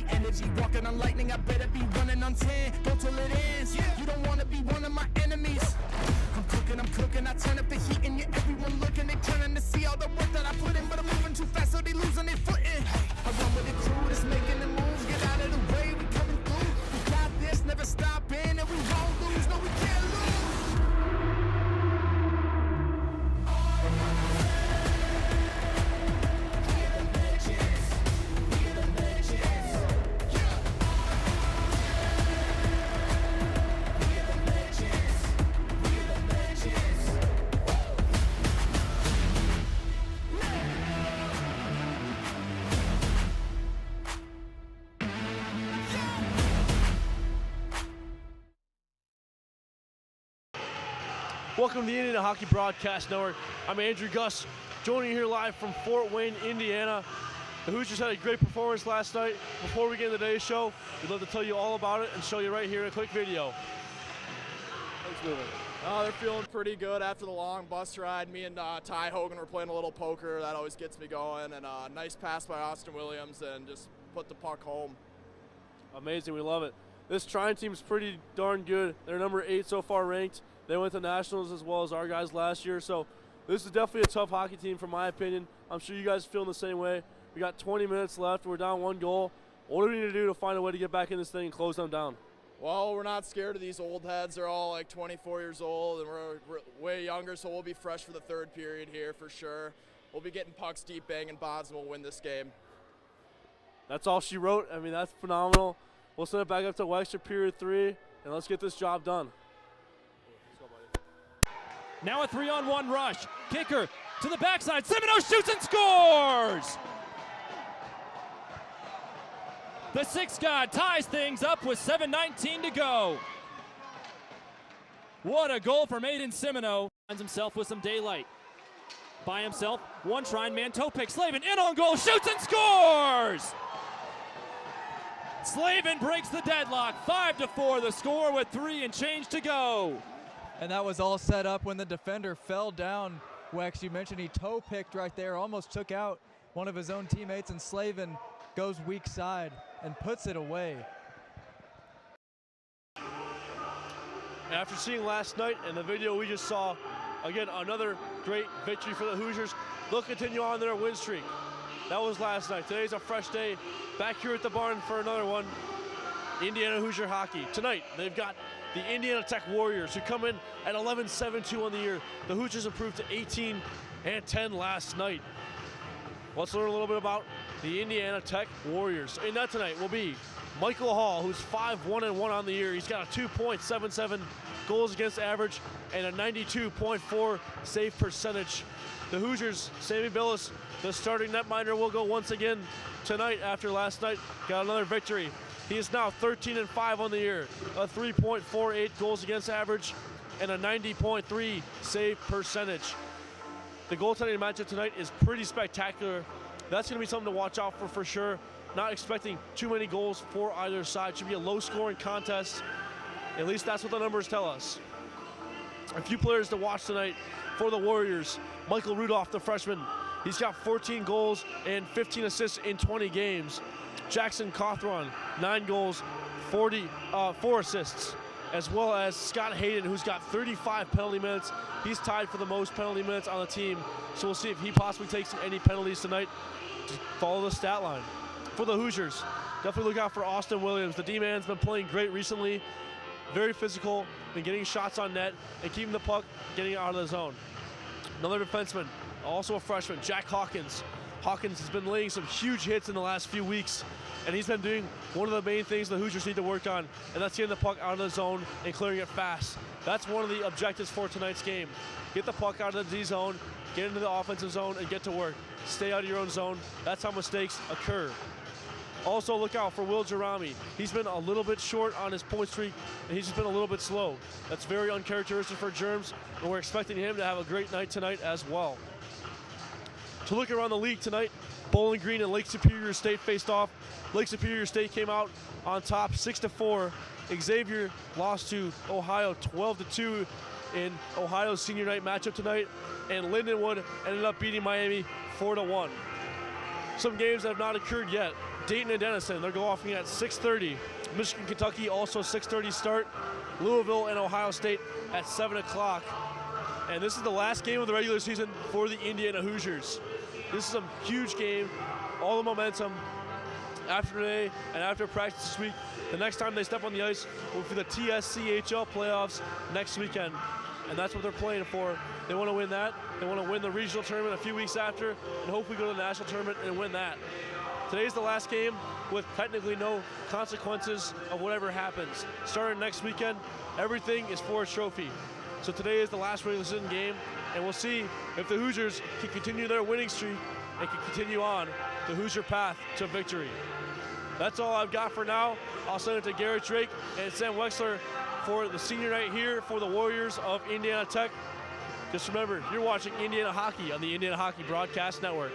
Energy, walking on lightning, I better be running on 10, go till it ends, you don't wanna be one of my enemies. I'm cooking, I turn up the heat and everyone looking, they turning to see all the work that I put in, but I'm moving too fast so they losing their footing. I run with the crew that's making the moves, get out of the way, we coming through, we got this, never stopping, and we won't lose, no we can't lose. Welcome to the Indiana Hockey Broadcast Network. I'm Andrew Gus, joining you here live from Fort Wayne, Indiana. The Hoosiers had a great performance last night. Before we get into today's show, we'd love to tell you all about it and show you right here in a quick video. Thanks, moving. They're feeling pretty good after the long bus ride. Me and Ty Hogan were playing a little poker. That always gets me going. And a nice pass by Austin Williams and just put the puck home. Amazing, we love it. This Trine team's pretty darn good. They're number 8 so far ranked. They went to Nationals as well as our guys last year, so this is definitely a tough hockey team from my opinion. I'm sure you guys are feeling the same way. We got 20 minutes left. We're down 1 goal. What do we need to do to find a way to get back in this thing and close them down? Well, we're not scared of these old heads. They're all like 24 years old, and we're way younger, so we'll be fresh for the third period here for sure. We'll be getting pucks deep, banging bonds, and we'll win this game. That's all she wrote. I mean, that's phenomenal. We'll send it back up to Weixler period 3, and let's get this job done. Now a 3-on-1 rush. Kicker to the backside. Semino shoots and scores! The sixth guy ties things up with 7:19 to go. What a goal from Aiden Semino. Finds himself with some daylight. By himself, one Trine man, toe pick. Slavin in on goal, shoots and scores! Slavin breaks the deadlock. 5-4 the score with 3 and change to go. And that was all set up when the defender fell down. Wex, you mentioned he toe picked right there, almost took out one of his own teammates, and Slavin goes weak side and puts it away. After seeing last night and the video we just saw, again, another great victory for the Hoosiers. They'll continue on their win streak. That was last night. Today's a fresh day. Back here at the barn for another one. Indiana Hoosier hockey. Tonight, they've got the Indiana Tech Warriors, who come in at 11-7-2 on the year. The Hoosiers improved to 18-10 last night. Let's learn a little bit about the Indiana Tech Warriors. In that tonight will be Michael Hall, who's 5-1-1 on the year. He's got a 2.77 goals against average and a 92.4 save percentage. The Hoosiers, Sammy Billis, the starting netminder, will go once again tonight after last night got another victory. He is now 13-5 on the year, a 3.48 goals against average, and a 90.3 save percentage. The goaltending matchup tonight is pretty spectacular. That's going to be something to watch out for sure. Not expecting too many goals for either side. Should be a low-scoring contest. At least that's what the numbers tell us. A few players to watch tonight for the Warriors. Michael Rudolph, the freshman. He's got 14 goals and 15 assists in 20 games. Jackson Cawthron, 9 goals, 4 assists, as well as Scott Hayden, who's got 35 penalty minutes. He's tied for the most penalty minutes on the team, so we'll see if he possibly takes any penalties tonight. Just follow the stat line. For the Hoosiers, definitely look out for Austin Williams. The D-man's been playing great recently, very physical, been getting shots on net, and keeping the puck, getting it out of the zone. Another defenseman, also a freshman, Jack Hawkins. Hawkins has been laying some huge hits in the last few weeks, and he's been doing one of the main things the Hoosiers need to work on, and that's getting the puck out of the zone and clearing it fast. That's one of the objectives for tonight's game. Get the puck out of the D zone, get into the offensive zone, and get to work. Stay out of your own zone. That's how mistakes occur. Also, look out for Will Jarami. He's been a little bit short on his point streak, and he's just been a little bit slow. That's very uncharacteristic for Germs, and we're expecting him to have a great night tonight as well. To So looking around the league tonight, Bowling Green and Lake Superior State faced off. Lake Superior State came out on top 6-4. Xavier lost to Ohio 12-2 in Ohio's senior night matchup tonight. And Lindenwood ended up beating Miami 4-1. Some games that have not occurred yet. Dayton and Denison, they're golfing at 6:30. Michigan, Kentucky, also 6:30 start. Louisville and Ohio State at 7 o'clock. And this is the last game of the regular season for the Indiana Hoosiers. This is a huge game, all the momentum after today and after practice this week. The next time they step on the ice will be the TSCHL playoffs next weekend. And that's what they're playing for. They want to win that. They want to win the regional tournament a few weeks after and hopefully go to the national tournament and win that. Today's the last game with technically no consequences of whatever happens. Starting next weekend, everything is for a trophy. So today is the last regular season game, and we'll see if the Hoosiers can continue their winning streak and can continue on the Hoosier path to victory. That's all I've got for now. I'll send it to Garrett Drake and Sam Weixler for the senior night here for the Warriors of Indiana Tech. Just remember, you're watching Indiana Hockey on the Indiana Hockey Broadcast Network.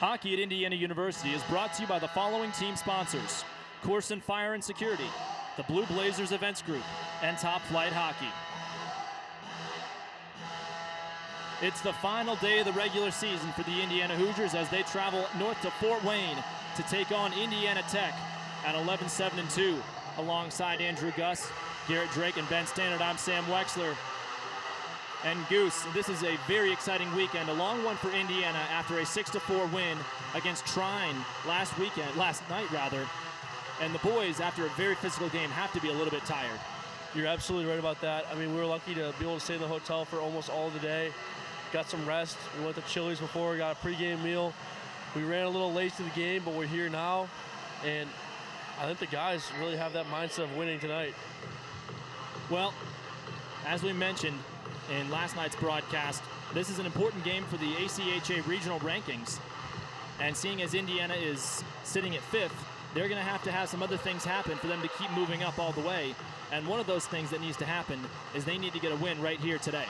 Hockey at Indiana University is brought to you by the following team sponsors: Corson Fire and Security, the Blue Blazers Events Group, and Top Flight Hockey. It's the final day of the regular season for the Indiana Hoosiers as they travel north to Fort Wayne to take on Indiana Tech at 11-7-2. Alongside Andrew Gus, Garrett Drake, and Ben Stannard, I'm Sam Weixler. And Goose, this is a very exciting weekend, a long one for Indiana after a 6-4 win against Trine last night. And the boys, after a very physical game, have to be a little bit tired. You're absolutely right about that. I mean, we were lucky to be able to stay in the hotel for almost all the day. Got some rest. We went to Chili's before, got a pregame meal. We ran a little late to the game, but we're here now. And I think the guys really have that mindset of winning tonight. Well, as we mentioned in last night's broadcast, this is an important game for the ACHA regional rankings. And seeing as Indiana is sitting at 5th, they're going to have some other things happen for them to keep moving up all the way. And one of those things that needs to happen is they need to get a win right here today.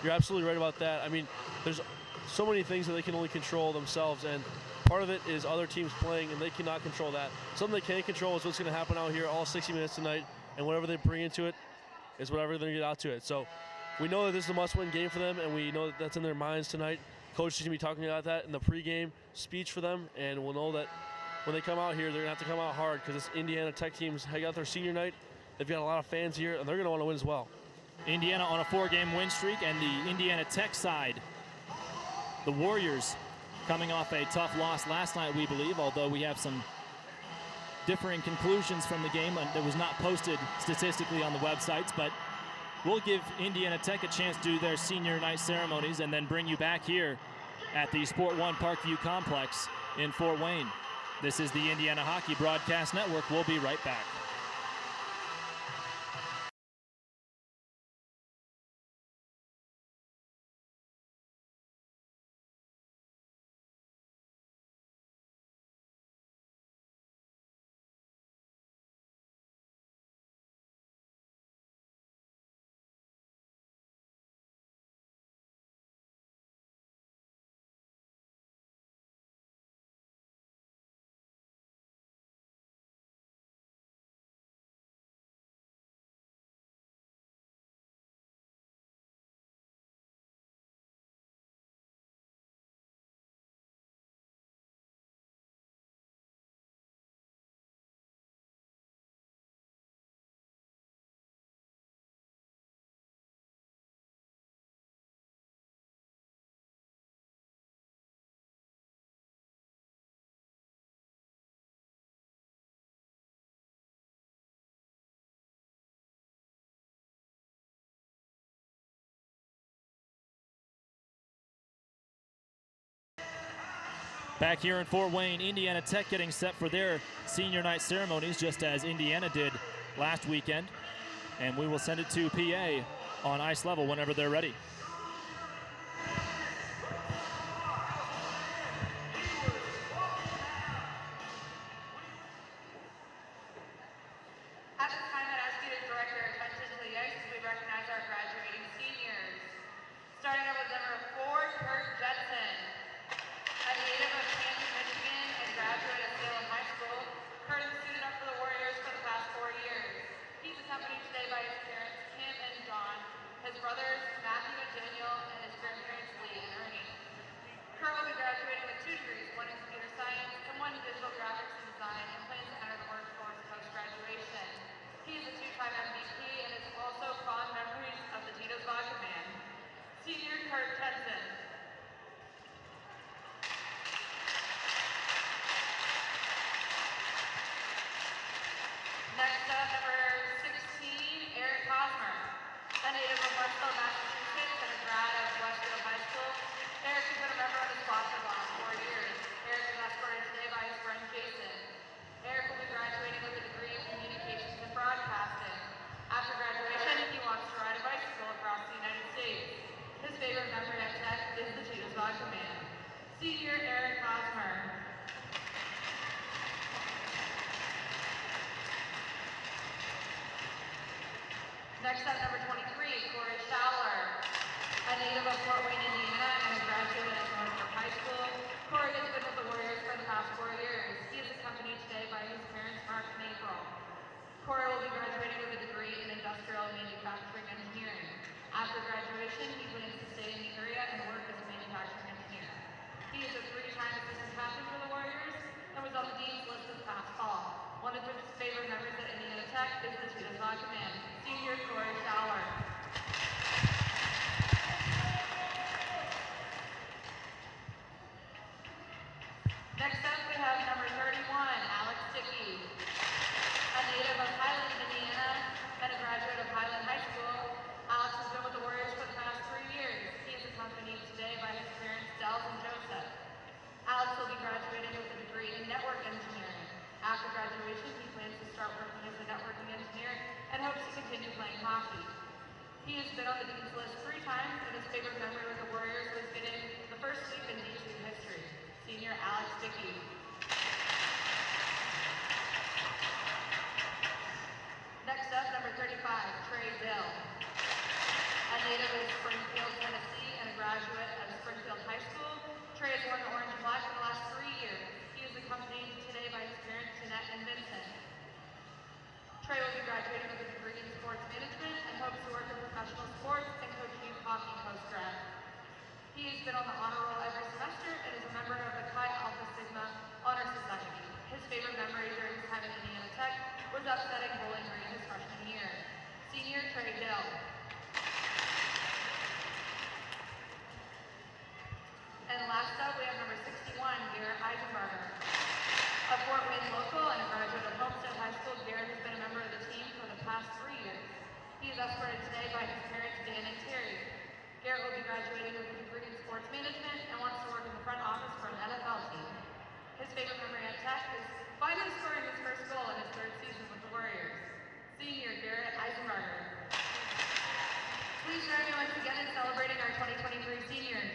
You're absolutely right about that. I mean, there's so many things that they can only control themselves, and part of it is other teams playing, and they cannot control that. Something they can control is what's going to happen out here all 60 minutes tonight, and whatever they bring into it is whatever they're going to get out to it. So we know that this is a must-win game for them, and we know that that's in their minds tonight. Coach is going to be talking about that in the pregame speech for them, and we'll know that when they come out here, they're going to have to come out hard because this Indiana Tech team's got their senior night. They've got a lot of fans here, and they're going to want to win as well. Indiana on a 4-game win streak, and the Indiana Tech side, the Warriors, coming off a tough loss last night, we believe, although we have some differing conclusions from the game that was not posted statistically on the websites, but we'll give Indiana Tech a chance to do their senior night ceremonies and then bring you back here at the SportOne Parkview complex in Fort Wayne. This is the Indiana Hockey Broadcast Network. We'll be right back. Back here in Fort Wayne, Indiana Tech getting set for their senior night ceremonies, just as Indiana did last weekend. And we will send it to PA on ice level whenever they're ready. At this time, I'd ask you to direct your attention to the ice as we recognize our graduating seniors. Starting out with number 4, Kurt Jetson. A native of Kansas, Michigan, and graduate of Salem High School, Kurt has suited up for the Warriors for the past 4 years. He's accompanied today by his parents, Kim and John, his brothers, Matthew and Daniel, and his grandparents, Lee and Ernie. Kurt will be graduating with 2 degrees, 1 in computer science and 1 in digital graphics and design, and plans to enter the workforce post-graduation. He is a 2-time MVP and has also fond memories of the Tito's Vodka Man. Senior Kurt Jetson. Next up, number 16, Eric Hosmer. A native of Westfield, Massachusetts, and a grad of Westfield High School. Eric has been a member of the squad for the last 4 years. Eric is escorted today by his friend Jason. Eric will be graduating with a degree in communications and broadcasting. After graduation, he wants to ride a bicycle across the United States. His favorite memory at Tech is the Tito's Vodka Man. Senior Eric Hosmer. Next up, number 23, Corey Schaller. A native of Fort Wayne, Indiana, and a graduate of Northbrook High School, Corey is Next up, we have number 31, Alex Dickey. A native of Highland, Indiana, and a graduate of Highland High School, Alex has been with the Warriors for the past 3 years. He is accompanied today by his parents, Dels and Joseph. Alex will be graduating with a degree in network engineering. After graduation, he plans to start working as a networking engineer and hopes to continue playing hockey. He has been on the Dean's list 3 times, and his favorite memory with the Warriors was getting the first sweep in D2 history. Senior Alex Dickey. Next up, number 35, Trey Dill. A native of Springfield, Tennessee, and a graduate of Springfield High School, Trey has worn the orange and black for the last 3 years. He is accompanied today by his parents, Jeanette and Vincent. Trey will be graduating with a degree in sports management and hopes to work in professional sports and coach youth hockey post-grad. He has been on the honor roll every semester and is a member of the Chi Alpha Sigma Honor Society. His favorite memory during his time at Indiana Tech was upsetting Bowling Green his freshman year. Senior Trey Dill. And last up, we have number 61, Garrett Eisenberger. A Fort Wayne local and a graduate of Homestead High School, Garrett has been a member of the team for the past 3 years. He is escorted today by his parents, Dan and Terry. Garrett will be graduating with a degree in sports management and wants to work in the front office for an NFL team. His favorite memory at Tech is finally scoring his first goal in his 3rd season with the Warriors. Senior Garrett Eisenberger. Please join me once again in celebrating our 2023 seniors.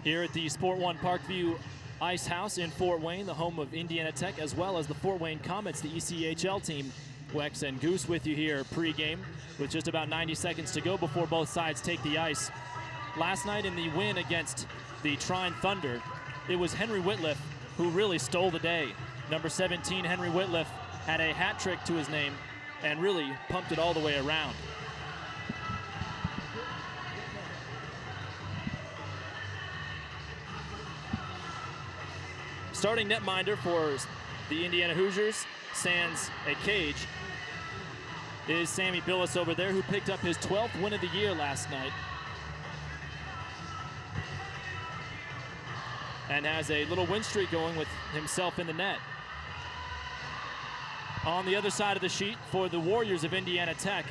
Here at the SportOne Parkview Icehouse in Fort Wayne, the home of Indiana Tech, as well as the Fort Wayne Comets, the ECHL team. Wex and Goose with you here pregame with just about 90 seconds to go before both sides take the ice. Last night in the win against the Trine Thunder, it was Henry Whitliff who really stole the day. Number 17, Henry Whitliff, had a hat trick to his name and really pumped it all the way around. Starting netminder for the Indiana Hoosiers, sans a cage, is Sammy Billis over there, who picked up his 12th win of the year last night. And has a little win streak going with himself in the net. On the other side of the sheet for the Warriors of Indiana Tech,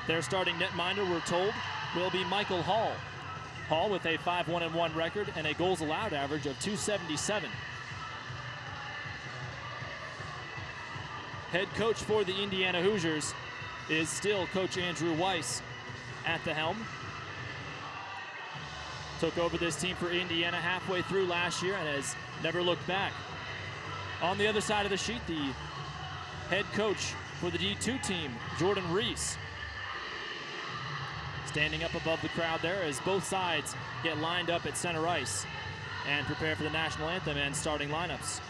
their starting netminder, we're told, will be Michael Hall. Hall with a 5-1-1 record and a goals allowed average of .277. Head coach for the Indiana Hoosiers is still Coach Andrew Weiss at the helm. Took over this team for Indiana halfway through last year and has never looked back. On the other side of the sheet, the head coach for the D2 team, Jordan Reese, standing up above the crowd there as both sides get lined up at center ice and prepare for the national anthem and starting lineups.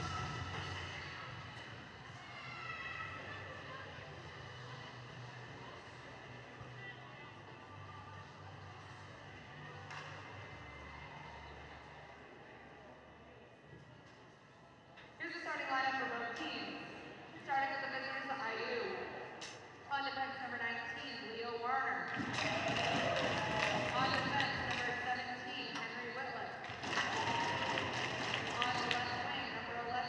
Here's the starting lineup for both teams. Starting with the visitors to IU. On defense, number 19, Leo Warner. On defense, number 17, Henry Whitliff. On the left wing, number 11,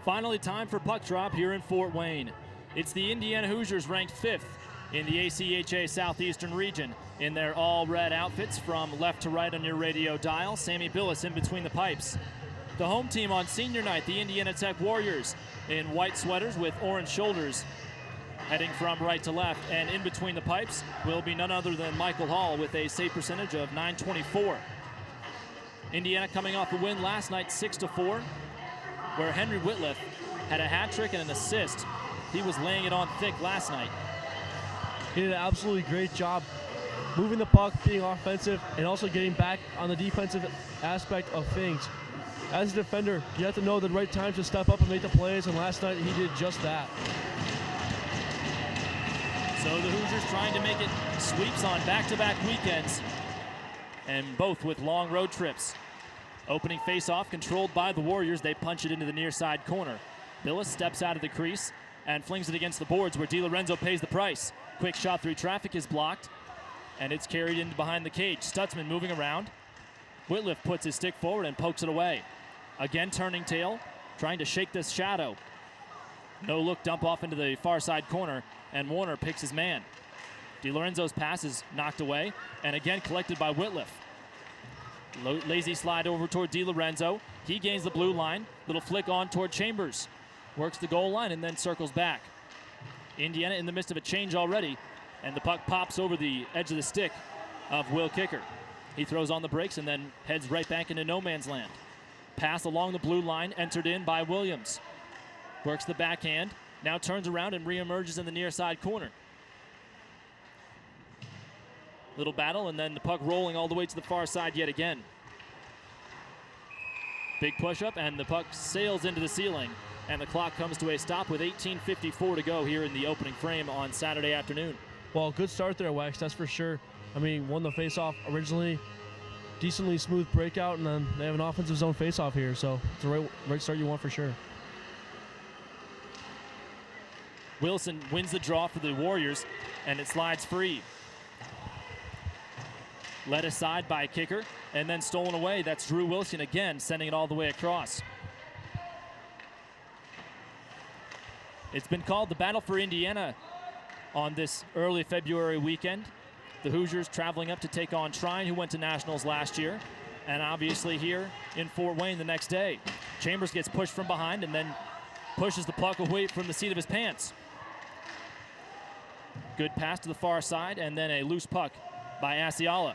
Finally, time for puck drop here in Fort Wayne. It's the Indiana Hoosiers ranked 5th in the ACHA Southeastern region in their all-red outfits from left to right on your radio dial. Sammy Billis in between the pipes. The home team on senior night, the Indiana Tech Warriors, in white sweaters with orange shoulders, heading from right to left. And in between the pipes will be none other than Michael Hall with a save percentage of .924. Indiana coming off a win last night, 6-4, where Henry Whitliff had a hat trick and an assist. He was laying it on thick last night. He did an absolutely great job moving the puck, being offensive, and also getting back on the defensive aspect of things. As a defender, you have to know the right time to step up and make the plays, and last night he did just that. So the Hoosiers trying to make it sweeps on back-to-back weekends, and both with long road trips. Opening face-off controlled by the Warriors. They punch it into the near side corner. Billis steps out of the crease and flings it against the boards where DiLorenzo pays the price. Quick shot through traffic is blocked, and it's carried in behind the cage. Stutzman moving around. Whitliff puts his stick forward and pokes it away. Again turning tail, trying to shake this shadow. No look dump off into the far side corner, and Warner picks his man. DiLorenzo's pass is knocked away, and again collected by Whitliff. Lazy slide over toward DiLorenzo. He gains the blue line. Little flick on toward Chambers. Works the goal line and then circles back. Indiana in the midst of a change already, and the puck pops over the edge of the stick of Will Kicker. He throws on the brakes and then heads right back into no man's land. Pass along the blue line, entered in by Williams. Works the backhand, now turns around and reemerges in the near side corner. Little battle, and then the puck rolling all the way to the far side yet again. Big push-up, and the puck sails into the ceiling, and the clock comes to a stop with 18:54 to go here in the opening frame on Saturday afternoon. Well, good start there, Wex, that's for sure. I mean, won the face-off originally, decently smooth breakout, and then they have an offensive zone face-off here, so it's the right start you want for sure. Wilson wins the draw for the Warriors, and it slides free. Led aside by Kicker, and then stolen away. That's Drew Wilson again, sending it all the way across. It's been called the Battle for Indiana on this early February weekend. The Hoosiers traveling up to take on Trine, who went to Nationals last year, and obviously here in Fort Wayne the next day. Chambers gets pushed from behind and then pushes the puck away from the seat of his pants. Good pass to the far side, and then a loose puck by Asiala.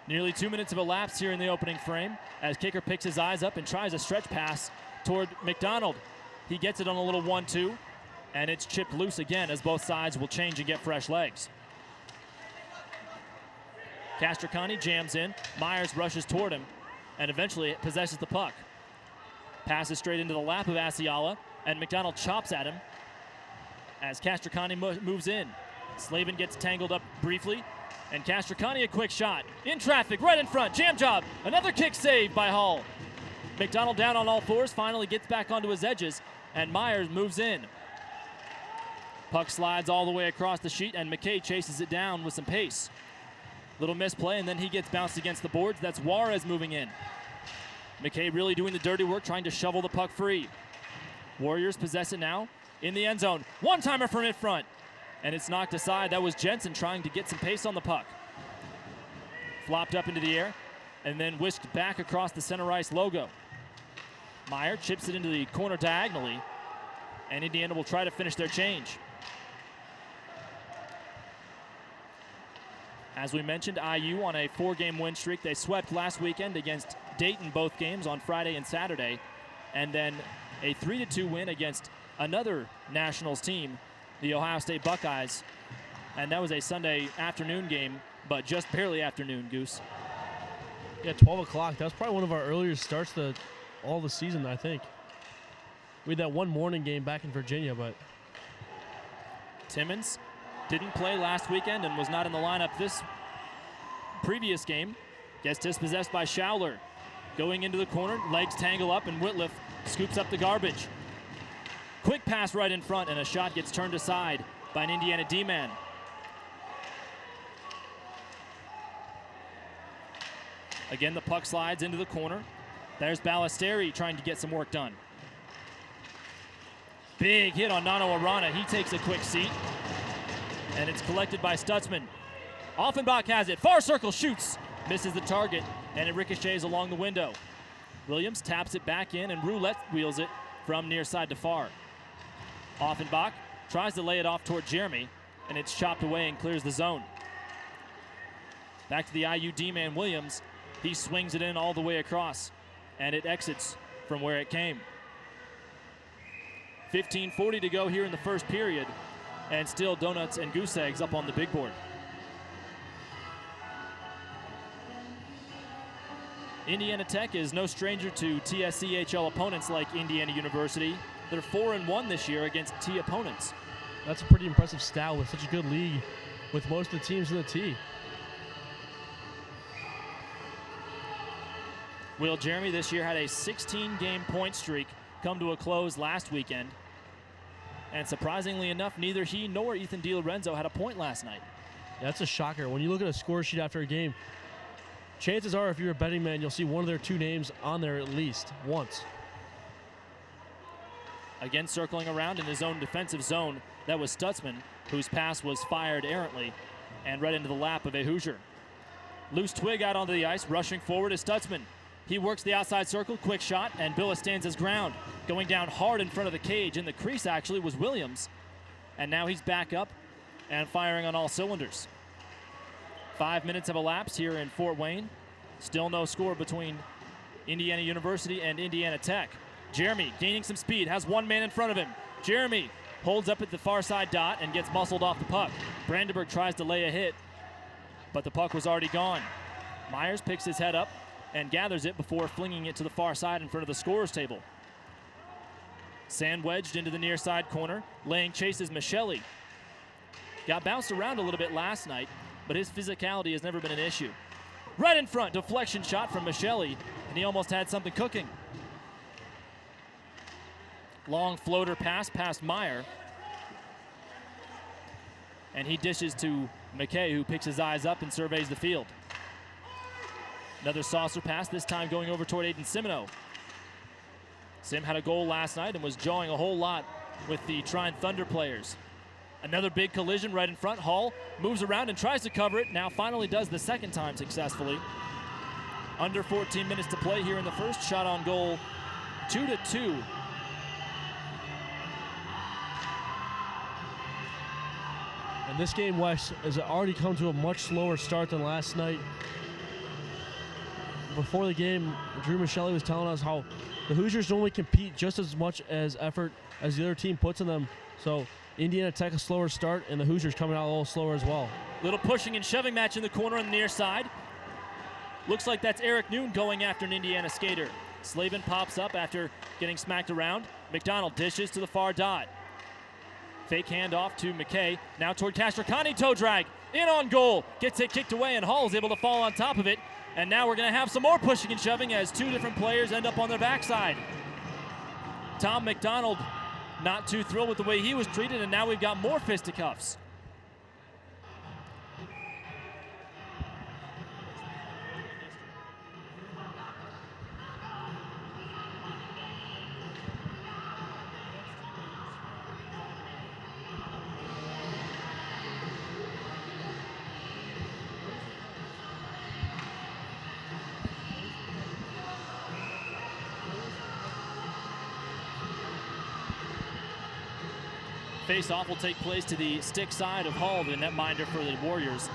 Nearly 2 minutes have elapsed here in the opening frame as Kicker picks his eyes up and tries a stretch pass toward McDonald. He gets it on a little 1-2, and it's chipped loose again as both sides will change and get fresh legs. Castricani jams in. Myers rushes toward him and eventually possesses the puck. Passes straight into the lap of Asiala, and McDonald chops at him as Castricani moves in. Slavin gets tangled up briefly, and Castricani a quick shot. In traffic, right in front, jam job. Another kick save by Hull. McDonald down on all fours, finally gets back onto his edges, and Myers moves in. Puck slides all the way across the sheet, and McKay chases it down with some pace. Little misplay, and then he gets bounced against the boards. That's Juarez moving in. McKay really doing the dirty work, trying to shovel the puck free. Warriors possess it now in the end zone. One-timer from in front, and it's knocked aside. That was Jensen trying to get some pace on the puck. Flopped up into the air, and then whisked back across the center ice logo. Meyer chips it into the corner diagonally, and Indiana will try to finish their change. As we mentioned, IU on a 4-game win streak. They swept last weekend against Dayton both games on Friday and Saturday, and then a 3-2 win against another Nationals team, the Ohio State Buckeyes, and that was a Sunday afternoon game, but just barely afternoon, Goose. Yeah, 12 o'clock. That was probably one of our earlier starts all the season, I think. We had that one morning game back in Virginia, but Timmons didn't play last weekend and was not in the lineup this previous game. Gets dispossessed by Schauler. Going into the corner, legs tangle up, and Whitliff scoops up the garbage. Quick pass right in front, and a shot gets turned aside by an Indiana D-man. Again, the puck slides into the corner. There's Ballesteri trying to get some work done. Big hit on Nano Arana. He takes a quick seat. And it's collected by Stutzman. Offenbach has it. Far circle, shoots. Misses the target, and it ricochets along the window. Williams taps it back in, and Roulette wheels it from near side to far. Offenbach tries to lay it off toward Jeremy, and it's chopped away and clears the zone. Back to the IU D-man Williams. He swings it in all the way across, and it exits from where it came. 15:40 to go here in the first period, and still donuts and goose eggs up on the big board. Indiana Tech is no stranger to TSCHL opponents like Indiana University. They're 4-1 this year against T opponents. That's a pretty impressive stat with such a good league with most of the teams in the T. Will Jeremy this year had a 16-game point streak come to a close last weekend. And surprisingly enough, neither he nor Ethan DiLorenzo had a point last night. Yeah, that's a shocker. When you look at a score sheet after a game, chances are if you're a betting man, you'll see one of their two names on there at least once. Again, circling around in his own defensive zone, that was Stutzman, whose pass was fired errantly and right into the lap of a Hoosier. Loose twig out onto the ice, rushing forward is Stutzman. He works the outside circle, quick shot, and Billis stands his ground. Going down hard in front of the cage. In the crease, actually, was Williams. And now he's back up and firing on all cylinders. 5 minutes have elapsed here in Fort Wayne. Still no score between Indiana University and Indiana Tech. Jeremy gaining some speed, has one man in front of him. Jeremy holds up at the far side dot and gets muscled off the puck. Brandenburg tries to lay a hit, but the puck was already gone. Myers picks his head up and gathers it before flinging it to the far side in front of the scorer's table. Sand wedged into the near side corner. Laying chase is Michelli. Got bounced around a little bit last night, but his physicality has never been an issue. Right in front, deflection shot from Michelli, and he almost had something cooking. Long floater pass past Meyer. And he dishes to McKay, who picks his eyes up and surveys the field. Another saucer pass, this time going over toward Aiden Simino. Sim had a goal last night and was jawing a whole lot with the Trine Thunder players. Another big collision right in front. Hall moves around and tries to cover it. Now finally does the second time successfully. Under 14 minutes to play here in the first. Shot on goal, 2-2. And this game, Wes, has already come to a much slower start than last night. Before the game, Drew Michelli was telling us how the Hoosiers normally compete just as much as effort as the other team puts in them. So Indiana Tech a slower start, and the Hoosiers coming out a little slower as well. Little pushing and shoving match in the corner on the near side. Looks like that's Eric Noon going after an Indiana skater. Slavin pops up after getting smacked around. McDonald dishes to the far dot. Fake handoff to McKay. Now toward Castricani, toe drag. In on goal. Gets it kicked away, and Hall is able to fall on top of it. And now we're going to have some more pushing and shoving as two different players end up on their backside. Tom McDonald not too thrilled with the way he was treated, and now we've got more fisticuffs. Face-off will take place to the stick side of Hall, the netminder for the Warriors.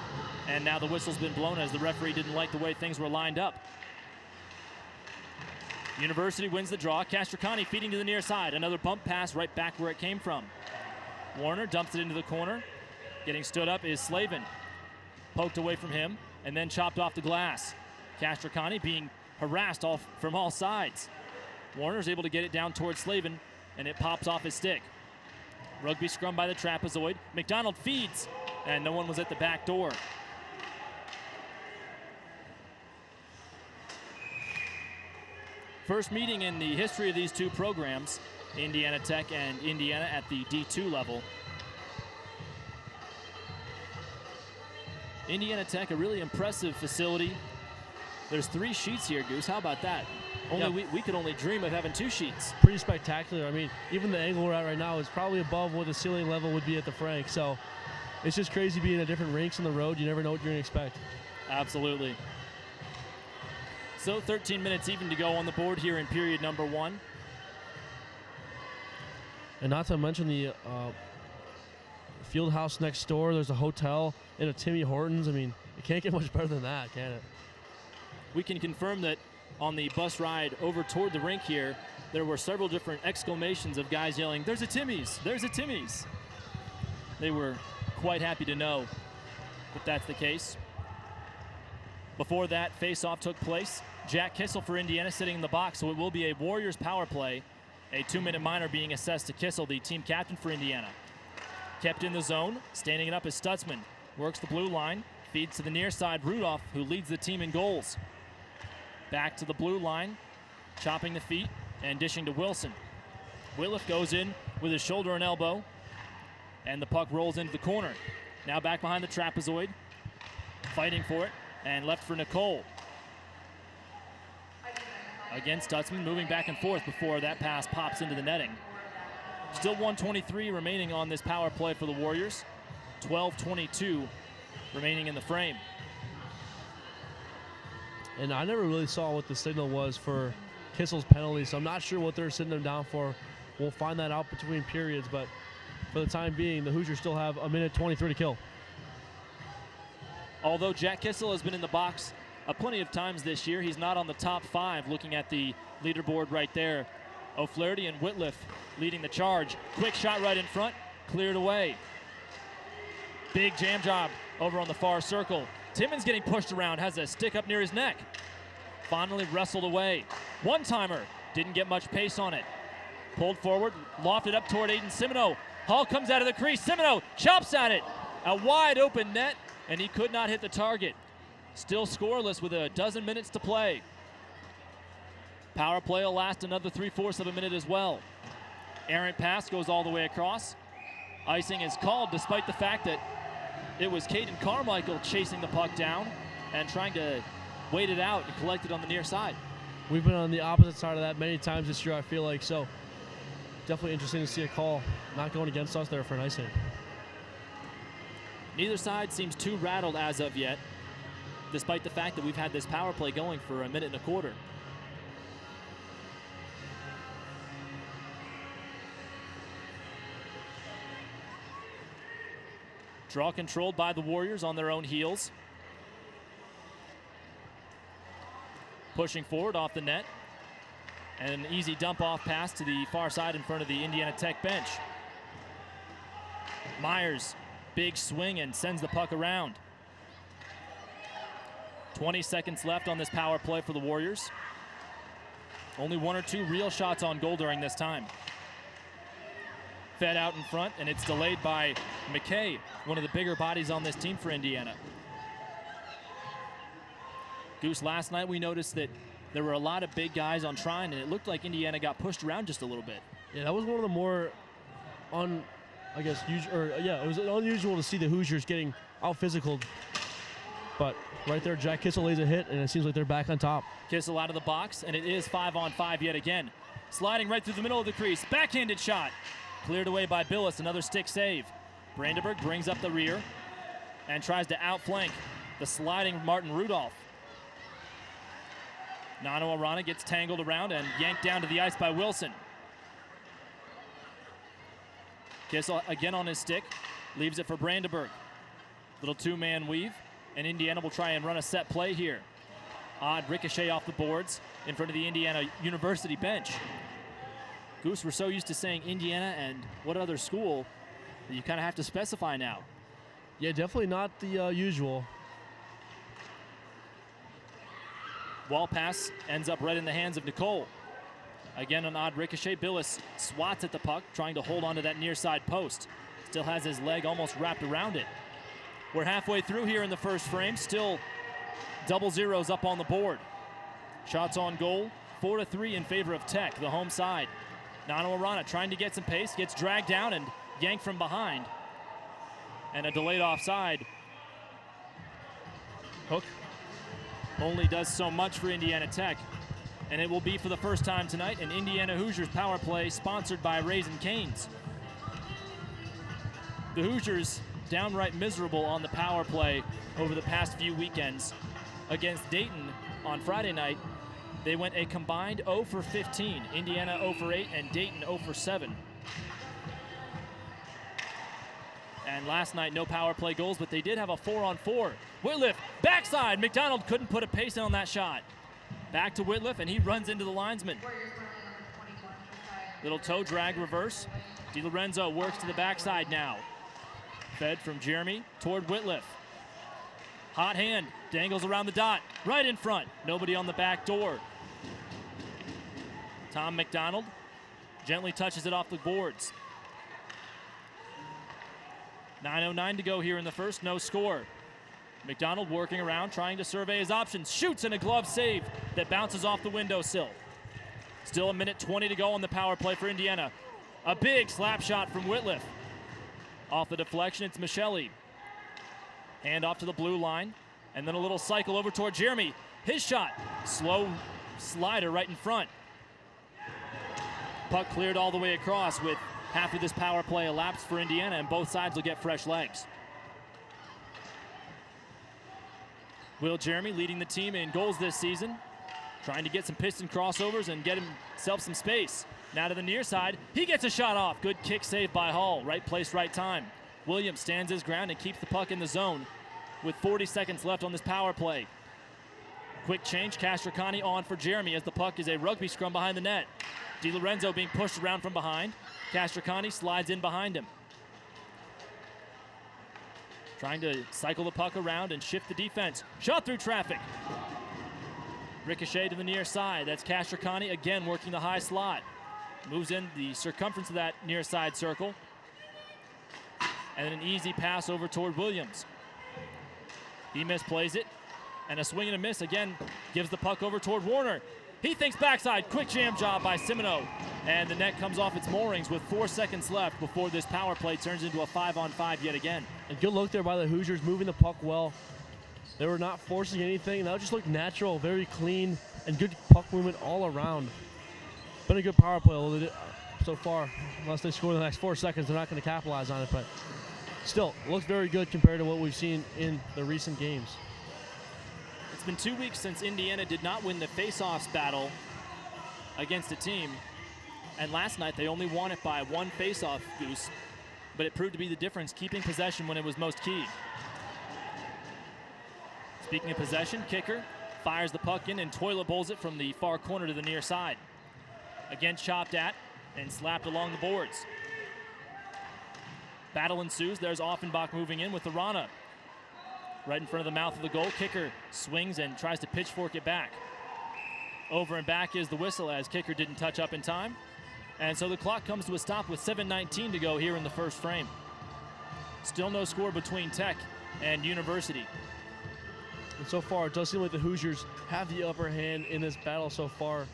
And now the whistle's been blown as the referee didn't like the way things were lined up. University wins the draw. Castricani feeding to the near side. Another bump pass right back where it came from. Warner dumps it into the corner. Getting stood up is Slavin. Poked away from him and then chopped off the glass. Castricani being harassed from all sides. Warner's able to get it down towards Slavin, and it pops off his stick. Rugby scrum by the trapezoid. McDonald feeds, and no one was at the back door. First meeting in the history of these two programs, Indiana Tech and Indiana at the D2 level. Indiana Tech, a really impressive facility. There's 3 sheets here, Goose. How about that? We could only dream of having 2 sheets. Pretty spectacular. I mean, even the angle we're at right now is probably above what the ceiling level would be at the Frank. So it's just crazy being at different rinks on the road. You never know what you're going to expect. Absolutely. So 13 minutes even to go on the board here in period number 1. And not to mention the field house next door. There's a hotel and a Timmy Hortons. I mean, it can't get much better than that, can it? We can confirm that on the bus ride over toward the rink here, there were several different exclamations of guys yelling, "There's a Timmy's! There's a Timmy's!" They were quite happy to know that that's the case. Before that face-off took place, Jack Kissel for Indiana sitting in the box, so it will be a Warriors power play. A 2-minute minor being assessed to Kissel, the team captain for Indiana. Kept in the zone, standing it up is Stutzman. Works the blue line, feeds to the near side Rudolph, who leads the team in goals. Back to the blue line, chopping the feet and dishing to Wilson. Whitliff goes in with his shoulder and elbow, and the puck rolls into the corner. Now back behind the trapezoid, fighting for it, and left for Nicole. Again, Stutzman moving back and forth before that pass pops into the netting. Still 1:23 remaining on this power play for the Warriors. 12:22 remaining in the frame. And I never really saw what the signal was for Kissel's penalty, so I'm not sure what they're sitting him down for. We'll find that out between periods, but for the time being, the Hoosiers still have 1:23 to kill. Although Jack Kissel has been in the box plenty of times this year, he's not on the top 5 looking at the leaderboard right there. O'Flaherty and Whitliff leading the charge. Quick shot right in front, cleared away. Big jam job over on the far circle. Timmons getting pushed around, has a stick up near his neck. Finally wrestled away. One-timer, didn't get much pace on it. Pulled forward, lofted up toward Aiden Simino. Hall comes out of the crease, Simino chops at it. A wide open net, and he could not hit the target. Still scoreless with a dozen minutes to play. Power play will last another 3/4 of a minute as well. Errant pass goes all the way across. Icing is called despite the fact that it was Caden Carmichael chasing the puck down and trying to wait it out and collect it on the near side. We've been on the opposite side of that many times this year, I feel like, so definitely interesting to see a call not going against us there for an icing. Neither side seems too rattled as of yet, despite the fact that we've had this power play going for 1 minute and a quarter. Draw controlled by the Warriors on their own heels. Pushing forward off the net. And an easy dump-off pass to the far side in front of the Indiana Tech bench. Myers, big swing and sends the puck around. 20 seconds left on this power play for the Warriors. Only 1 or 2 real shots on goal during this time. Fed out in front, and it's delayed by McKay, one of the bigger bodies on this team for Indiana. Goose, last night we noticed that there were a lot of big guys on Trine, and it looked like Indiana got pushed around just a little bit. Yeah, that was one of the more it was unusual to see the Hoosiers getting out-physicaled. But right there, Jack Kissel lays a hit, and it seems like they're back on top. Kissel out of the box, and it is 5-on-5 yet again. Sliding right through the middle of the crease. Backhanded shot. Cleared away by Billis, another stick save. Brandenburg brings up the rear and tries to outflank the sliding Martin Rudolph. Nano Arana gets tangled around and yanked down to the ice by Wilson. Kissel again on his stick, leaves it for Brandenburg. Little 2-man weave, and Indiana will try and run a set play here. Odd ricochet off the boards in front of the Indiana University bench. Goose, we're so used to saying Indiana and what other school that you kind of have to specify now. Yeah, definitely not the usual. Wall pass ends up right in the hands of Nicole. Again, an odd ricochet. Billis swats at the puck, trying to hold on to that near side post. Still has his leg almost wrapped around it. We're halfway through here in the first frame. Still double zeros up on the board. Shots on goal, 4-3 in favor of Tech, the home side. Nano Arana trying to get some pace, gets dragged down and yanked from behind. And a delayed offside. Hook only does so much for Indiana Tech. And it will be for the first time tonight an Indiana Hoosiers power play sponsored by Raising Cane's. The Hoosiers downright miserable on the power play over the past few weekends. Against Dayton on Friday night, they went a combined 0 for 15. Indiana 0 for 8 and Dayton 0 for 7. And last night, no power play goals, but they did have a 4-on-4. Whitliff, backside. McDonald couldn't put a pace in on that shot. Back to Whitliff, and he runs into the linesman. Little toe drag reverse. DiLorenzo works to the backside now. Fed from Jeremy toward Whitliff. Hot hand, dangles around the dot, right in front. Nobody on the back door. Tom McDonald gently touches it off the boards. 9:09 to go here in the first, no score. McDonald working around, trying to survey his options. Shoots in a glove save that bounces off the windowsill. Still a minute 20 to go on the power play for Indiana. A big slap shot from Whitliff. Off the deflection, it's Michelli. Hand off to the blue line, and then a little cycle over toward Jeremy. His shot, slow slider right in front. Puck cleared all the way across with half of this power play elapsed for Indiana, and both sides will get fresh legs. Will Jeremy leading the team in goals this season, trying to get some piston crossovers and get himself some space. Now to the near side, he gets a shot off. Good kick save by Hall, right place, right time. Williams stands his ground and keeps the puck in the zone with 40 seconds left on this power play. Quick change, Castricani on for Jeremy as the puck is a rugby scrum behind the net. DiLorenzo being pushed around from behind. Castricani slides in behind him. Trying to cycle the puck around and shift the defense. Shot through traffic. Ricochet to the near side. That's Castricani again working the high slot. Moves in the circumference of that near side circle. And then an easy pass over toward Williams. He misplays it. And a swing and a miss again gives the puck over toward Warner. He thinks backside. Quick jam job by Simoneau. And the net comes off its moorings with 4 seconds left before this power play turns into a 5-on-5 yet again. And good look there by the Hoosiers, moving the puck well. They were not forcing anything. That just looked natural, very clean, and good puck movement all around. Been a good power play so far. Unless they score in the next 4 seconds, they're not going to capitalize on it. But still, looks very good compared to what we've seen in the recent games. It's been 2 weeks since Indiana did not win the face-offs battle against a team. And last night, they only won it by 1 face-off, Goose. But it proved to be the difference, keeping possession when it was most key. Speaking of possession, kicker fires the puck in and toilet bowls it from the far corner to the near side. Again chopped at and slapped along the boards. Battle ensues. There's Offenbach moving in with the Rana. Right in front of the mouth of the goal. Kicker swings and tries to pitchfork it back. Over and back is the whistle as kicker didn't touch up in time. And so the clock comes to a stop with 7:19 to go here in the first frame. Still no score between Tech and University. And so far, it does seem like the Hoosiers have the upper hand in this battle so far.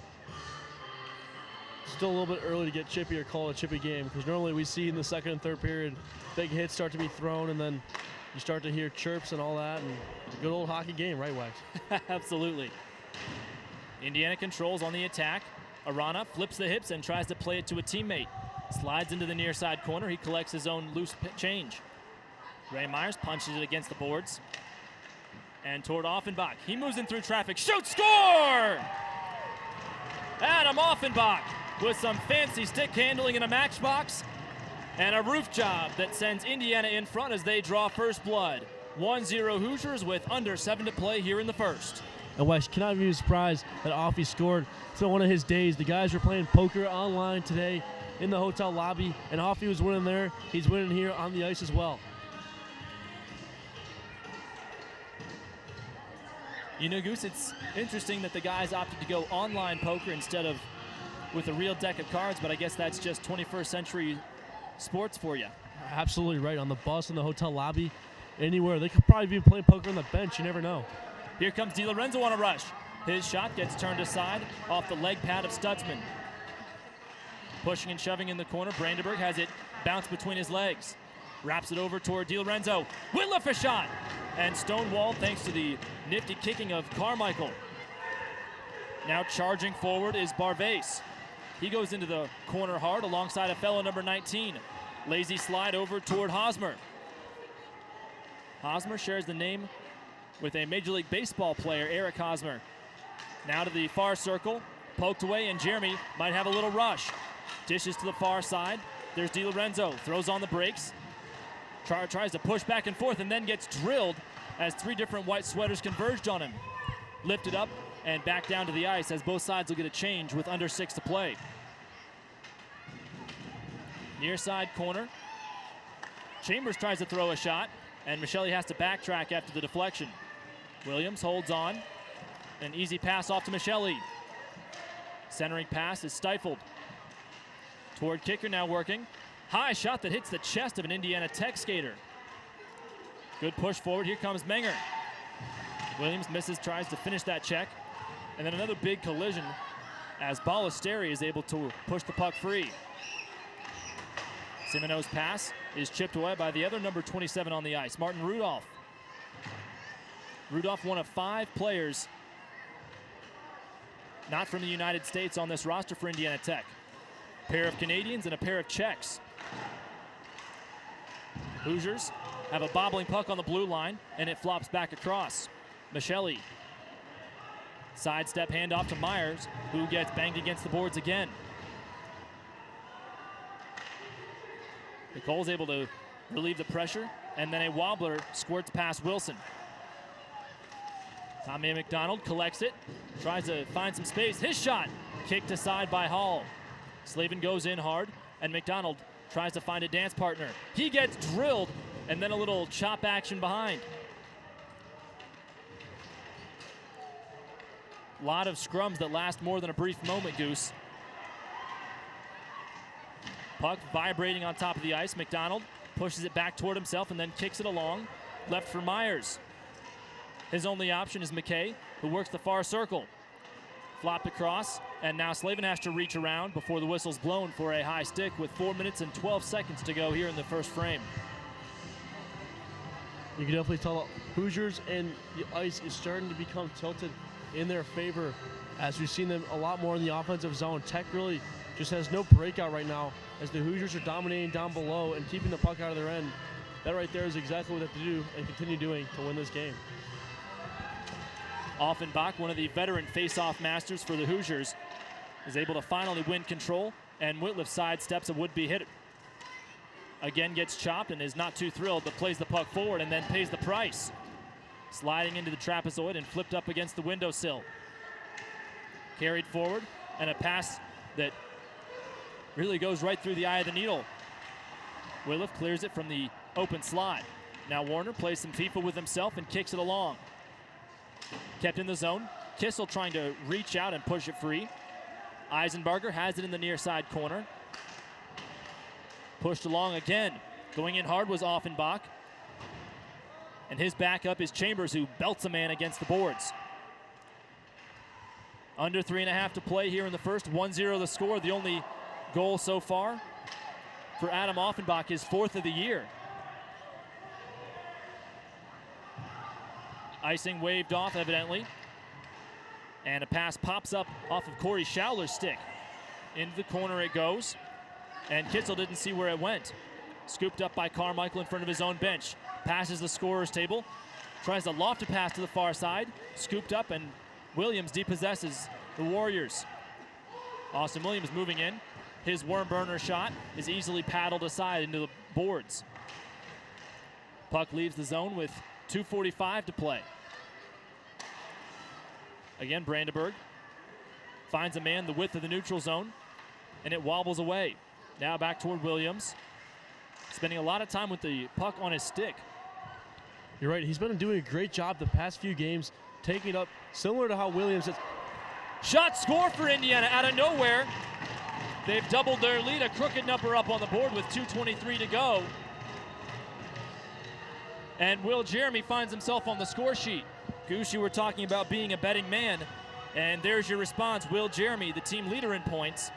Still a little bit early to get chippy or call a chippy game, because normally we see in the second and third period, big hits start to be thrown, and then you start to hear chirps and all that, and it's a good old hockey game, right, Wax? Absolutely. Indiana controls on the attack. Arana flips the hips and tries to play it to a teammate. Slides into the near side corner. He collects his own loose change. Ray Myers punches it against the boards. And toward Offenbach. He moves in through traffic. Shoots, score! Adam Offenbach with some fancy stick handling in a matchbox and a roof job that sends Indiana in front as they draw first blood. 1-0 Hoosiers with under 7 to play here in the first. And Wes cannot be surprised that Offie scored. It's been one of his days. The guys were playing poker online today in the hotel lobby, and Offie was winning there. He's winning here on the ice as well. You know, Goose, it's interesting that the guys opted to go online poker instead of with a real deck of cards, but I guess that's just 21st century sports for you. Absolutely right. On the bus, in the hotel lobby, anywhere. They could probably be playing poker on the bench. You never know. Here comes DiLorenzo on a rush. His shot gets turned aside off the leg pad of Stutzman. Pushing and shoving in the corner. Brandenburg has it bounce between his legs. Wraps it over toward DiLorenzo. Whitliff a shot. And stonewalled thanks to the nifty kicking of Carmichael. Now charging forward is Barvase. He goes into the corner hard alongside a fellow number 19. Lazy slide over toward Hosmer. Hosmer shares the name with a Major League Baseball player, Eric Hosmer. Now to the far circle, poked away, and Jeremy might have a little rush. Dishes to the far side. There's DiLorenzo, throws on the brakes. Tries to push back and forth and then gets drilled as 3 different white sweaters converged on him. Lifted up and back down to the ice as both sides will get a change with under 6 to play. Near side corner. Chambers tries to throw a shot, and Michele has to backtrack after the deflection. Williams holds on. An easy pass off to Michele. Centering pass is stifled. Toward kicker now working. High shot that hits the chest of an Indiana Tech skater. Good push forward. Here comes Menger. Williams misses, tries to finish that check. And then another big collision as Ballesteri is able to push the puck free. Simoneau's pass is chipped away by the other number 27 on the ice, Martin Rudolph. Rudolph, one of 5 players not from the United States on this roster for Indiana Tech. Pair of Canadians and a pair of Czechs. Hoosiers have a bobbling puck on the blue line, and it flops back across. Michele. Sidestep handoff to Myers, who gets banged against the boards again. Nicole's able to relieve the pressure, and then a wobbler squirts past Wilson. Tommy McDonald collects it, tries to find some space. His shot kicked aside by Hall. Slavin goes in hard, and McDonald tries to find a dance partner. He gets drilled, and then a little chop action behind. A lot of scrums that last more than a brief moment, Goose. Puck vibrating on top of the ice. McDonald pushes it back toward himself and then kicks it along. Left for Myers. His only option is McKay, who works the far circle. Flopped across, and now Slavin has to reach around before the whistle's blown for a high stick with 4 minutes and 12 seconds to go here in the first frame. You can definitely tell Hoosiers and the ice is starting to become tilted in their favor as we've seen them a lot more in the offensive zone. Tech really just has no breakout right now as the Hoosiers are dominating down below and keeping the puck out of their end. That right there is exactly what they have to do and continue doing to win this game. Offenbach, one of the veteran face-off masters for the Hoosiers, is able to finally win control, and Whitliff sidesteps a would-be hitter. Again gets chopped and is not too thrilled, but plays the puck forward and then pays the price. Sliding into the trapezoid and flipped up against the windowsill. Carried forward, and a pass that really goes right through the eye of the needle. Whitliff clears it from the open slot. Now Warner plays some FIFA with himself and kicks it along. Kept in the zone. Kissel trying to reach out and push it free. Eisenbarger has it in the near side corner. Pushed along again. Going in hard was Offenbach. And his backup is Chambers, who belts a man against the boards. Under 3.5 to play here in the first. 1-0 the score. The only goal so far for Adam Offenbach, his 4th of the year. Icing waved off, evidently. And a pass pops up off of Corey Schauler's stick. Into the corner it goes. And Kitzel didn't see where it went. Scooped up by Carmichael in front of his own bench. Passes the scorer's table. Tries to loft a pass to the far side. Scooped up, and Williams depossesses the Warriors. Austin Williams moving in. His worm burner shot is easily paddled aside into the boards. Puck leaves the zone with 2:45 to play. Again, Brandenburg finds a man the width of the neutral zone, and it wobbles away. Now back toward Williams, spending a lot of time with the puck on his stick. You're right, he's been doing a great job the past few games, taking it up, similar to how Williams has. Shot score for Indiana out of nowhere. They've doubled their lead, a crooked number up on the board with 2:23 to go. And Will Jeremy finds himself on the score sheet. Goose, you were talking about being a betting man, and there's your response. Will Jeremy, the team leader in points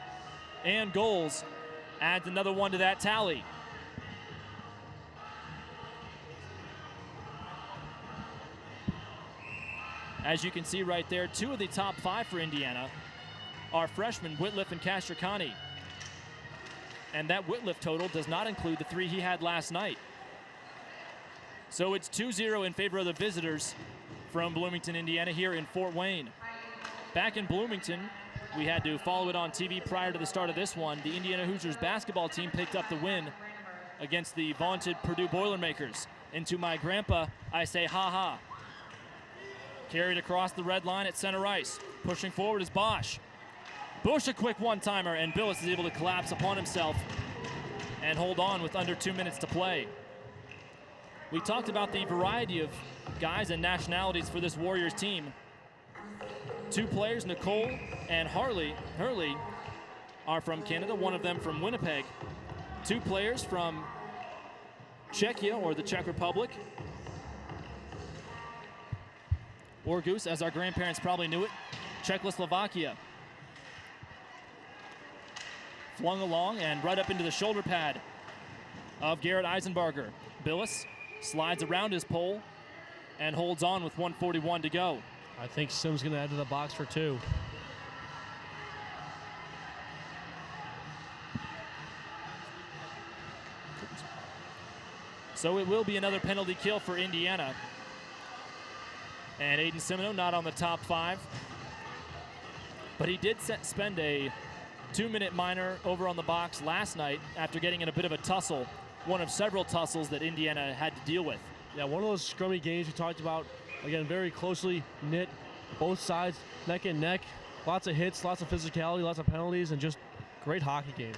and goals, adds another one to that tally. As you can see right there, 2 of the top 5 for Indiana are freshmen Whitliff and Castricani. And that Whitliff total does not include the 3 he had last night. So it's 2-0 in favor of the visitors from Bloomington, Indiana here in Fort Wayne. Back in Bloomington, we had to follow it on TV prior to the start of this one. The Indiana Hoosiers basketball team picked up the win against the vaunted Purdue Boilermakers. And to my grandpa, I say ha-ha. Carried across the red line at center ice. Pushing forward is Bosch. Bush a quick one-timer, and Billis is able to collapse upon himself and hold on with under 2 minutes to play. We talked about the variety of guys and nationalities for this Warriors team. 2 players, Nicole and Hurley, are from Canada, one of them from Winnipeg. 2 players from Czechia, or the Czech Republic, or Goose, as our grandparents probably knew it, Czechoslovakia. Flung along and right up into the shoulder pad of Garrett Eisenbarger. Billis slides around his pole and holds on with 1:41 to go. I think Sim's going to add to the box for 2. So it will be another penalty kill for Indiana. And Aiden Simino not on the top 5. But he did spend a 2-minute minor over on the box last night after getting in a bit of a tussle. One of several tussles that Indiana had to deal with. Yeah, one of those scrummy games we talked about. Again, very closely knit, both sides, neck and neck. Lots of hits, lots of physicality, lots of penalties, and just great hockey game.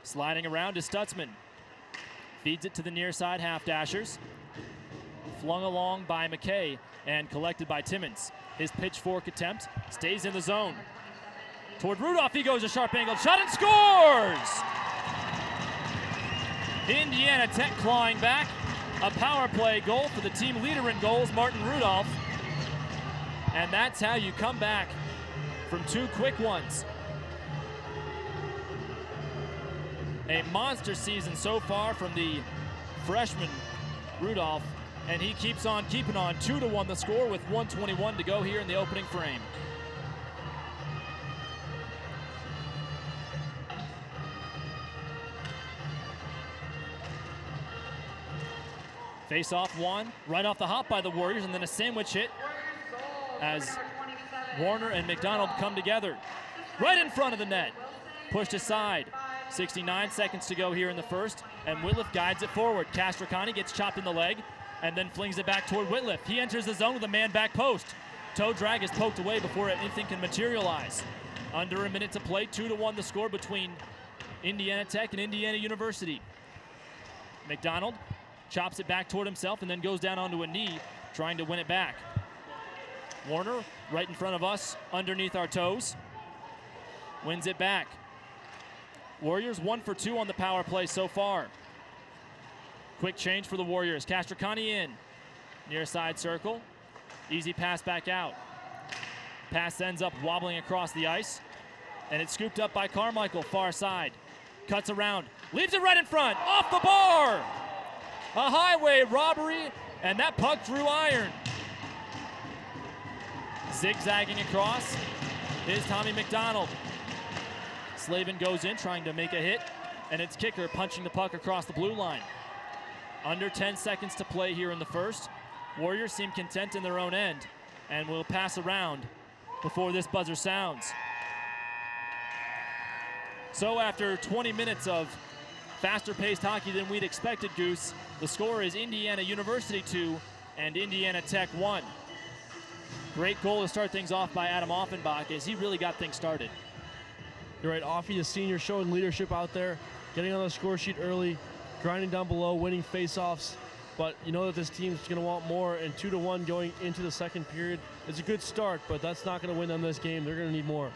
Sliding around is Stutzman. Feeds it to the near side half dashers. Flung along by McKay and collected by Timmons. His pitchfork attempt stays in the zone. Toward Rudolph, he goes a sharp angled shot and scores! Indiana Tech clawing back. A power play goal for the team leader in goals, Martin Rudolph. And that's how you come back from 2 quick ones. A monster season so far from the freshman Rudolph, and he keeps on keeping on. 2-1 the score with 1:21 to go here in the opening frame. Face-off won right off the hop by the Warriors, and then a sandwich hit as Warner and McDonald come together. Right in front of the net. Pushed aside. 69 seconds to go here in the first, and Whitliff guides it forward. Castricani gets chopped in the leg and then flings it back toward Whitliff. He enters the zone with a man back post. Toe drag is poked away before anything can materialize. Under a minute to play, 2-1 the score between Indiana Tech and Indiana University. McDonald chops it back toward himself and then goes down onto a knee, trying to win it back. Warner, right in front of us, underneath our toes, wins it back. Warriors 1 for 2 on the power play so far. Quick change for the Warriors. Castricani in, near side circle. Easy pass back out. Pass ends up wobbling across the ice, and it's scooped up by Carmichael, far side. Cuts around, leaves it right in front, off the bar! A highway robbery, and that puck drew iron. Zigzagging across is Tommy McDonald. Slavin goes in, trying to make a hit, and it's Kicker punching the puck across the blue line. Under 10 seconds to play here in the first. Warriors seem content in their own end, and will pass around before this buzzer sounds. So after 20 minutes of faster-paced hockey than we'd expected, Goose, the score is Indiana University 2 and Indiana Tech 1. Great goal to start things off by Adam Offenbach as he really got things started. You're right, Offie, the senior, showing leadership out there, getting on the score sheet early, grinding down below, winning faceoffs. But you know that this team's going to want more, and 2-1 going into the second period is a good start, but that's not going to win them this game. They're going to need more.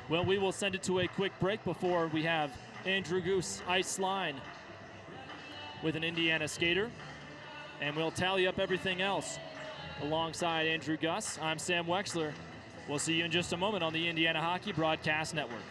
Well, we will send it to a quick break before we have Andrew Goose ice line with an Indiana skater, and we'll tally up everything else. Alongside Andrew Gus, I'm Sam Weixler. We'll see you in just a moment on the Indiana Hockey Broadcast Network.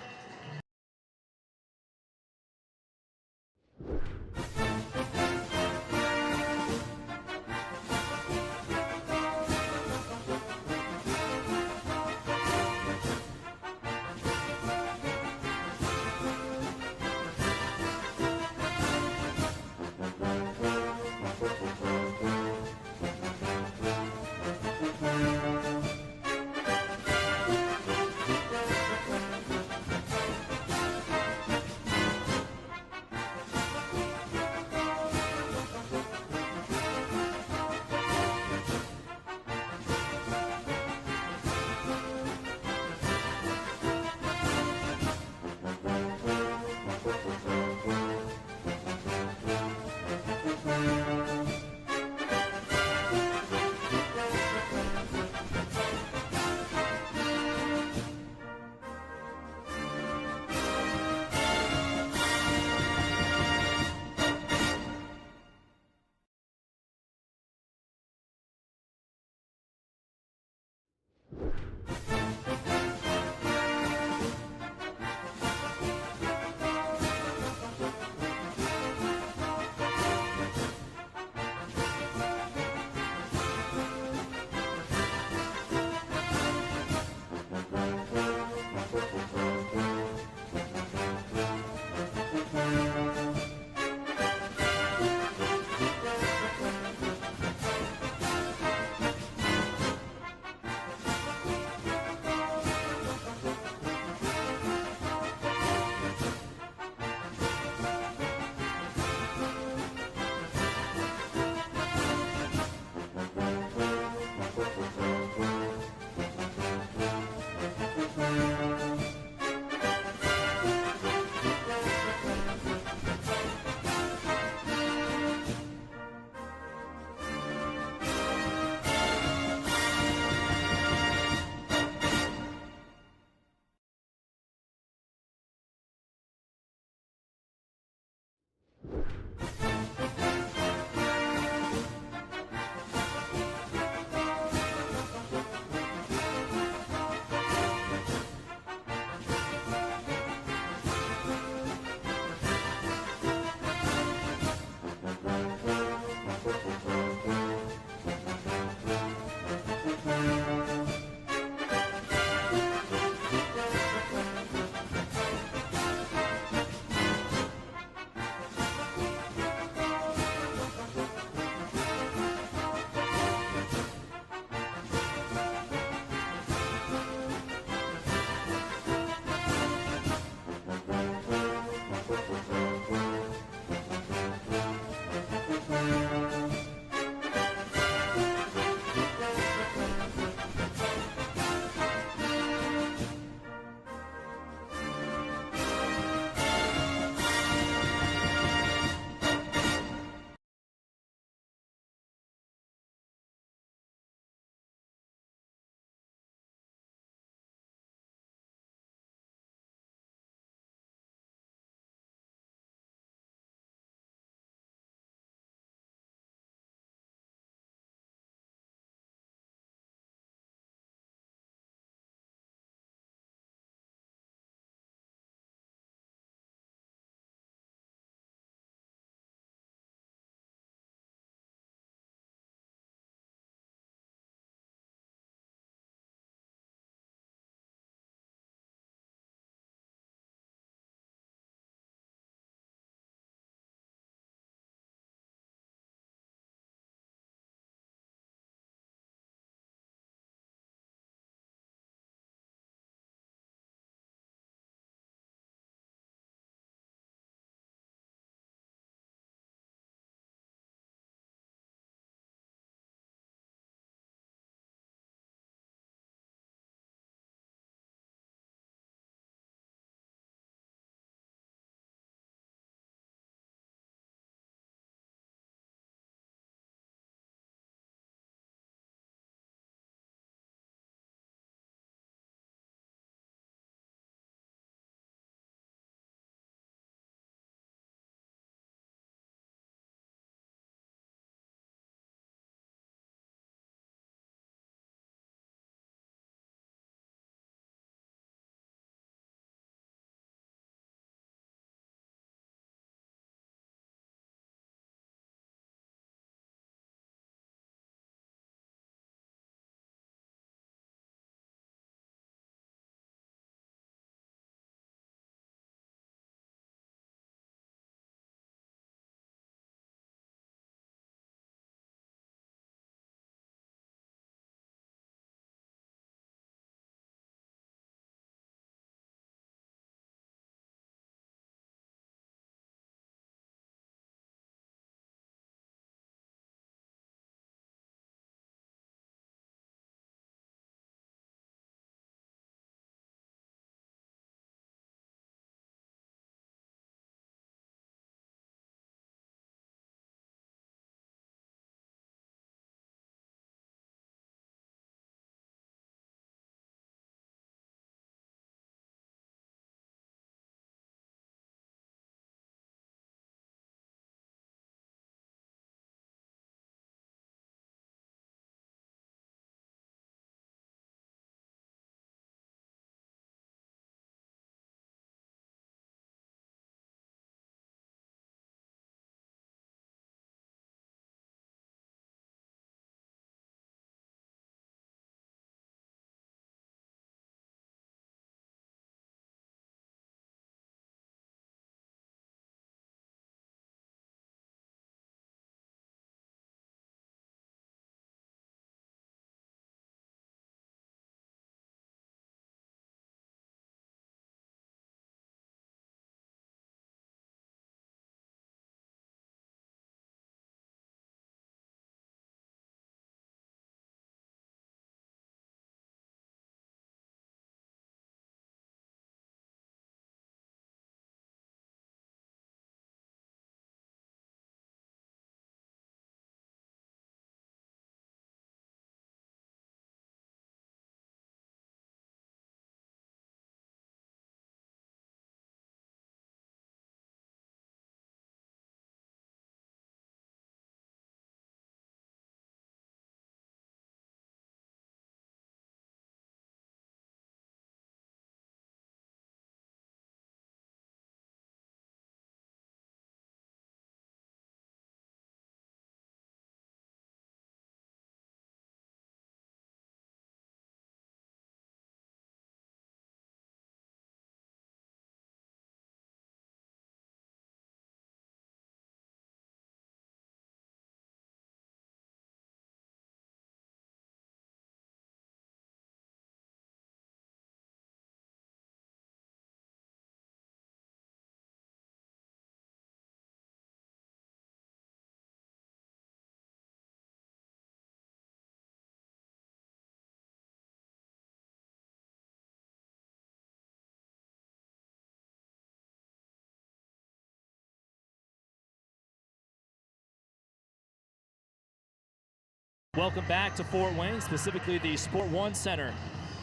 Welcome back to Fort Wayne, specifically the SportOne Center.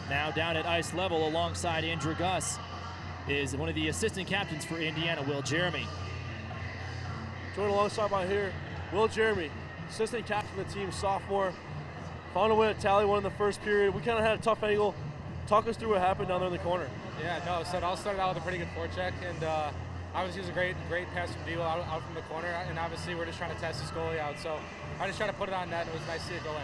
Now down at ice level alongside Andrew Gus is one of the assistant captains for Indiana, Will Jeremy. Joined alongside by here, Will Jeremy, assistant captain of the team, sophomore. Found a win at Tally, won in the first period. We kind of had a tough angle. Talk us through what happened down there in the corner. Yeah, no, so it all started out with a pretty good forecheck, and obviously it was a great pass from D'Lo out from the corner, and obviously we're just trying to test this goalie out, so I just tried to put it on net, and it was nice to see it go in.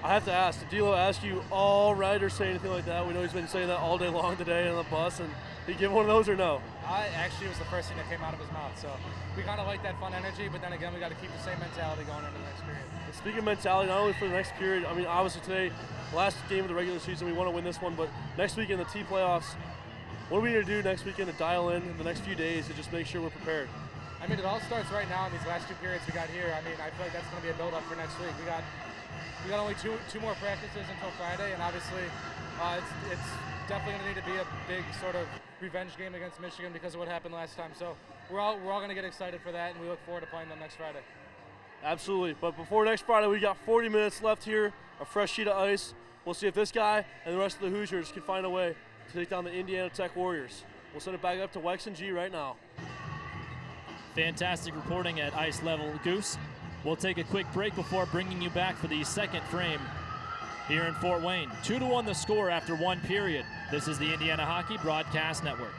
I have to ask, did D'Lo ask you all right or say anything like that? We know he's been saying that all day long today on the bus, and did he give one of those or no? Actually, it was the first thing that came out of his mouth, so we kind of like that fun energy, but then again, we got to keep the same mentality going into the next period. And speaking of mentality, not only for the next period, I mean, obviously today, last game of the regular season, we want to win this one, but next week in the T playoffs, what are we going to do next weekend to dial in the next few days to just make sure we're prepared? I mean, it all starts right now in these last 2 periods we got here. I mean, I feel like that's going to be a build-up for next week. We got only two more practices until Friday, and obviously it's definitely going to need to be a big sort of revenge game against Michigan because of what happened last time. So we're all going to get excited for that, and we look forward to playing them next Friday. Absolutely. But before next Friday, we got 40 minutes left here, a fresh sheet of ice. We'll see if this guy and the rest of the Hoosiers can find a way to take down the Indiana Tech Warriors. We'll send it back up to Wex and G right now. Fantastic reporting at ice level, Goose. We'll take a quick break before bringing you back for the second frame here in Fort Wayne. 2-1 the score after 1 period. This is the Indiana Hockey Broadcast Network.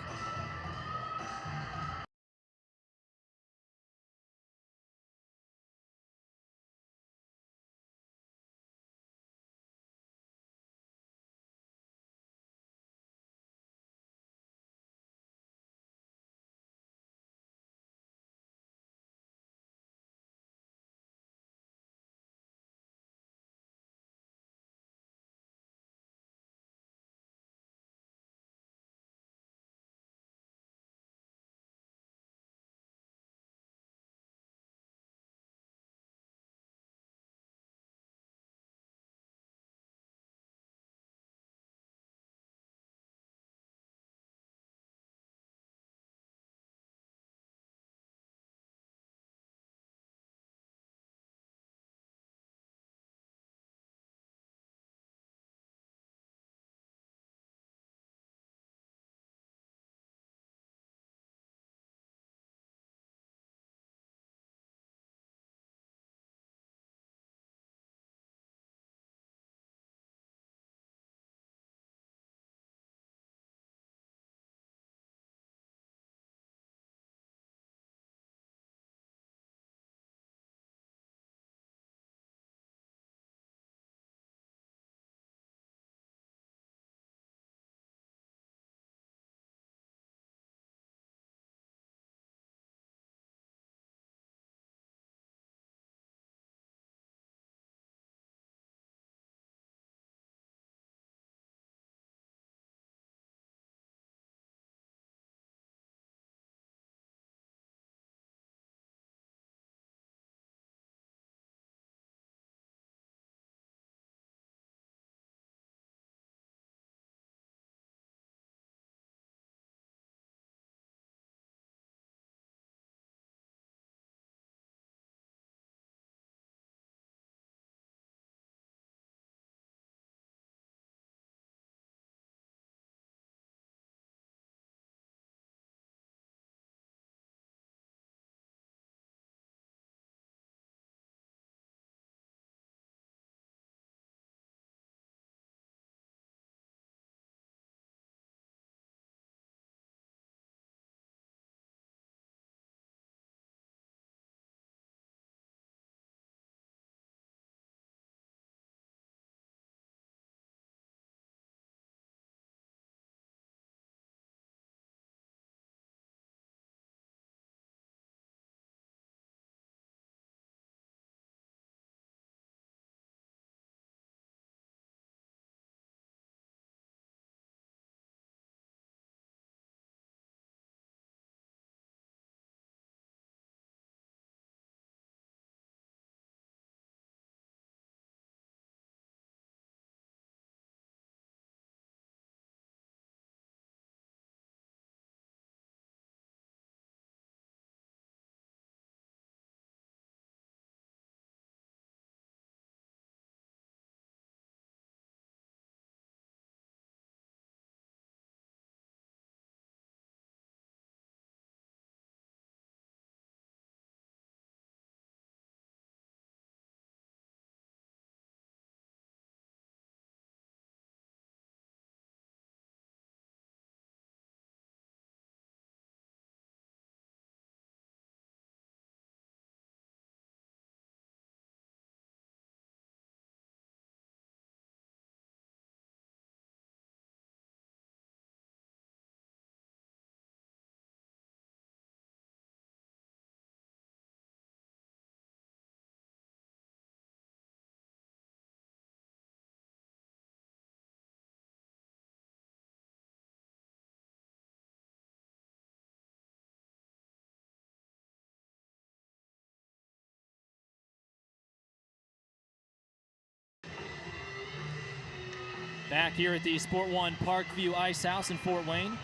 Back here at the SportOne Parkview Icehouse in Fort Wayne.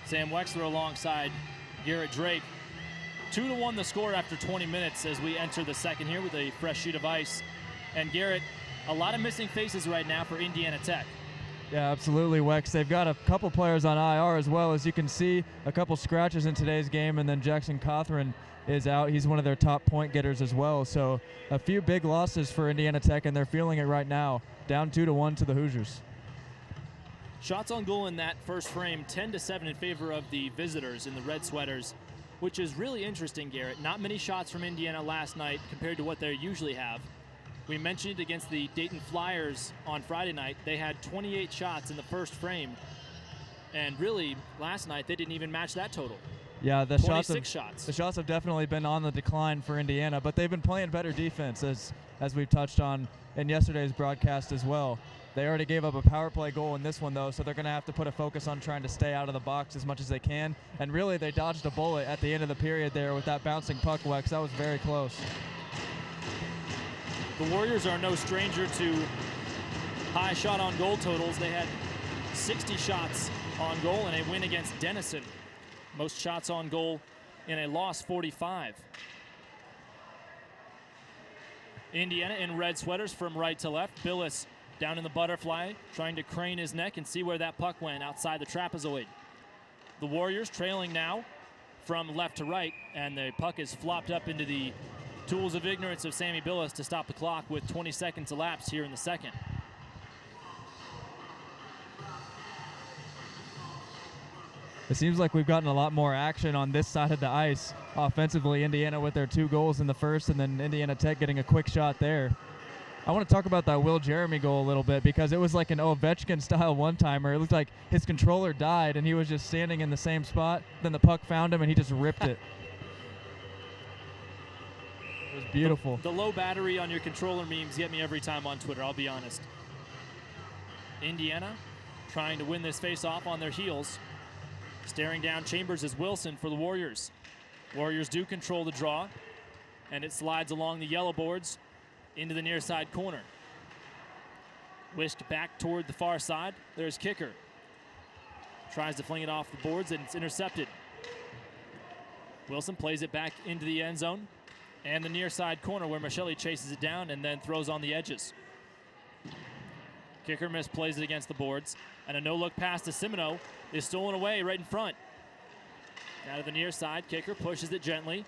Sam Weixler alongside Garrett Drake. 2-1 the score after 20 minutes as we enter the second here with a fresh sheet of ice. And Garrett, a lot of missing faces right now for Indiana Tech. Yeah, absolutely, Wex. They've got a couple players on IR as well. As you can see, a couple scratches in today's game, and then Jackson Cothran is out. He's one of their top point getters as well. So a few big losses for Indiana Tech, and they're feeling it right now. Down 2-1 to the Hoosiers. Shots on goal in that first frame, 10-7 in favor of the visitors in the red sweaters, which is really interesting, Garrett. Not many shots from Indiana last night compared to what they usually have. We mentioned against the Dayton Flyers on Friday night, they had 28 shots in the first frame. And really, last night, they didn't even match that total. Yeah, the 26 shots. The shots have definitely been on the decline for Indiana, but they've been playing better defense, as we've touched on in yesterday's broadcast as well. They already gave up a power play goal in this one, though, so they're going to have to put a focus on trying to stay out of the box as much as they can. And really, they dodged a bullet at the end of the period there with that bouncing puck, Wex. That was very close. The Warriors are no stranger to high shot on goal totals. They had 60 shots on goal in a win against Denison. Most shots on goal in a loss, 45. Indiana in red sweaters from right to left. Billis down in the butterfly, trying to crane his neck and see where that puck went outside the trapezoid. The Warriors trailing now from left to right, and the puck is flopped up into the tools of ignorance of Sammy Billis to stop the clock with 20 seconds elapsed here in the second. It seems like we've gotten a lot more action on this side of the ice offensively. Indiana with their 2 goals in the first, and then Indiana Tech getting a quick shot there. I want to talk about that Will Jeremy goal a little bit because it was like an Ovechkin-style one-timer. It looked like his controller died, and he was just standing in the same spot. Then the puck found him, and he just ripped it. It was beautiful. The low battery on your controller memes get me every time on Twitter, I'll be honest. Indiana trying to win this face-off on their heels. Staring down Chambers is Wilson for the Warriors. Warriors do control the draw, and it slides along the yellow boards into the near side corner. Whisked back toward the far side. There's Kicker. Tries to fling it off the boards, and it's intercepted. Wilson plays it back into the end zone and the near side corner where Michelli chases it down and then throws on the edges. Kicker misplays it against the boards, and a no-look pass to Simino is stolen away right in front. Out of the near side, Kicker pushes it gently,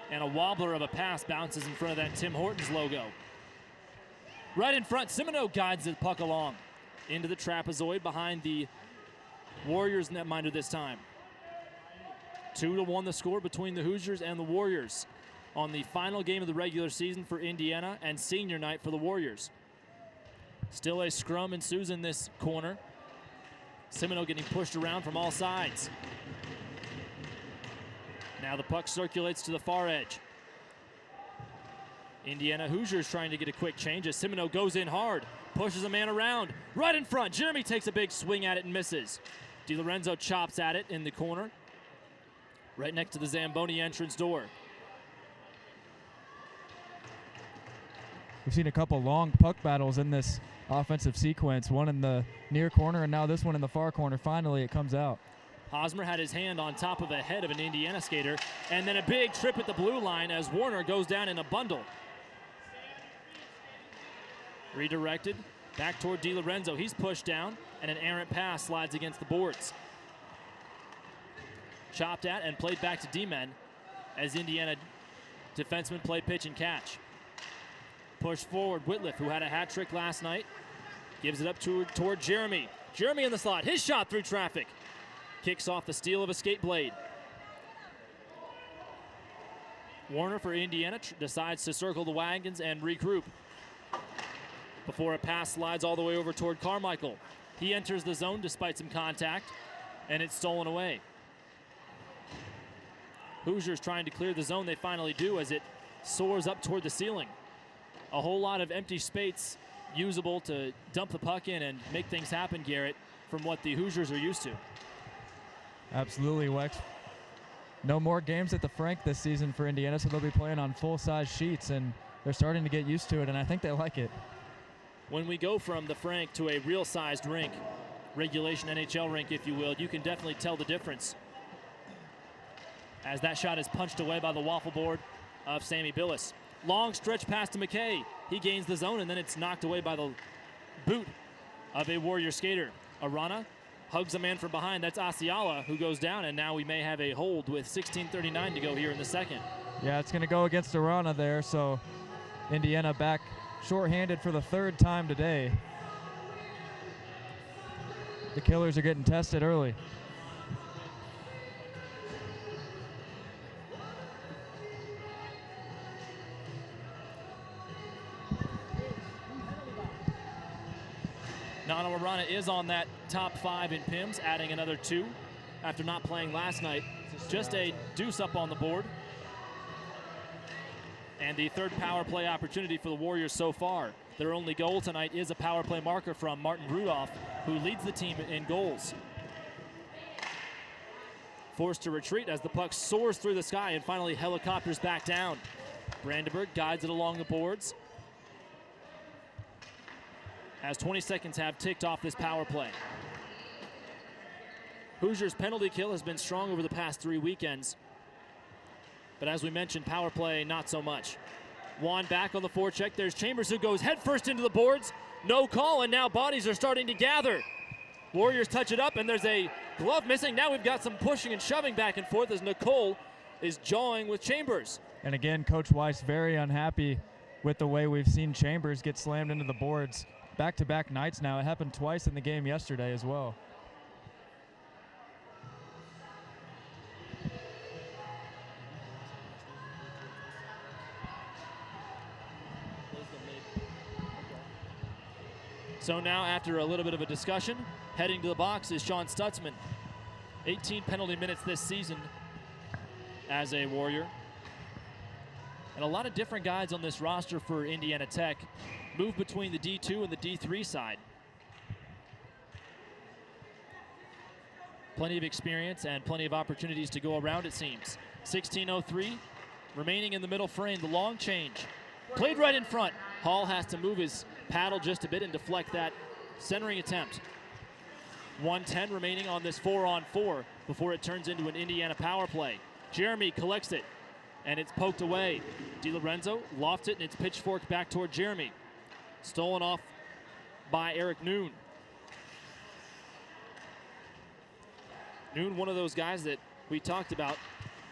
and a wobbler of a pass bounces in front of that Tim Hortons logo. Right in front, Simino guides the puck along into the trapezoid behind the Warriors netminder this time. 2-1 the score between the Hoosiers and the Warriors on the final game of the regular season for Indiana and senior night for the Warriors. Still a scrum ensues in this corner. Simino getting pushed around from all sides. Now the puck circulates to the far edge. Indiana Hoosiers trying to get a quick change as Simino goes in hard, pushes a man around, right in front. Jeremy takes a big swing at it and misses. DiLorenzo chops at it in the corner, right next to the Zamboni entrance door. We've seen a couple long puck battles in this offensive sequence, one in the near corner and now this one in the far corner. Finally, it comes out. Hosmer had his hand on top of the head of an Indiana skater, and then a big trip at the blue line as Warner goes down in a bundle. Redirected back toward DiLorenzo. He's pushed down, and an errant pass slides against the boards. Chopped at and played back to D-men as Indiana defensemen play pitch and catch. Push forward, Whitliff, who had a hat trick last night, gives it up toward Jeremy. Jeremy in the slot, his shot through traffic. Kicks off the steel of a skate blade. Warner for Indiana decides to circle the wagons and regroup before a pass slides all the way over toward Carmichael. He enters the zone despite some contact, and it's stolen away. Hoosiers trying to clear the zone. They finally do as it soars up toward the ceiling. A whole lot of empty space usable to dump the puck in and make things happen, Garrett, from what the Hoosiers are used to. Absolutely, Wex. No more games at the Frank this season for Indiana, so they'll be playing on full-size sheets, and they're starting to get used to it, and I think they like it. when we go from the Frank to a real-sized rink, regulation NHL rink, if you will, you can definitely tell the difference. As that shot is punched away by the waffle board of Sammy Billis. Long stretch pass to McKay. He gains the zone, and then it's knocked away by the boot of a Warrior skater. Arana hugs a man from behind. That's Asiala who goes down, and now we may have a hold with 16:39 to go here in the second. Yeah, it's going to go against Arana there, so Indiana back shorthanded for the third time today. The Killers are getting tested early. Nano Arana is on that top 5 in PIMS, adding another 2 after not playing last night. Just a deuce up on the board. And the third power play opportunity for the Warriors so far. Their only goal tonight is a power play marker from Martin Rudolph, who leads the team in goals. Forced to retreat as the puck soars through the sky and finally helicopters back down. Brandenburg guides it along the boards, as 20 seconds have ticked off this power play. Hoosiers' penalty kill has been strong over the past 3 weekends, but as we mentioned, power play not so much. Juan back on the forecheck. There's Chambers who goes headfirst into the boards. No call, and now bodies are starting to gather. Warriors touch it up, and there's a glove missing. Now we've got some pushing and shoving back and forth as Nicole is jawing with Chambers. And again, Coach Weiss very unhappy with the way we've seen Chambers get slammed into the boards. Back-to-back nights now. It happened twice in the game yesterday as well. So now, after a little bit of a discussion, heading to the box is Sean Stutzman. 18 penalty minutes this season as a Warrior. And a lot of different guys on this roster for Indiana Tech move between the D2 and the D3 side. Plenty of experience and plenty of opportunities to go around, it seems. 16:03 remaining in the middle frame. The long change played right in front. Hall has to move his paddle just a bit and deflect that centering attempt. 1:10 remaining on this 4-on-4 before it turns into an Indiana power play. Jeremy collects it, and it's poked away. DiLorenzo lofts it, and it's pitchforked back toward Jeremy. Stolen off by Eric Noon. Noon, one of those guys that we talked about,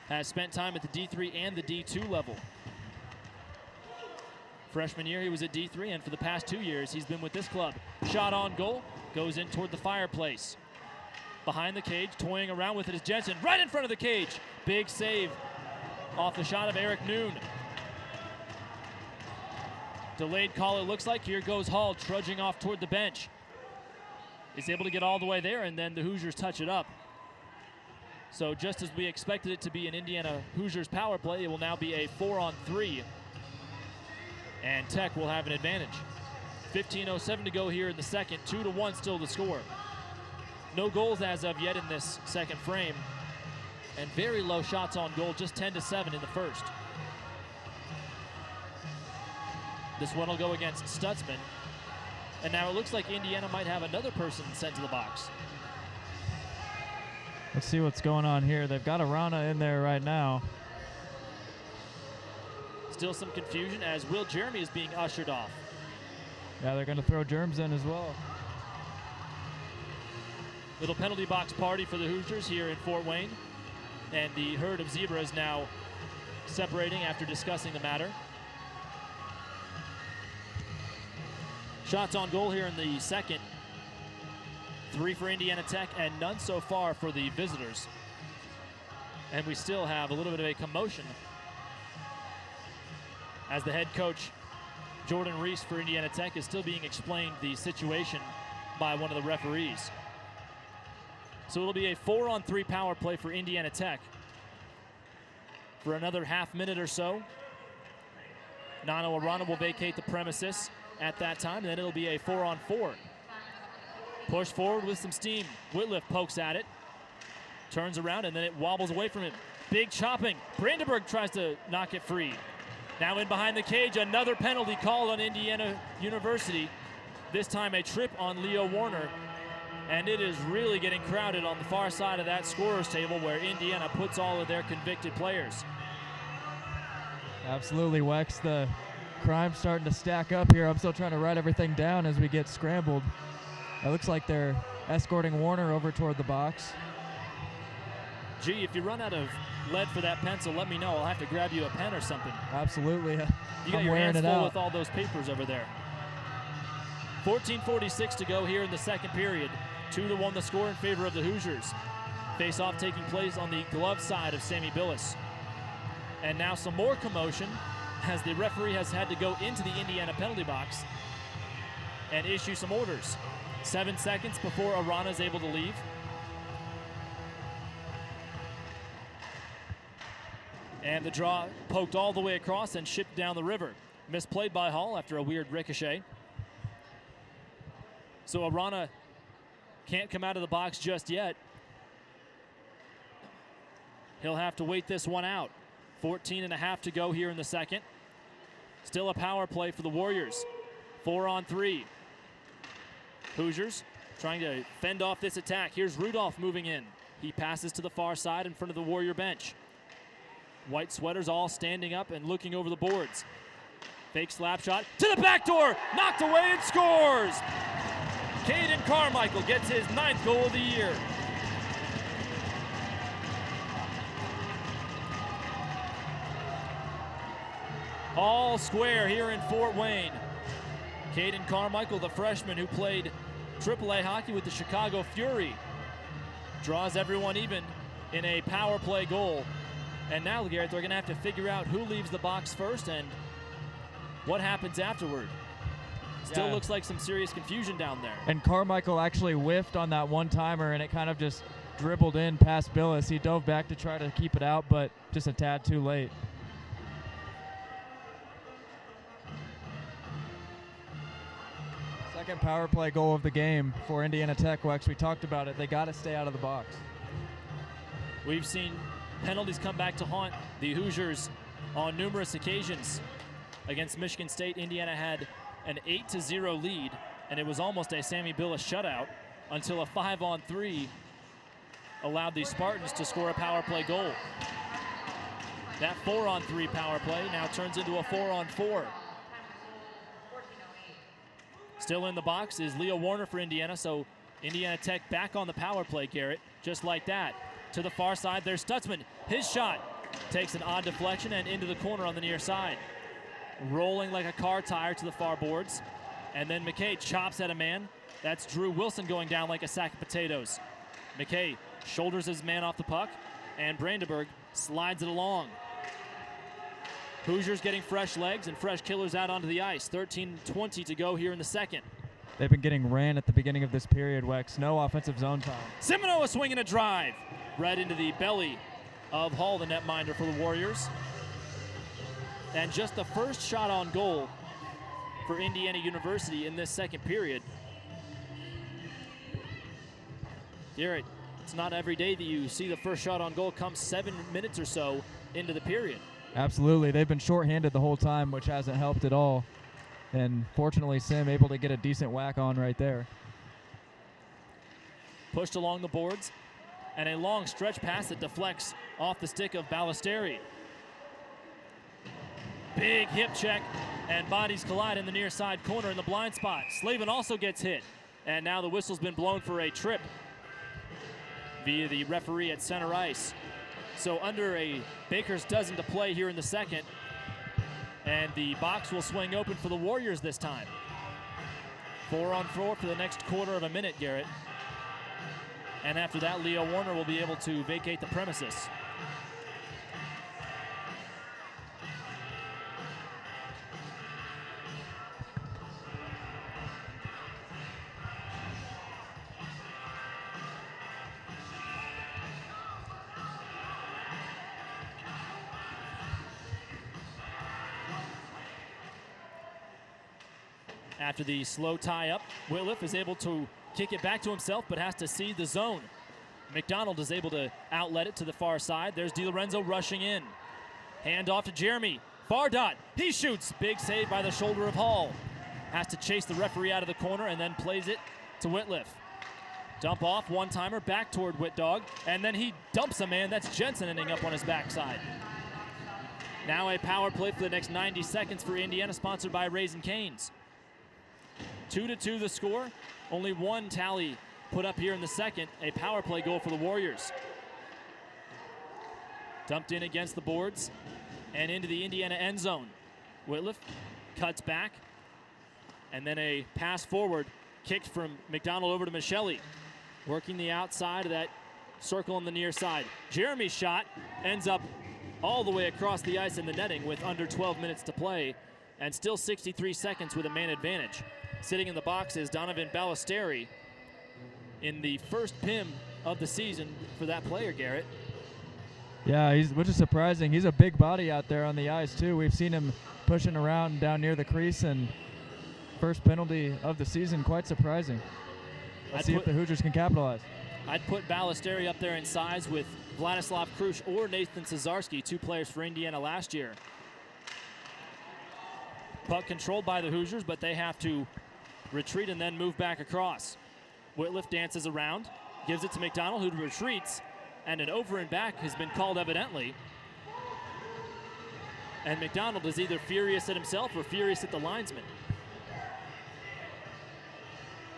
has spent time at the D3 and the D2 level. Freshman year, he was at D3, and for the past 2 years, he's been with this club. Shot on goal, goes in toward the fireplace. Behind the cage, toying around with it is Jensen, right in front of the cage. Big save off the shot of Eric Noon. Delayed call, it looks like. Here goes Hall, trudging off toward the bench. He's able to get all the way there, and then the Hoosiers touch it up. So just as we expected it to be an Indiana Hoosiers power play, it will now be a 4-on-3. And Tech will have an advantage. 15:07 to go here in the second. 2-1 still the score. No goals as of yet in this second frame. And very low shots on goal, just 10-7 in the first. This one will go against Stutzman. And now it looks like Indiana might have another person sent to the box. Let's see what's going on here. They've got Arana in there right now. Still some confusion as Will Jeremy is being ushered off. Yeah, they're going to throw Germs in as well. Little penalty box party for the Hoosiers here in Fort Wayne. And the herd of zebras now separating after discussing the matter. Shots on goal here in the second. 3 for Indiana Tech and none so far for the visitors. And we still have a little bit of a commotion as the head coach, Jordan Reese for Indiana Tech, is still being explained the situation by one of the referees. So it'll be a 4-on-3 power play for Indiana Tech for another half minute or so. Nano Arana will vacate the premises at that time, and then it'll be a 4-on-4. Push forward with some steam. Whitliff pokes at it, turns around, and then it wobbles away from him. Big chopping. Brandenburg tries to knock it free. Now in behind the cage, another penalty called on Indiana University. This time a trip on Leo Warner, and it is really getting crowded on the far side of that scorer's table where Indiana puts all of their convicted players. Absolutely, Wex. The crime's starting to stack up here. I'm still trying to write everything down as we get scrambled. It looks like they're escorting Warner over toward the box. Gee, if you run out of lead for that pencil, let me know. I'll have to grab you a pen or something. Absolutely. You got your hands full with all those papers over there. 14:46 to go here in the second period. 2-1 the score in favor of the Hoosiers. Face-off taking place on the glove side of Sammy Billis. And now some more commotion as the referee has had to go into the Indiana penalty box and issue some orders. 7 seconds before Arana is able to leave. And the draw poked all the way across and shipped down the river. Misplayed by Hall after a weird ricochet. So Arana can't come out of the box just yet. He'll have to wait this one out. 14.5 to go here in the second. Still a power play for the Warriors. 4-on-3. Hoosiers trying to fend off this attack. Here's Rudolph moving in. He passes to the far side in front of the Warrior bench. White sweaters all standing up and looking over the boards. Fake slap shot to the back door, knocked away and scores! Caden Carmichael gets his 9th goal of the year. All square here in Fort Wayne. Caden Carmichael, the freshman who played AAA hockey with the Chicago Fury, draws everyone even in a power play goal. And now, Garrett, they're going to have to figure out who leaves the box first and what happens afterward. Still looks like some serious confusion down there. And Carmichael actually whiffed on that one-timer, and it kind of just dribbled in past Billis. He dove back to try to keep it out, but just a tad too late. Second power play goal of the game for Indiana Tech. Wex, we talked about it. They got to stay out of the box. We've seen penalties come back to haunt the Hoosiers on numerous occasions. Against Michigan State, Indiana had an 8-0 lead, and it was almost a Sammy Billis shutout until a 5-on-3 allowed the Spartans to score a power play goal. That 4-on-3 power play now turns into a 4-on-4. Still in the box is Leo Warner for Indiana, so Indiana Tech back on the power play, Garrett, just like that. To the far side, there's Stutzman. His shot takes an odd deflection and into the corner on the near side. Rolling like a car tire to the far boards. And then McKay chops at a man. That's Drew Wilson going down like a sack of potatoes. McKay shoulders his man off the puck, and Brandenburg slides it along. Hoosiers getting fresh legs and fresh killers out onto the ice. 13:20 to go here in the second. They've been getting ran at the beginning of this period, Wex. No offensive zone time. Semino swinging a drive right into the belly of Hall, the netminder for the Warriors. And just the first shot on goal for Indiana University in this second period. Garrett, it's not every day that you see the first shot on goal come 7 minutes or so into the period. Absolutely. They've been shorthanded the whole time, which hasn't helped at all. And fortunately, Sim able to get a decent whack on right there. Pushed along the boards, and a long stretch pass that deflects off the stick of Ballesteri. Big hip check, and bodies collide in the near side corner in the blind spot. Slavin also gets hit, and now the whistle's been blown for a trip via the referee at center ice. So under a baker's dozen to play here in the second, and the box will swing open for the Warriors this time. 4-on-4 for the next quarter of a minute, Garrett. And after that, Leo Warner will be able to vacate the premises. After the slow tie-up, Whitliff is able to kick it back to himself, but has to cede the zone. McDonald is able to outlet it to the far side. There's DiLorenzo rushing in. Hand off to Jeremy. Far dot. He shoots. Big save by the shoulder of Hall. has to chase the referee out of the corner and then plays it to Whitliff. Dump off, one-timer, back toward Whitdog, and then he dumps a man. That's Jensen ending up on his backside. Now a power play for the next 90 seconds for Indiana, sponsored by Raising Cane's. 2-2 the score. Only one tally put up here in the second. A power play goal for the Warriors. Dumped in against the boards and into the Indiana end zone. Whitliff cuts back, and then a pass forward, kicked from McDonald over to Michelli. Working the outside of that circle on the near side. Jeremy's shot ends up all the way across the ice in the netting with under 12 minutes to play, and still 63 seconds with a man advantage. Sitting in the box is Donovan Ballesteri in the first PIM of the season for that player, Garrett. Yeah, which is surprising. He's a big body out there on the ice, too. We've seen him pushing around down near the crease, and first penalty of the season, quite surprising. Let's see if the Hoosiers can capitalize. I'd put Ballesteri up there in size with Vladislav Krush or Nathan Cesarski, two players for Indiana last year. Puck controlled by the Hoosiers, but they have to retreat and then move back across. Whitliff dances around, gives it to McDonald, who retreats, and an over and back has been called evidently. And McDonald is either furious at himself or furious at the linesman.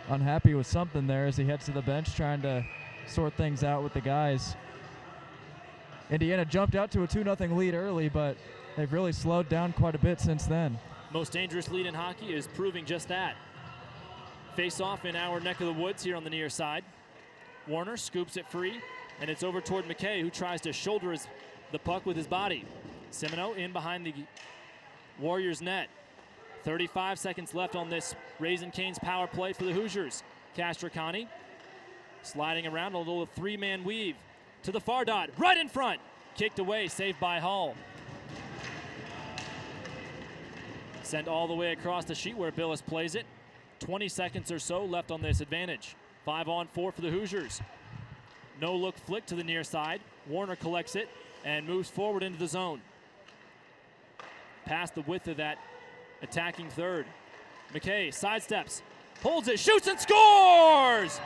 Unhappy with something there as he heads to the bench, trying to sort things out with the guys. Indiana jumped out to a 2-0 lead early, but they've really slowed down quite a bit since then. Most dangerous lead in hockey is proving just that. Face off in our neck of the woods here on the near side. Warner scoops it free, and it's over toward McKay, who tries to shoulder the puck with his body. Semino in behind the Warriors net. 35 seconds left on this Raising Cane's power play for the Hoosiers. Castricani sliding around, a little three-man weave to the far dot, right in front. Kicked away, saved by Hall. Sent all the way across the sheet where Billis plays it. 20 seconds or so left on this advantage. 5-on-4 for the Hoosiers. No look flick to the near side. Warner collects it and moves forward into the zone. Past the width of that attacking third. McKay sidesteps, holds it, shoots and scores!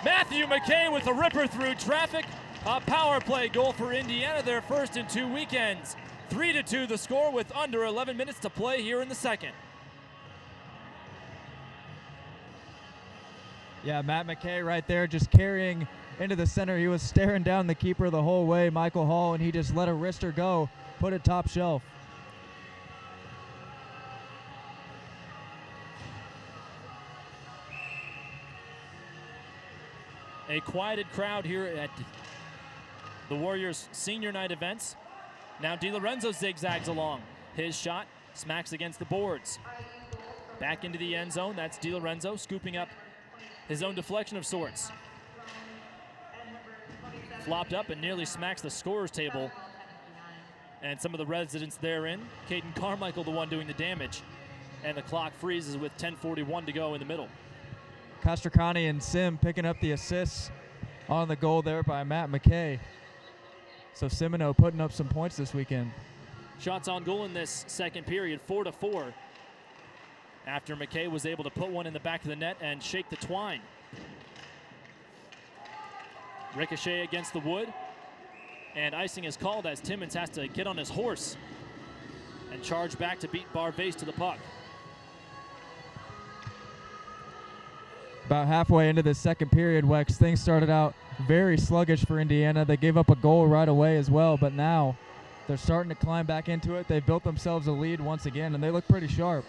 Matthew McKay with a ripper through traffic. A power play goal for Indiana, their first in 2 weekends. 3-2 the score with under 11 minutes to play here in the second. Yeah, Matt McKay right there just carrying into the center. He was staring down the keeper the whole way, Michael Hall, and he just let a wrister go, put it top shelf. A quieted crowd here at the Warriors senior night events. Now DiLorenzo zigzags along. His shot smacks against the boards. Back into the end zone. That's DiLorenzo scooping up his own deflection of sorts. Flopped up and nearly smacks the scorer's table and some of the residents therein. Caden Carmichael the one doing the damage. And the clock freezes with 10:41 to go in the middle. Castricani and Sim picking up the assists on the goal there by Matt McKay. So Semino putting up some points this weekend. Shots on goal in this second period, 4-4. After McKay was able to put one in the back of the net and shake the twine. Ricochet against the wood. And icing is called as Timmons has to get on his horse and charge back to beat Barvase to the puck. About halfway into the second period, Wex, things started out very sluggish for Indiana. They gave up a goal right away as well, but now they're starting to climb back into it. They've built themselves a lead once again, and they look pretty sharp.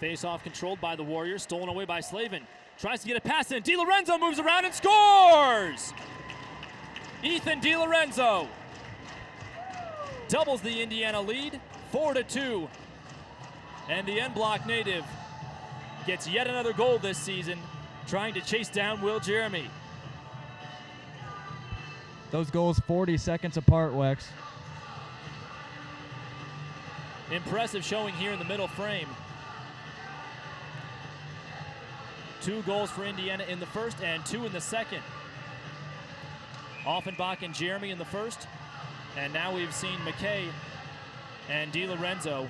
Face-off controlled by the Warriors, stolen away by Slavin. Tries to get a pass in. DiLorenzo moves around and scores! Ethan DiLorenzo doubles the Indiana lead, 4-2. And the end block native gets yet another goal this season, trying to chase down Will Jeremy. Those goals 40 seconds apart, Wex. Impressive showing here in the middle frame. 2 goals for Indiana in the first and 2 in the second. Offenbach and Jeremy in the first, and now we've seen McKay and DiLorenzo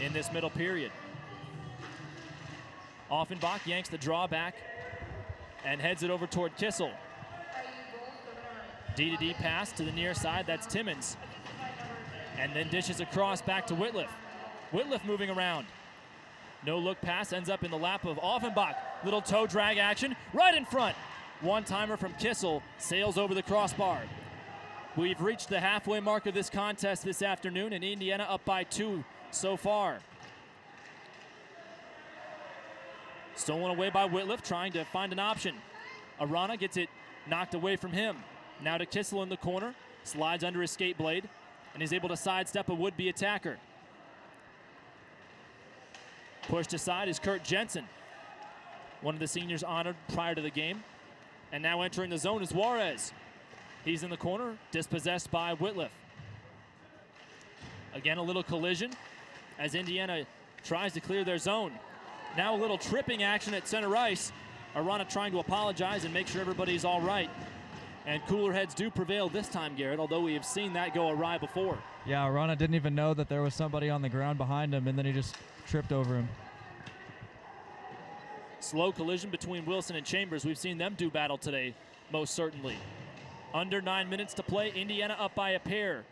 in this middle period. Offenbach yanks the draw back and heads it over toward Kissel. D-to-D pass to the near side, that's Timmons. And then dishes across back to Whitliff. Whitliff moving around. No look pass ends up in the lap of Offenbach. Little toe drag action right in front. One-timer from Kissel sails over the crossbar. We've reached the halfway mark of this contest this afternoon, and Indiana up by 2 so far. Stolen away by Whitliff, trying to find an option. Arana gets it knocked away from him. Now to Kissel in the corner, slides under his skate blade, and is able to sidestep a would-be attacker. Pushed aside is Kurt Jensen, one of the seniors honored prior to the game. And now entering the zone is Juarez. He's in the corner, dispossessed by Whitliff. Again, a little collision as Indiana tries to clear their zone. Now a little tripping action at center ice. Arana trying to apologize and make sure everybody's all right. And cooler heads do prevail this time, Garrett, although we have seen that go awry before. Yeah, Arana didn't even know that there was somebody on the ground behind him, and then he just tripped over him. Slow collision between Wilson and Chambers. We've seen them do battle today, most certainly. Under 9 minutes to play, Indiana up by a pair.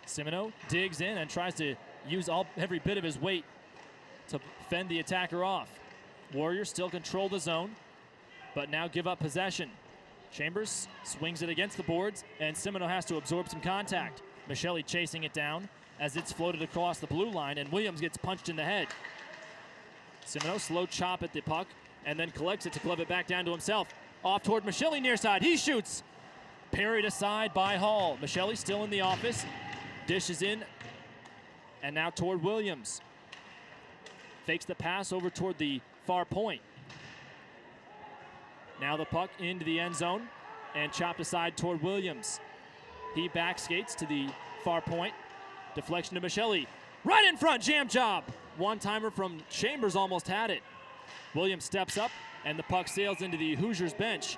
Simino digs in and tries to use every bit of his weight to fend the attacker off. Warriors still control the zone, but now give up possession. Chambers swings it against the boards, and Simino has to absorb some contact. Michelli chasing it down as it's floated across the blue line, and Williams gets punched in the head. Simino, slow chop at the puck, and then collects it to glove it back down to himself. Off toward Michelli near side. He shoots. Parried aside by Hall. Michelli still in the office. Dishes in, and now toward Williams. Fakes the pass over toward the far point. Now the puck into the end zone and chopped aside toward Williams. He back skates to the far point. Deflection to Michelli. Right in front, jam job. One-timer from Chambers almost had it. Williams steps up, and the puck sails into the Hoosiers bench.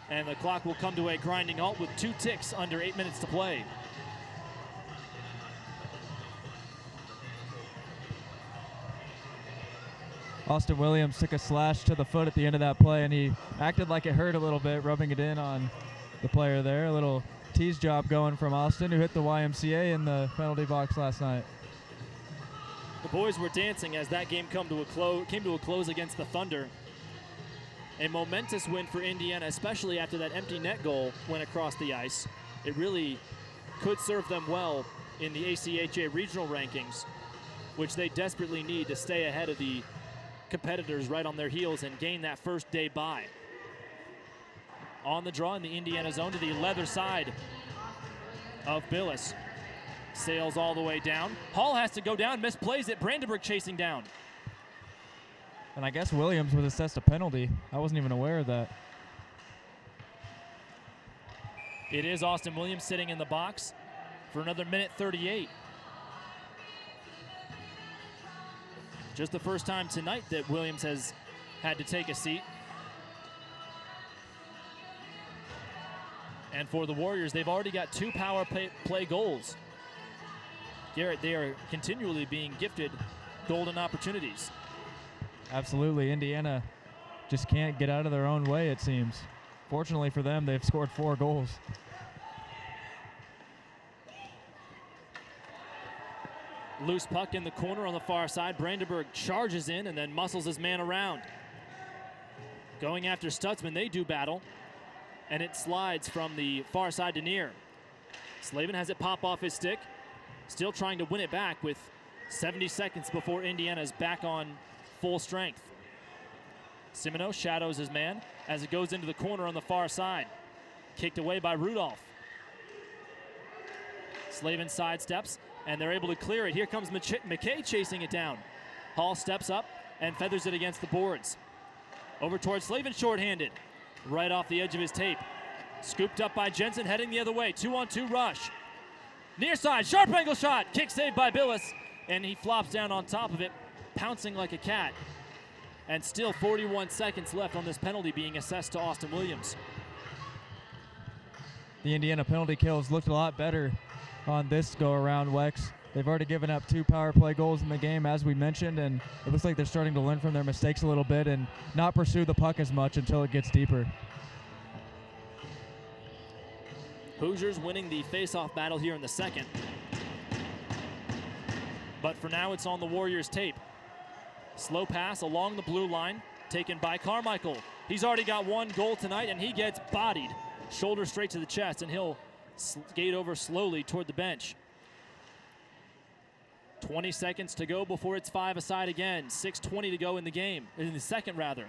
And the clock will come to a grinding halt with 2 ticks under 8 minutes to play. Austin Williams took a slash to the foot at the end of that play, and he acted like it hurt a little bit, rubbing it in on the player there. A little tease job going from Austin, who hit the YMCA in the penalty box last night. The boys were dancing as that game came to a close against the Thunder. A momentous win for Indiana, especially after that empty net goal went across the ice. It really could serve them well in the ACHA regional rankings, which they desperately need to stay ahead of the competitors right on their heels and gain that first day bye. On the draw in the Indiana zone to the leather side of Billis. Sails all the way down. Hall has to go down, misplays it. Brandenburg chasing down. And I guess Williams was assessed a penalty. I wasn't even aware of that. It is Austin Williams sitting in the box for another minute 38. Just the first time tonight that Williams has had to take a seat. And for the Warriors, they've already got 2 power play goals. Garrett, they are continually being gifted golden opportunities. Absolutely. Indiana just can't get out of their own way, it seems. Fortunately for them, they've scored 4 goals. Loose puck in the corner on the far side. Brandenburg charges in and then muscles his man around. Going after Stutzman, they do battle. And it slides from the far side to near. Slavin has it pop off his stick. Still trying to win it back with 70 seconds before Indiana's back on full strength. Simino shadows his man as it goes into the corner on the far side. Kicked away by Rudolph. Slavin sidesteps, and they're able to clear it. Here comes McKay chasing it down. Hall steps up and feathers it against the boards. Over towards Slavin, shorthanded. Right off the edge of his tape. Scooped up by Jensen, heading the other way. 2-on-2 rush. Near side, sharp angle shot. Kick saved by Billis, and he flops down on top of it, pouncing like a cat. and still 41 seconds left on this penalty being assessed to Austin Williams. The Indiana penalty kills looked a lot better on this go-around, Wex. They've already given up 2 power play goals in the game, as we mentioned, and it looks like they're starting to learn from their mistakes a little bit and not pursue the puck as much until it gets deeper. Hoosiers winning the face-off battle here in the second. But for now, it's on the Warriors tape. Slow pass along the blue line, taken by Carmichael. He's already got 1 goal tonight, and he gets bodied. Shoulder straight to the chest, and he'll skate over slowly toward the bench. 20 seconds to go before it's 5-a-side again. 6:20 to go in the game, in the second rather.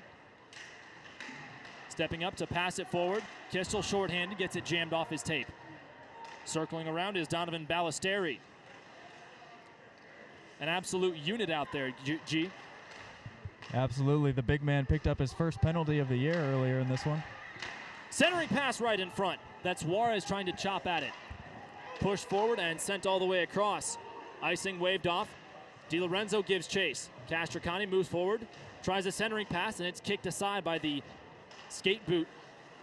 Stepping up to pass it forward. Kistel shorthanded, gets it jammed off his tape. Circling around is Donovan Ballesteri. An absolute unit out there, G. Absolutely. The big man picked up his first penalty of the year earlier in this one. Centering pass right in front. That's Juarez trying to chop at it. Pushed forward and sent all the way across. Icing waved off. DiLorenzo gives chase. Castricani moves forward, tries a centering pass, and it's kicked aside by the skate boot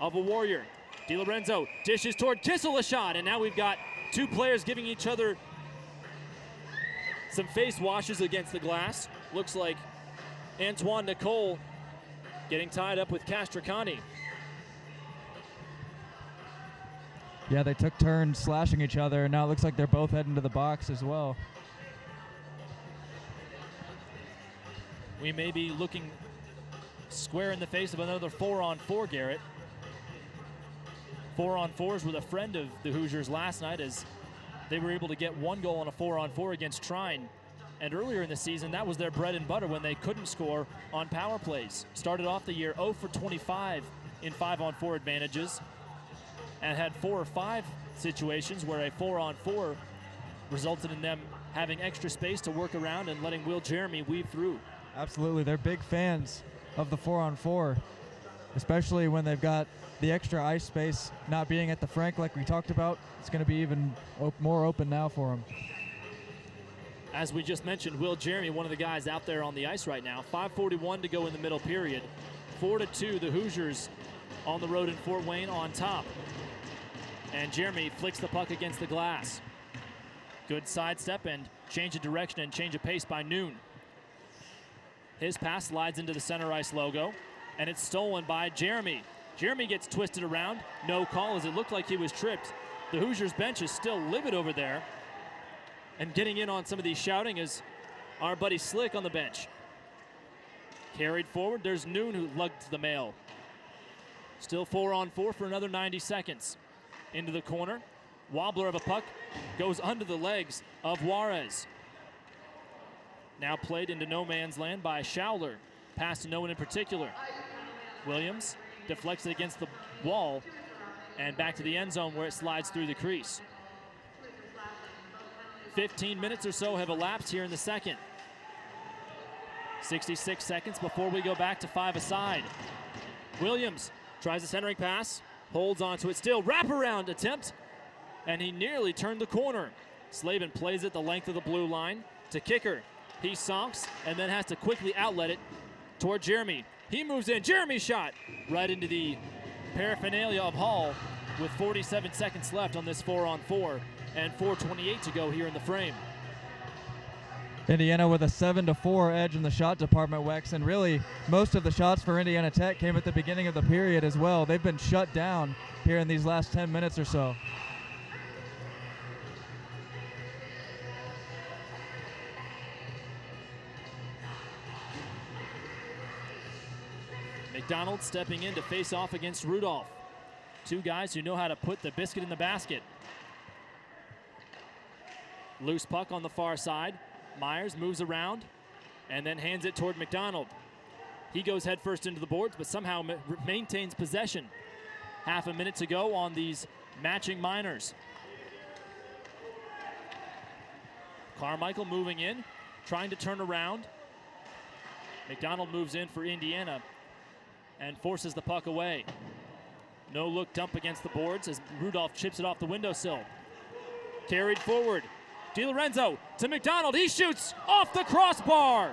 of a Warrior. DiLorenzo dishes toward Kissel, a shot, and now we've got 2 players giving each other some face washes against the glass. Looks like Antoine Nicole getting tied up with Castricani. Yeah, they took turns slashing each other, and now it looks like they're both heading to the box as well. We may be looking square in the face of another 4-on-4, Garrett. 4-on-4s were the friend of the Hoosiers last night, as they were able to get 1 goal on a 4-on-4 against Trine. And earlier in the season, that was their bread and butter when they couldn't score on power plays. Started off the year 0 for 25 in 5-on-4 advantages, and had 4 or 5 situations where a 4-on-4 resulted in them having extra space to work around and letting Will Jeremy weave through. Absolutely, they're big fans of the 4-on-4, especially when they've got the extra ice space not being at the Frank like we talked about. It's going to be even more open now for them. As we just mentioned, Will Jeremy, one of the guys out there on the ice right now. 5:41 to go in the middle period. 4-2, the Hoosiers on the road in Fort Wayne on top. And Jeremy flicks the puck against the glass. Good sidestep and change of direction and change of pace by Noon. His pass slides into the center ice logo, and it's stolen by Jeremy. Jeremy gets twisted around. No call, as it looked like he was tripped. The Hoosiers bench is still livid over there. And getting in on some of these shouting is our buddy Slick on the bench. Carried forward, there's Noon who lugged the mail. Still 4-on-4 for another 90 seconds. Into the corner. Wobbler of a puck goes under the legs of Juarez. Now played into no man's land by Schauler. Pass to no one in particular. Williams deflects it against the wall and back to the end zone where it slides through the crease. 15 minutes or so have elapsed here in the second. 66 seconds before we go back to 5-a-side. Williams tries a centering pass, holds onto it still. Wraparound attempt, and he nearly turned the corner. Slavin plays it the length of the blue line to Kicker. He sonks and then has to quickly outlet it toward Jeremy. He moves in. Jeremy's shot right into the paraphernalia of Hall with 47 seconds left on this 4-on-4 and 4:28 to go here in the frame. Indiana with a 7-4 edge in the shot department, Wex, and really most of the shots for Indiana Tech came at the beginning of the period as well. They've been shut down here in these last 10 minutes or so. McDonald stepping in to face off against Rudolph. 2 guys who know how to put the biscuit in the basket. Loose puck on the far side. Myers moves around and then hands it toward McDonald. He goes headfirst into the boards, but somehow maintains possession. Half a minute to go on these matching Miners. Carmichael moving in, trying to turn around. McDonald moves in for Indiana and forces the puck away. No look dump against the boards as Rudolph chips it off the windowsill. Carried forward. DiLorenzo to McDonald. He shoots off the crossbar.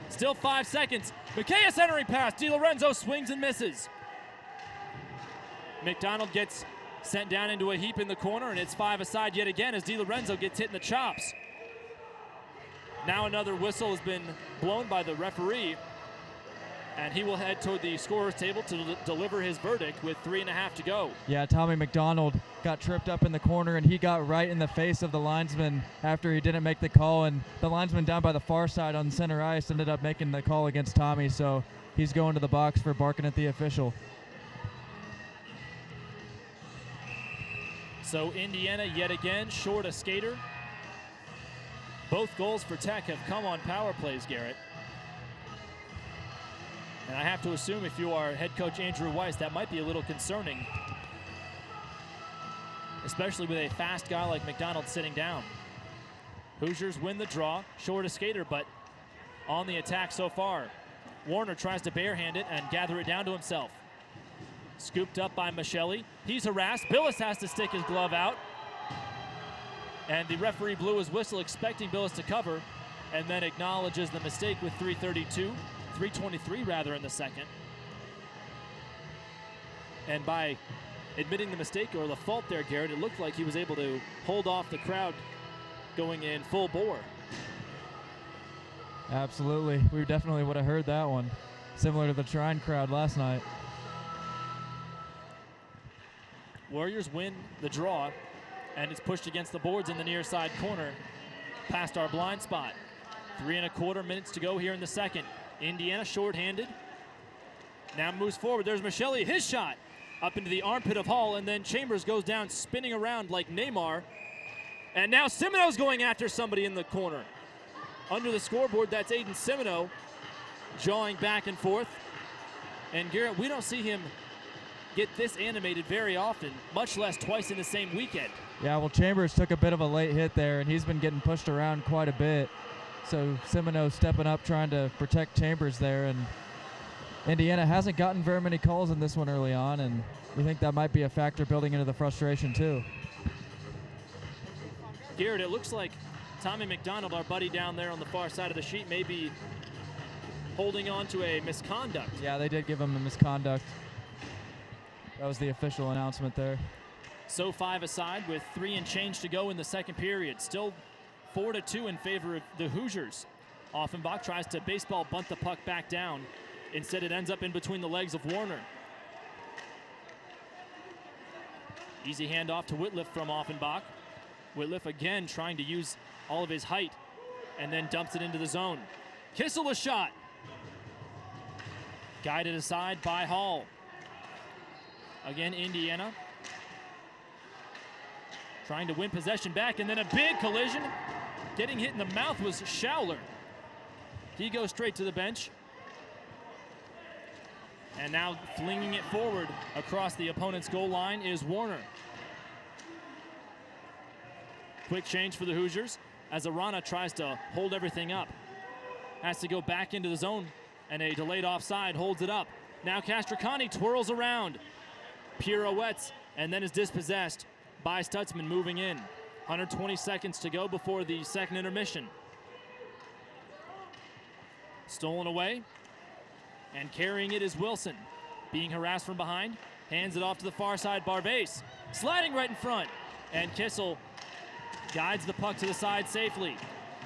Still 5 seconds. McKay a centering pass. DiLorenzo swings and misses. McDonald gets sent down into a heap in the corner, and it's 5-a-side yet again as DiLorenzo gets hit in the chops. Now another whistle has been blown by the referee, and he will head toward the scorer's table to deliver his verdict with 3.5 to go. Yeah, Tommy McDonald got tripped up in the corner, and he got right in the face of the linesman after he didn't make the call, and the linesman down by the far side on center ice ended up making the call against Tommy, so he's going to the box for barking at the official. So Indiana yet again short a skater. Both goals for Tech have come on power plays, Garrett. And I have to assume if you are head coach Andrew Weiss, that might be a little concerning, especially with a fast guy like McDonald sitting down. Hoosiers win the draw, short a skater, but on the attack so far. Warner tries to barehand it and gather it down to himself. Scooped up by Michelli. He's harassed. Billis has to stick his glove out. And the referee blew his whistle, expecting Billis to cover, and then acknowledges the mistake with 3:23 rather in the second. And by admitting the mistake or the fault there, Garrett, it looked like he was able to hold off the crowd going in full bore. Absolutely. We definitely would have heard that one. Similar to the Trine crowd last night. Warriors win the draw, and it's pushed against the boards in the near side corner past our blind spot. 3.25 minutes to go here in the second. Indiana shorthanded. Now moves forward. There's Michelli, his shot up into the armpit of Hall, and then Chambers goes down spinning around like Neymar. And now Semino's going after somebody in the corner. Under the scoreboard, that's Aiden Semino jawing back and forth. And Garrett, we don't see him get this animated very often, much less twice in the same weekend. Yeah, well, Chambers took a bit of a late hit there, and he's been getting pushed around quite a bit. So Semino stepping up, trying to protect Chambers there, and Indiana hasn't gotten very many calls in this one early on, and we think that might be a factor building into the frustration too. Garrett, it looks like Tommy McDonald, our buddy down there on the far side of the sheet, may be holding on to a misconduct. Yeah, they did give him a misconduct. That was the official announcement there. So 5-a-side with 3 and change to go in the second period. Still 4-2 in favor of the Hoosiers. Offenbach tries to baseball bunt the puck back down. Instead, it ends up in between the legs of Warner. Easy handoff to Whitliff from Offenbach. Whitliff again trying to use all of his height and then dumps it into the zone. Kissel a shot. Guided aside by Hall. Again, Indiana trying to win possession back, and then a big collision. Getting hit in the mouth was Schauler. He goes straight to the bench. And now flinging it forward across the opponent's goal line is Warner. Quick change for the Hoosiers as Arana tries to hold everything up. Has to go back into the zone, and a delayed offside holds it up. Now Castricani twirls around, pirouettes, and then is dispossessed by Stutzman moving in. 120 seconds to go before the second intermission. Stolen away, and carrying it is Wilson. Being harassed from behind, hands it off to the far side, Barvase. Sliding right in front, and Kissel guides the puck to the side safely.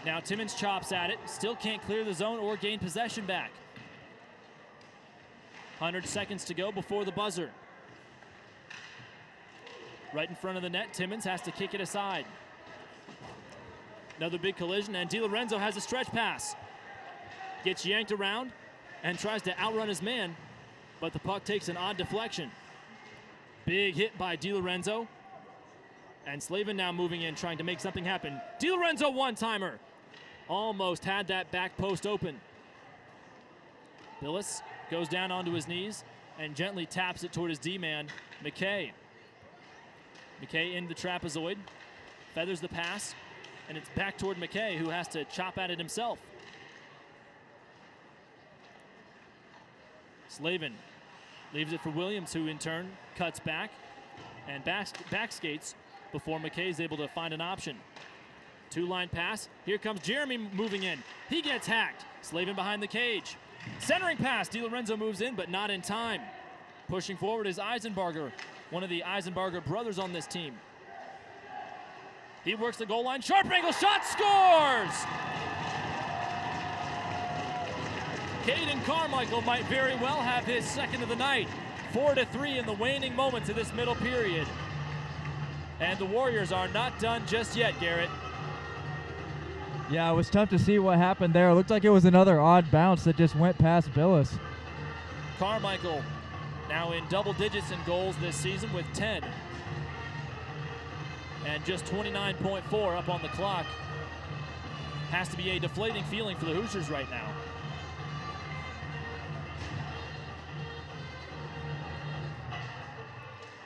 Now Timmons chops at it, still can't clear the zone or gain possession back. 100 seconds to go before the buzzer. Right in front of the net, Timmons has to kick it aside. Another big collision, and DiLorenzo has a stretch pass. Gets yanked around and tries to outrun his man, but the puck takes an odd deflection. Big hit by DiLorenzo. And Slavin now moving in, trying to make something happen. DiLorenzo one-timer. Almost had that back post open. Billis goes down onto his knees and gently taps it toward his D-man, McKay. McKay into the trapezoid, feathers the pass, and it's back toward McKay, who has to chop at it himself. Slavin leaves it for Williams, who in turn cuts back and back skates before McKay is able to find an option. Two-line pass. Here comes Jeremy moving in. He gets hacked. Slavin behind the cage. Centering pass. DiLorenzo moves in, but not in time. Pushing forward is Eisenbarger, one of the Eisenbarger brothers on this team. He works the goal line. Sharp angle shot. Scores! Caden Carmichael might very well have his second of the night. 4-3 in the waning moments of this middle period. And the Warriors are not done just yet, Garrett. Yeah, it was tough to see what happened there. It looked like it was another odd bounce that just went past Billis. Carmichael now in double digits in goals this season with 10. And just 29.4 up on the clock. Has to be a deflating feeling for the Hoosiers right now.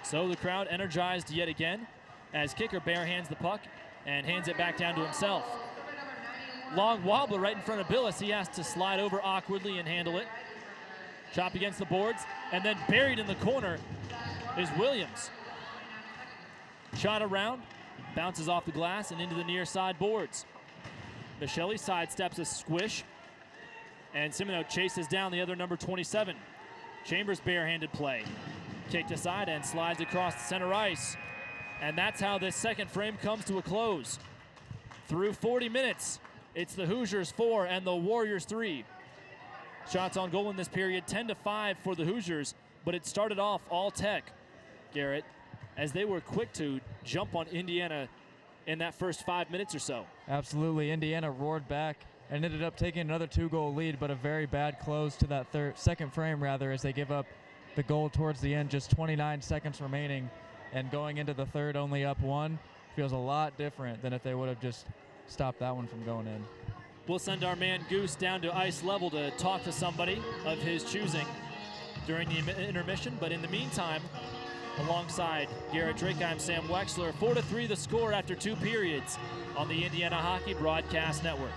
So the crowd energized yet again as kicker barehands the puck and hands it back down to himself. Long wobbler right in front of Billis. He has to slide over awkwardly and handle it. Chop against the boards, and then buried in the corner is Williams. Shot around, bounces off the glass and into the near side boards. Michele sidesteps a squish, and Simino chases down the other number 27. Chambers barehanded play. Kicked aside and slides across the center ice. And that's how this second frame comes to a close. Through 40 minutes, it's the Hoosiers 4 and the Warriors 3. Shots on goal in this period, 10-5 for the Hoosiers, but it started off all Tech, Garrett, as they were quick to jump on Indiana in that first 5 minutes or so. Absolutely. Indiana roared back and ended up taking another 2-goal lead, but a very bad close to that second frame, as they give up the goal towards the end, just 29 seconds remaining, and going into the third only up 1 feels a lot different than if they would have just stopped that one from going in. We'll send our man Goose down to ice level to talk to somebody of his choosing during the intermission, but in the meantime, alongside Garrett Drake, I'm Sam Weixler. 4-3 the score after 2 periods on the Indiana Hockey Broadcast Network.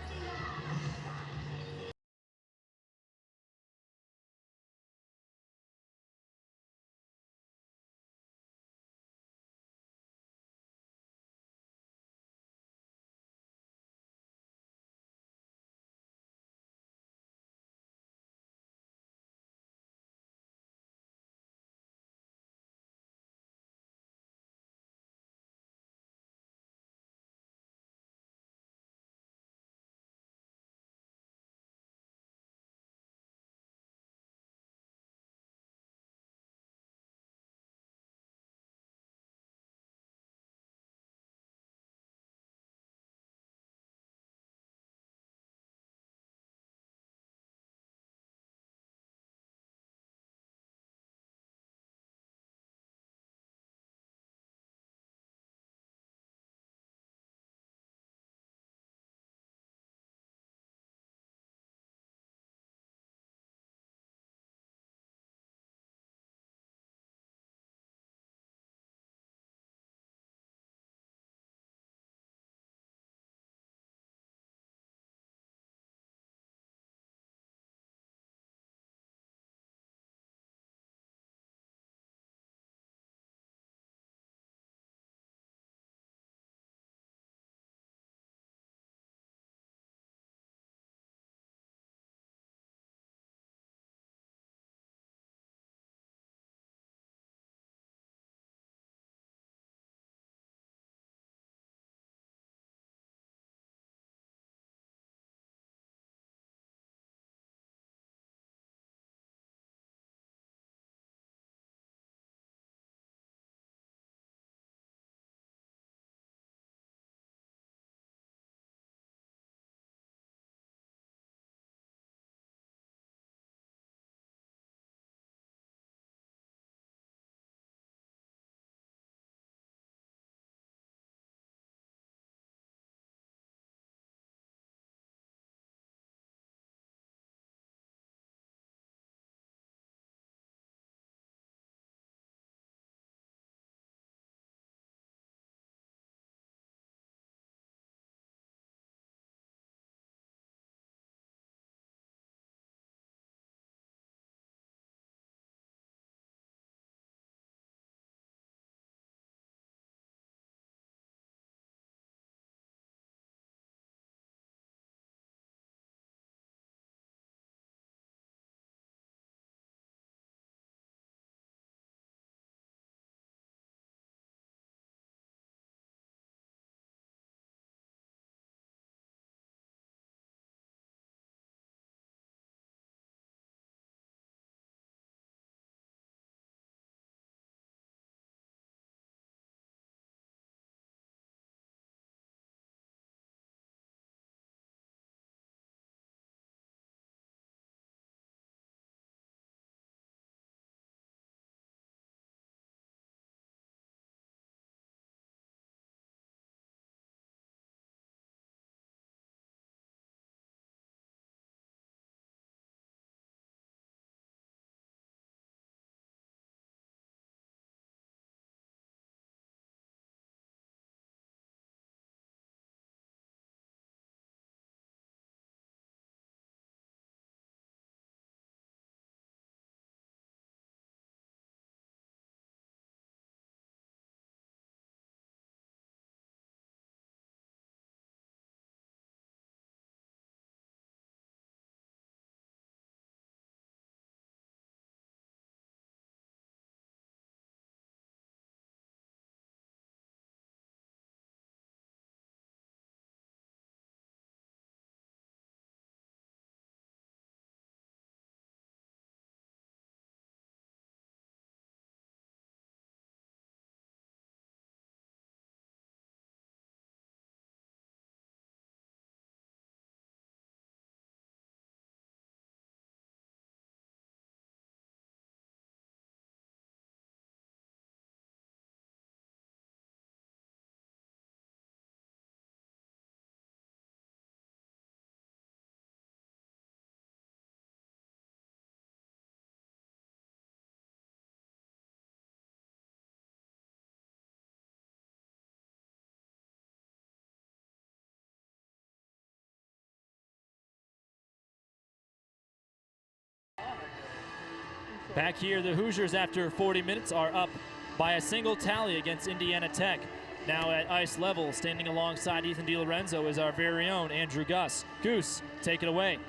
Back here, the Hoosiers, after 40 minutes, are up by a single tally against Indiana Tech. Now at ice level, standing alongside Ethan DiLorenzo is our very own Andrew Gus. Goose, take it away.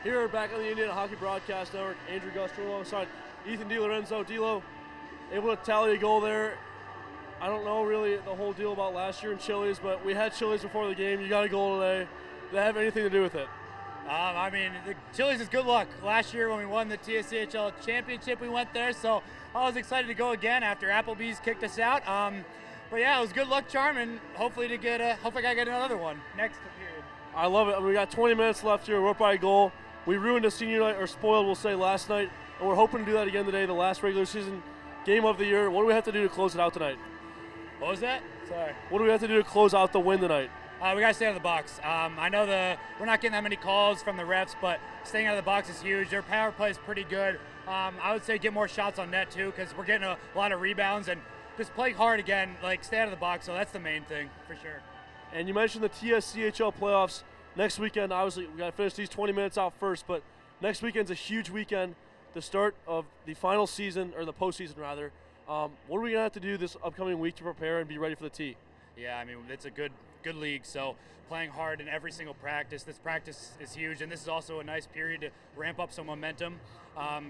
Here back on the Indiana Hockey Broadcast Network, Andrew Gus alongside Ethan DiLorenzo. D'Lo, able to tally a goal there. I don't know really the whole deal about last year in Chili's, but we had Chili's before the game. You got a goal today. Did that have anything to do with it? I mean, the Chili's is good luck. Last year when we won the TSCHL championship, we went there, so I was excited to go again after Applebee's kicked us out. But yeah, it was good luck charm, and hopefully I get another one next period. I love it. I mean, we got 20 minutes left here. We're up by a goal. We ruined a senior night, or spoiled, we'll say, last night, and we're hoping to do that again today, the last regular season game of the year. What do we have to do to close it out tonight? What was that? Sorry. What do we have to do to close out the win tonight? We got to stay out of the box. I know we're not getting that many calls from the refs, but staying out of the box is huge. Their power play is pretty good. I would say get more shots on net too, because we're getting a lot of rebounds, and just play hard again, like stay out of the box. So that's the main thing for sure. And you mentioned the TSCHL playoffs next weekend. Obviously, we got to finish these 20 minutes out first, but next weekend's a huge weekend, the start of the final season, or the postseason rather. What are we gonna have to do this upcoming week to prepare and be ready for the T? Yeah, I mean, it's a good league, so playing hard in every single practice. This practice is huge, and this is also a nice period to ramp up some momentum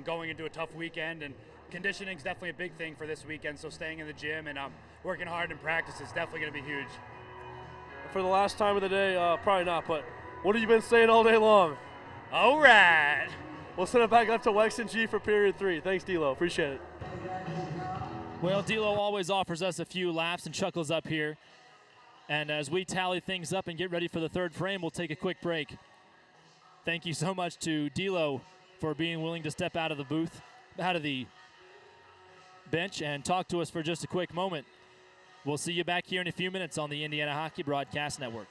going into a tough weekend. And conditioning is definitely a big thing for this weekend, so staying in the gym and working hard in practice is definitely going to be huge. For the last time of the day, probably not, but what have you been saying all day long? All right. We'll send it back up to Wex and G for period 3. Thanks, D'Lo. Appreciate it. Well, D'Lo always offers us a few laughs and chuckles up here. And as we tally things up and get ready for the third frame, we'll take a quick break. Thank you so much to D'Lo for being willing to step out of the booth, out of the bench, and talk to us for just a quick moment. We'll see you back here in a few minutes on the Indiana Hockey Broadcast Network.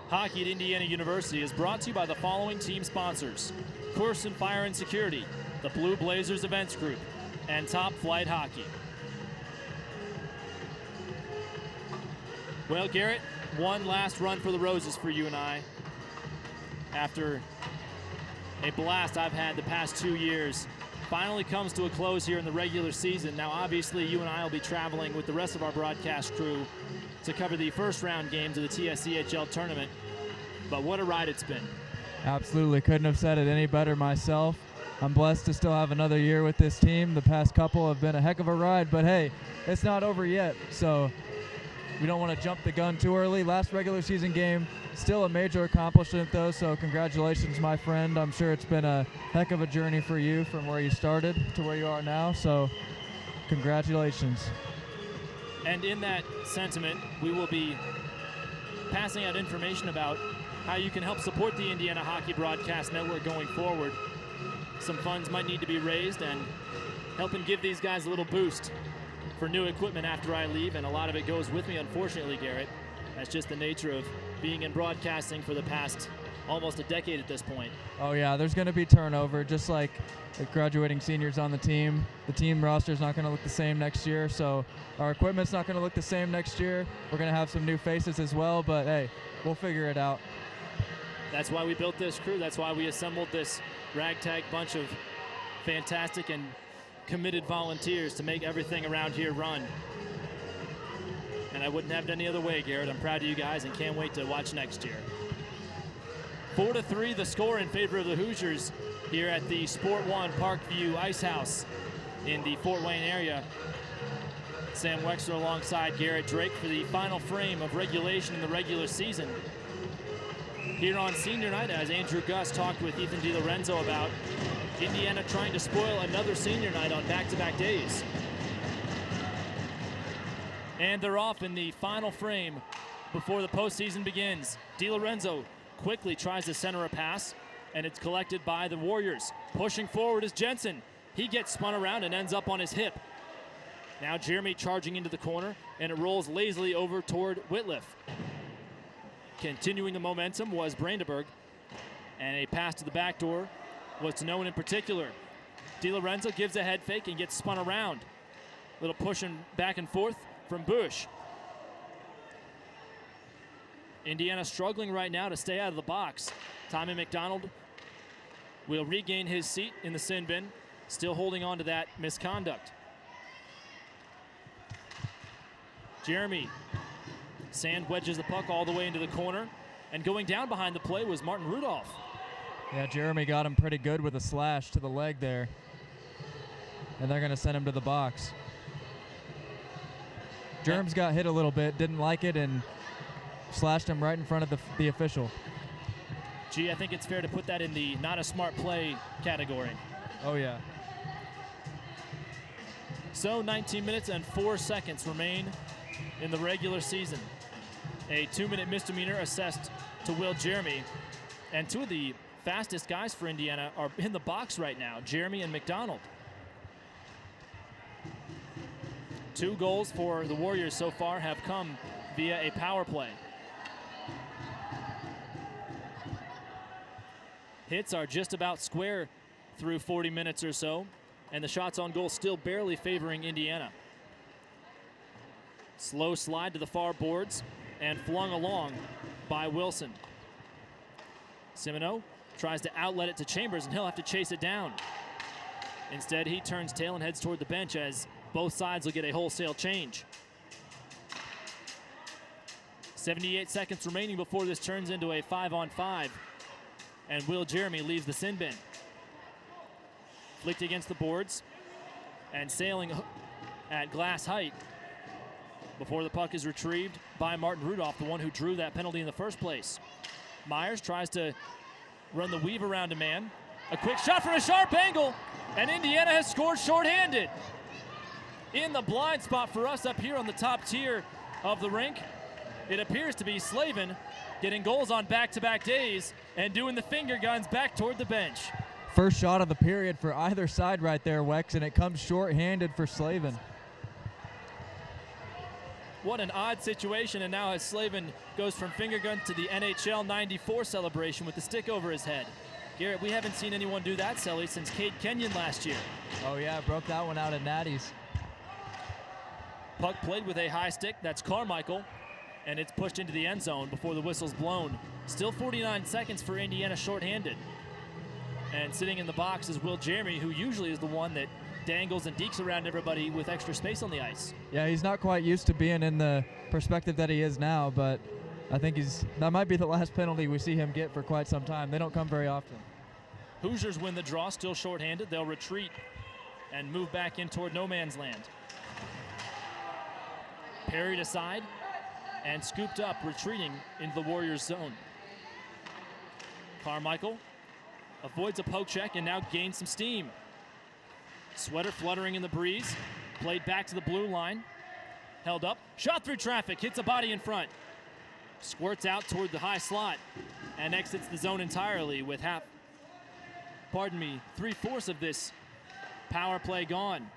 Hockey at Indiana University is brought to you by the following team sponsors: Corson Fire and Security, the Blue Blazers Events Group, and Top Flight Hockey. Well, Garrett, one last run for the Roses for you and I. After a blast I've had the past 2 years, finally comes to a close here in the regular season. Now, obviously, you and I will be traveling with the rest of our broadcast crew to cover the first round games of the TSCHL tournament. But what a ride it's been. Absolutely. Couldn't have said it any better myself. I'm blessed to still have another year with this team. The past couple have been a heck of a ride, but hey, it's not over yet. So we don't want to jump the gun too early. Last regular season game, still a major accomplishment though, so congratulations, my friend. I'm sure it's been a heck of a journey for you from where you started to where you are now, so congratulations. And in that sentiment, we will be passing out information about how you can help support the Indiana Hockey Broadcast Network going forward. Some funds might need to be raised and helping give these guys a little boost for new equipment after I leave, and a lot of it goes with me, unfortunately, Garrett. That's just the nature of being in broadcasting for the past almost a decade at this point. Oh yeah, there's going to be turnover, just like graduating seniors on the team. The team roster's not going to look the same next year, so our equipment's not going to look the same next year. We're going to have some new faces as well, but hey, we'll figure it out. That's why we built this crew. That's why we assembled this ragtag bunch of fantastic and committed volunteers to make everything around here run. And I wouldn't have it any other way, Garrett. I'm proud of you guys and can't wait to watch next year. 4-3 the score in favor of the Hoosiers here at the SportOne Parkview Icehouse in the Fort Wayne area. Sam Weixler alongside Garrett Drake for the final frame of regulation in the regular season. Here on senior night, as Andrew Gus talked with Ethan DiLorenzo about Indiana trying to spoil another senior night on back-to-back days. And they're off in the final frame before the postseason begins. DiLorenzo quickly tries to center a pass, and it's collected by the Warriors. Pushing forward is Jensen. He gets spun around and ends up on his hip. Now Jeremy charging into the corner, and it rolls lazily over toward Whitliff. Continuing the momentum was Brandenburg, and a pass to the back door was to no one in particular. DiLorenzo gives a head fake and gets spun around. Little pushing back and forth from Bush. Indiana struggling right now to stay out of the box. Tommy McDonald will regain his seat in the sin bin, still holding on to that misconduct. Jeremy Sand wedges the puck all the way into the corner, and going down behind the play was Martin Rudolph. Yeah, Jeremy got him pretty good with a slash to the leg there, and they're going to send him to the box. Germs got hit a little bit, didn't like it, and slashed him right in front of the official. Gee, I think it's fair to put that in the not a smart play category. Oh, yeah. So 19 minutes and 4 seconds remain in the regular season. A 2-minute misdemeanor assessed to Will Jeremy, and two of the fastest guys for Indiana are in the box right now, Jeremy and McDonald. 2 goals for the Warriors so far have come via a power play. Hits are just about square through 40 minutes or so, and the shots on goal still barely favoring Indiana. Slow slide to the far boards and flung along by Wilson. Simoneau tries to outlet it to Chambers, and he'll have to chase it down. Instead, he turns tail and heads toward the bench as both sides will get a wholesale change. 78 seconds remaining before this turns into a 5-on-5, and Will Jeremy leaves the sin bin. Flicked against the boards and sailing at glass height before the puck is retrieved by Martin Rudolph, the one who drew that penalty in the first place. Myers tries to run the weave around a man. A quick shot from a sharp angle, and Indiana has scored shorthanded. In the blind spot for us up here on the top tier of the rink, it appears to be Slavin getting goals on back-to-back days and doing the finger guns back toward the bench. First shot of the period for either side right there, Wex, and it comes short-handed for Slavin. What an odd situation, and now as Slavin goes from finger gun to the NHL 94 celebration with the stick over his head. Garrett, we haven't seen anyone do that, Selly, since Cade Kenyon last year. Oh yeah, broke that one out at Natty's. Puck played with a high stick, that's Carmichael, and it's pushed into the end zone before the whistle's blown. Still 49 seconds for Indiana shorthanded. And sitting in the box is Will Jeremy, who usually is the one that dangles and dekes around everybody with extra space on the ice. Yeah, he's not quite used to being in the perspective that he is now, but I think that might be the last penalty we see him get for quite some time. They don't come very often. Hoosiers win the draw, still shorthanded. They'll retreat and move back in toward no man's land. Parried aside and scooped up, retreating into the Warriors zone. Carmichael avoids a poke check and now gains some steam. Sweater fluttering in the breeze, played back to the blue line, held up, shot through traffic, hits a body in front, squirts out toward the high slot, and exits the zone entirely with 3/4 of this power play gone.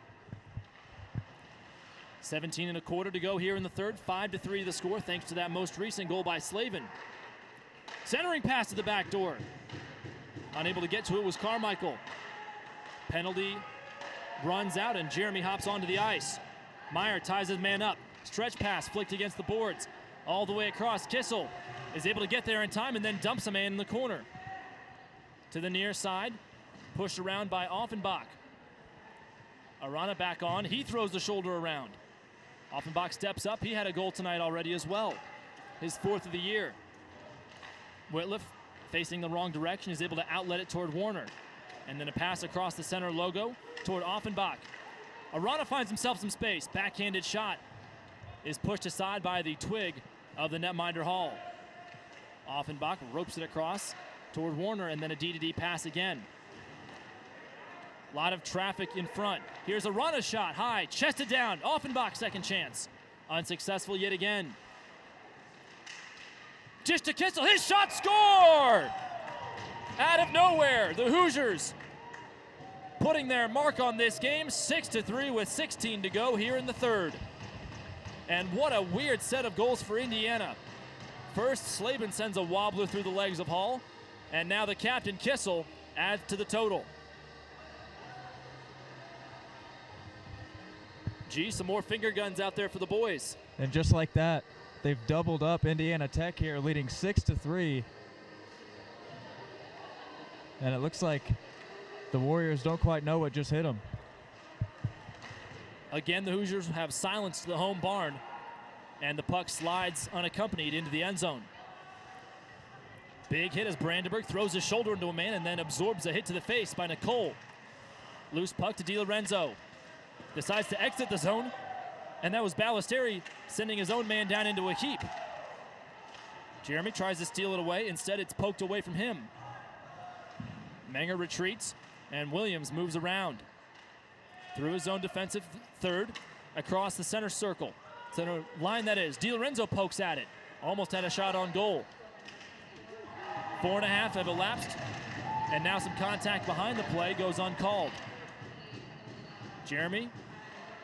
17 1/4 to go here in the third, 5-3 the score thanks to that most recent goal by Slavin. Centering pass to the back door. Unable to get to it was Carmichael. Penalty runs out and Jeremy hops onto the ice. Meyer ties his man up. Stretch pass flicked against the boards. All the way across. Kissel is able to get there in time and then dumps a man in the corner. To the near side. Pushed around by Offenbach. Arana back on. He throws the shoulder around. Offenbach steps up. He had a goal tonight already as well. His 4th of the year. Whitliff, facing the wrong direction, is able to outlet it toward Warner. And then a pass across the center logo toward Offenbach. Arana finds himself some space. Backhanded shot is pushed aside by the twig of the netminder Hall. Offenbach ropes it across toward Warner and then a D-to-D pass again. A lot of traffic in front. Here's Arana's shot, high, chested down. Offenbach, second chance. Unsuccessful yet again. Just to Kissel, his shot, score! Out of nowhere, the Hoosiers putting their mark on this game, 6-3 with 16 to go here in the third. And what a weird set of goals for Indiana. First, Slavin sends a wobbler through the legs of Hall, and now the captain, Kissel, adds to the total. Gee, some more finger guns out there for the boys. And just like that, they've doubled up Indiana Tech here, leading 6-3. And it looks like the Warriors don't quite know what just hit them. Again, the Hoosiers have silenced the home barn, and the puck slides unaccompanied into the end zone. Big hit as Brandenburg throws his shoulder into a man and then absorbs a hit to the face by Nicole. Loose puck to DiLorenzo. Decides to exit the zone, and that was Ballesteri sending his own man down into a heap. Jeremy tries to steal it away. Instead, it's poked away from him. Menger retreats, and Williams moves around. Through his own defensive third, across the center circle. Center line, that is. DiLorenzo pokes at it. Almost had a shot on goal. 4.5 have elapsed, and now some contact behind the play goes uncalled. Jeremy,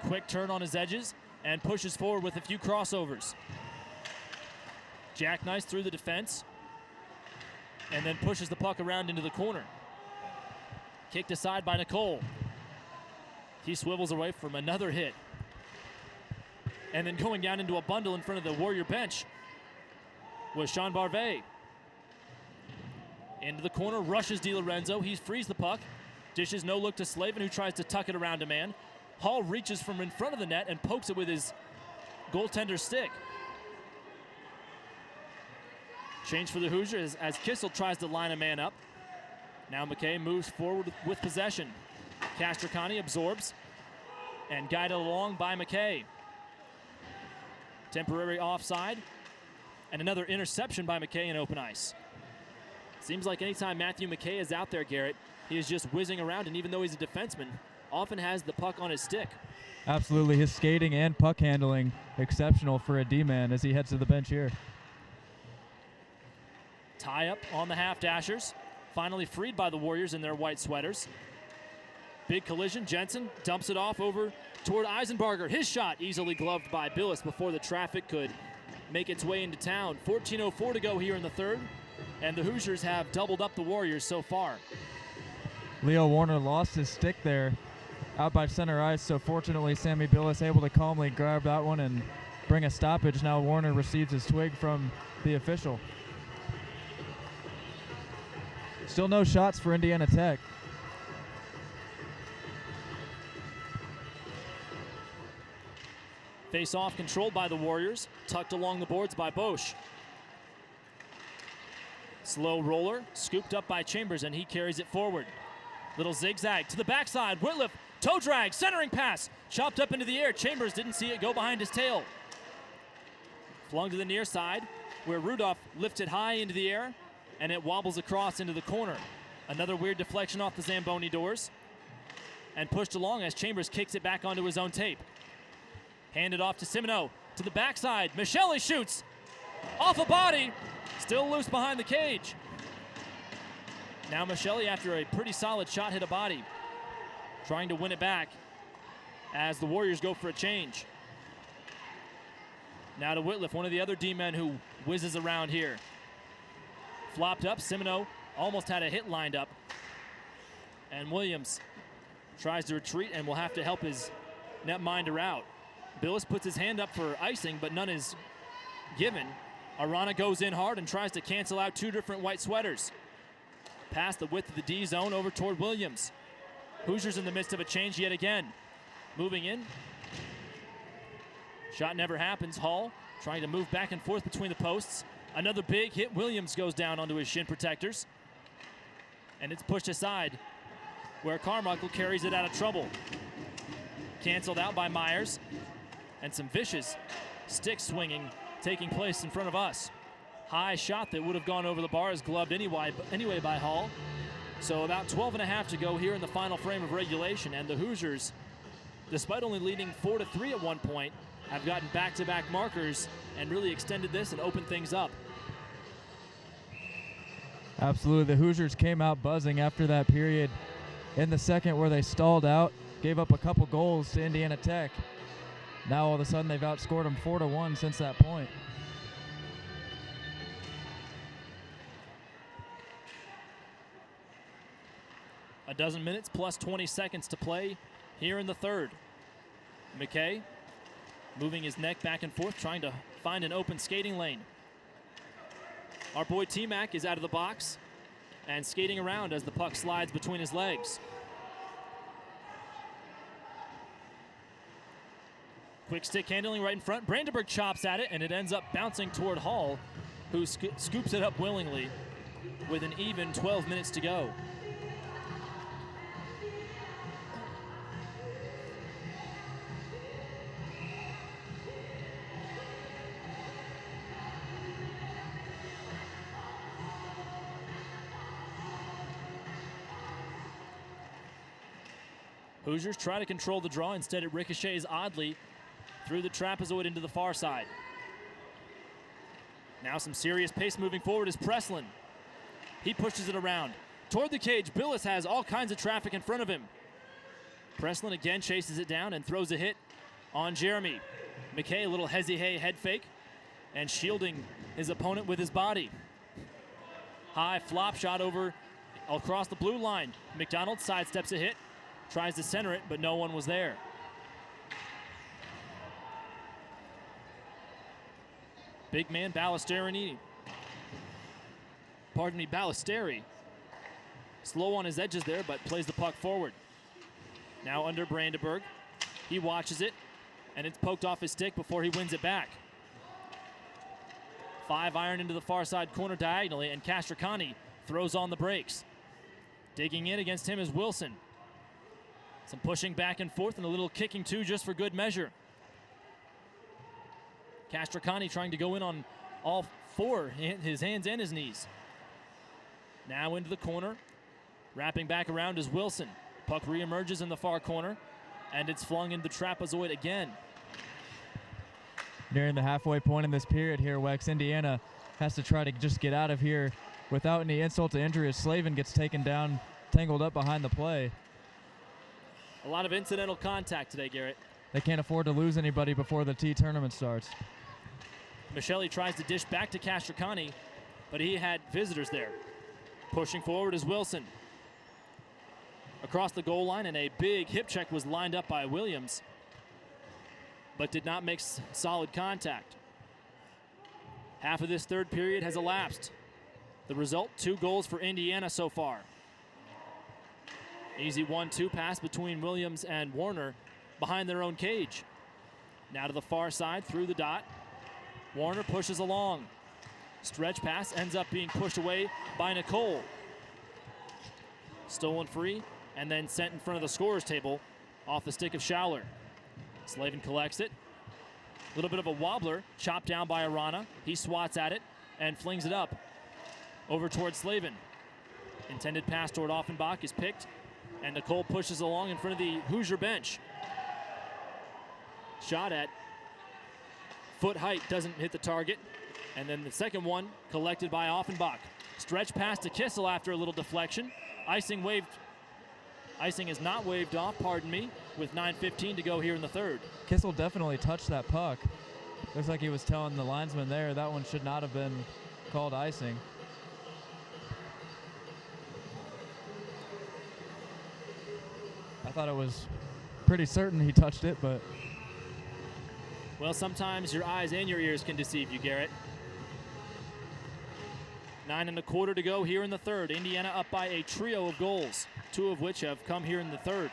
quick turn on his edges, and pushes forward with a few crossovers. Jackknife through the defense, and then pushes the puck around into the corner. Kicked aside by Nicole. He swivels away from another hit. And then going down into a bundle in front of the Warrior bench was Sean Barvet. Into the corner, rushes DiLorenzo. He frees the puck. Dishes no look to Slavin, who tries to tuck it around a man. Hall reaches from in front of the net and pokes it with his goaltender's stick. Change for the Hoosiers as Kissel tries to line a man up. Now McKay moves forward with possession. Castricani absorbs and guided along by McKay. Temporary offside and another interception by McKay in open ice. Seems like anytime Matthew McKay is out there, Garrett, he is just whizzing around, and even though he's a defenseman, often has the puck on his stick. Absolutely, his skating and puck handling exceptional for a D-man as he heads to the bench here. Tie up on the half-dashers, finally freed by the Warriors in their white sweaters. Big collision. Jensen dumps it off over toward Eisenbarger. His shot easily gloved by Billis before the traffic could make its way into town. 14:04 to go here in the third, and the Hoosiers have doubled up the Warriors so far. Leo Warner lost his stick there out by center ice, so fortunately Sammy Billis able to calmly grab that one and bring a stoppage. Now Warner receives his twig from the official. Still no shots for Indiana Tech. Face-off controlled by the Warriors, tucked along the boards by Bosch. Slow roller, scooped up by Chambers, and he carries it forward. Little zigzag to the backside. Whitliff, toe drag, centering pass, chopped up into the air. Chambers didn't see it go behind his tail. Flung to the near side, where Rudolph lifted high into the air, and it wobbles across into the corner. Another weird deflection off the Zamboni doors, and pushed along as Chambers kicks it back onto his own tape. Handed off to Simoneau, to the backside. Michele shoots, off a body, still loose behind the cage. Now Michele, after a pretty solid shot, hit a body, trying to win it back as the Warriors go for a change. Now to Whitliff, one of the other D-men who whizzes around here. Flopped up, Simoneau almost had a hit lined up, and Williams tries to retreat and will have to help his netminder out. Billis puts his hand up for icing, but none is given. Arana goes in hard and tries to cancel out two different white sweaters. Past the width of the D zone over toward Williams. Hoosiers in the midst of a change yet again. Moving in. Shot never happens. Hall trying to move back and forth between the posts. Another big hit. Williams goes down onto his shin protectors. And it's pushed aside where Carmichael carries it out of trouble. Canceled out by Myers. And some vicious stick swinging taking place in front of us. High shot that would have gone over the bar is gloved anyway by Hall. So about 12.5 to go here in the final frame of regulation, and the Hoosiers, despite only leading 4-3 at one point, have gotten back-to-back markers and really extended this and opened things up. Absolutely, the Hoosiers came out buzzing after that period in the second where they stalled out, gave up a couple goals to Indiana Tech. Now all of a sudden they've outscored them 4-1 since that point. A dozen minutes plus 20 seconds to play here in the third. McKay moving his neck back and forth, trying to find an open skating lane. Our boy T-Mac is out of the box and skating around as the puck slides between his legs. Quick stick handling right in front. Brandenburg chops at it, and it ends up bouncing toward Hall, who scoops it up willingly with an even 12 minutes to go. Hoosiers try to control the draw. Instead, it ricochets oddly through the trapezoid into the far side. Now some serious pace moving forward is Preslin. He pushes it around toward the cage. Billis has all kinds of traffic in front of him. Preslin again chases it down and throws a hit on Jeremy. McKay, a little hezzy-hey head fake and shielding his opponent with his body. High flop shot over across the blue line. McDonald sidesteps a hit, tries to center it, but no one was there. Big man Ballesteri. Ballesteri. Slow on his edges there, but plays the puck forward. Now under Brandenburg. He watches it, and it's poked off his stick before he wins it back. 5-iron into the far side corner diagonally, and Castricani throws on the brakes. Digging in against him is Wilson. Some pushing back and forth and a little kicking too, just for good measure. Castricani trying to go in on all four, his hands and his knees. Now into the corner. Wrapping back around is Wilson. Puck reemerges in the far corner, and it's flung into the trapezoid again. Nearing the halfway point in this period here, Wex, Indiana has to try to just get out of here without any insult to injury as Slavin gets taken down, tangled up behind the play. A lot of incidental contact today, Garrett. They can't afford to lose anybody before the T tournament starts. Michelli tries to dish back to Castricani, but he had visitors there. Pushing forward is Wilson. Across the goal line, and a big hip check was lined up by Williams, but did not make solid contact. Half of this third period has elapsed. The result, 2 goals for Indiana so far. Easy 1-2 pass between Williams and Warner behind their own cage. Now to the far side through the dot. Warner pushes along. Stretch pass ends up being pushed away by Nicole. Stolen free and then sent in front of the scorer's table off the stick of Schauler. Slavin collects it. A little bit of a wobbler, chopped down by Arana. He swats at it and flings it up over towards Slavin. Intended pass toward Offenbach is picked, and Nicole pushes along in front of the Hoosier bench. Shot at foot height, doesn't hit the target. And then the second one collected by Offenbach. Stretch pass to Kissel after a little deflection. Icing is not waved off, pardon me, with 9:15 to go here in the third. Kissel definitely touched that puck. Looks like he was telling the linesman there that one should not have been called icing. I thought it was pretty certain he touched it, but... Well, sometimes your eyes and your ears can deceive you, Garrett. 9 1/4 to go here in the third. Indiana up by a trio of goals, 2 of which have come here in the third.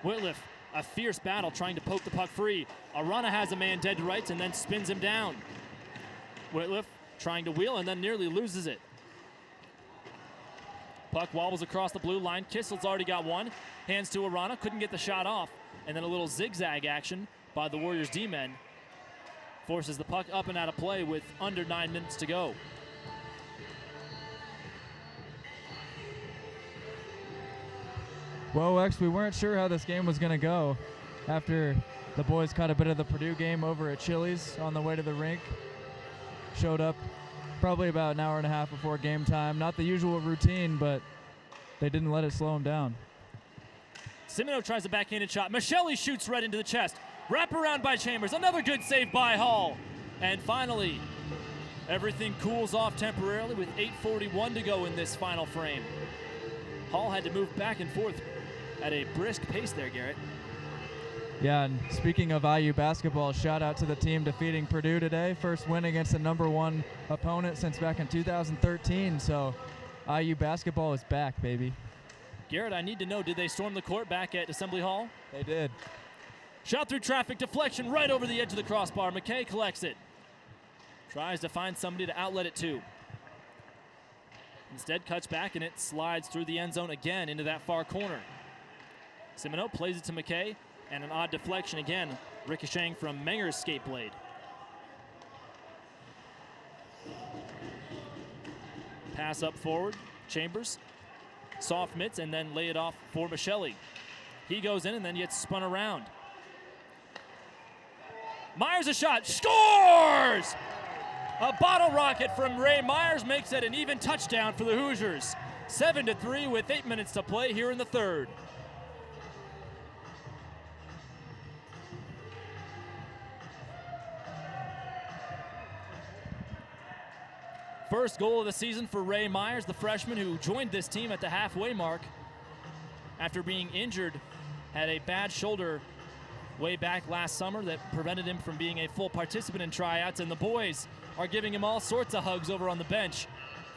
Whitliff, a fierce battle trying to poke the puck free. Arana has a man dead to rights and then spins him down. Whitliff trying to wheel and then nearly loses it. Puck wobbles across the blue line. Kissel's already got one. Hands to Arana, couldn't get the shot off. And then a little zigzag action by the Warriors D-men forces the puck up and out of play with under 9 minutes to go. Well, X, we weren't sure how this game was going to go after the boys caught a bit of the Purdue game over at Chili's on the way to the rink. Showed up probably about an hour and a half before game time. Not the usual routine, but they didn't let it slow them down. Simino tries a backhanded shot. Michelli shoots right into the chest. Wrap around by Chambers. Another good save by Hall. And finally, everything cools off temporarily with 8:41 to go in this final frame. Hall had to move back and forth at a brisk pace there, Garrett. Yeah, and speaking of IU basketball, shout out to the team defeating Purdue today. First win against the #1 opponent since back in 2013. So IU basketball is back, baby. Garrett, I need to know, did they storm the court back at Assembly Hall? They did. Shot through traffic, deflection right over the edge of the crossbar. McKay collects it. Tries to find somebody to outlet it to. Instead cuts back and it slides through the end zone again into that far corner. Simino plays it to McKay, and an odd deflection again, ricocheting from Menger's skate blade. Pass up forward, Chambers. Soft mitts and then lay it off for Michelli. He goes in and then gets spun around. Myers a shot, scores! A bottle rocket from Ray Myers makes it an even touchdown for the Hoosiers. 7-3 with 8 minutes to play here in the third. First goal of the season for Ray Myers, the freshman who joined this team at the halfway mark after being injured, had a bad shoulder way back last summer that prevented him from being a full participant in tryouts, and the boys are giving him all sorts of hugs over on the bench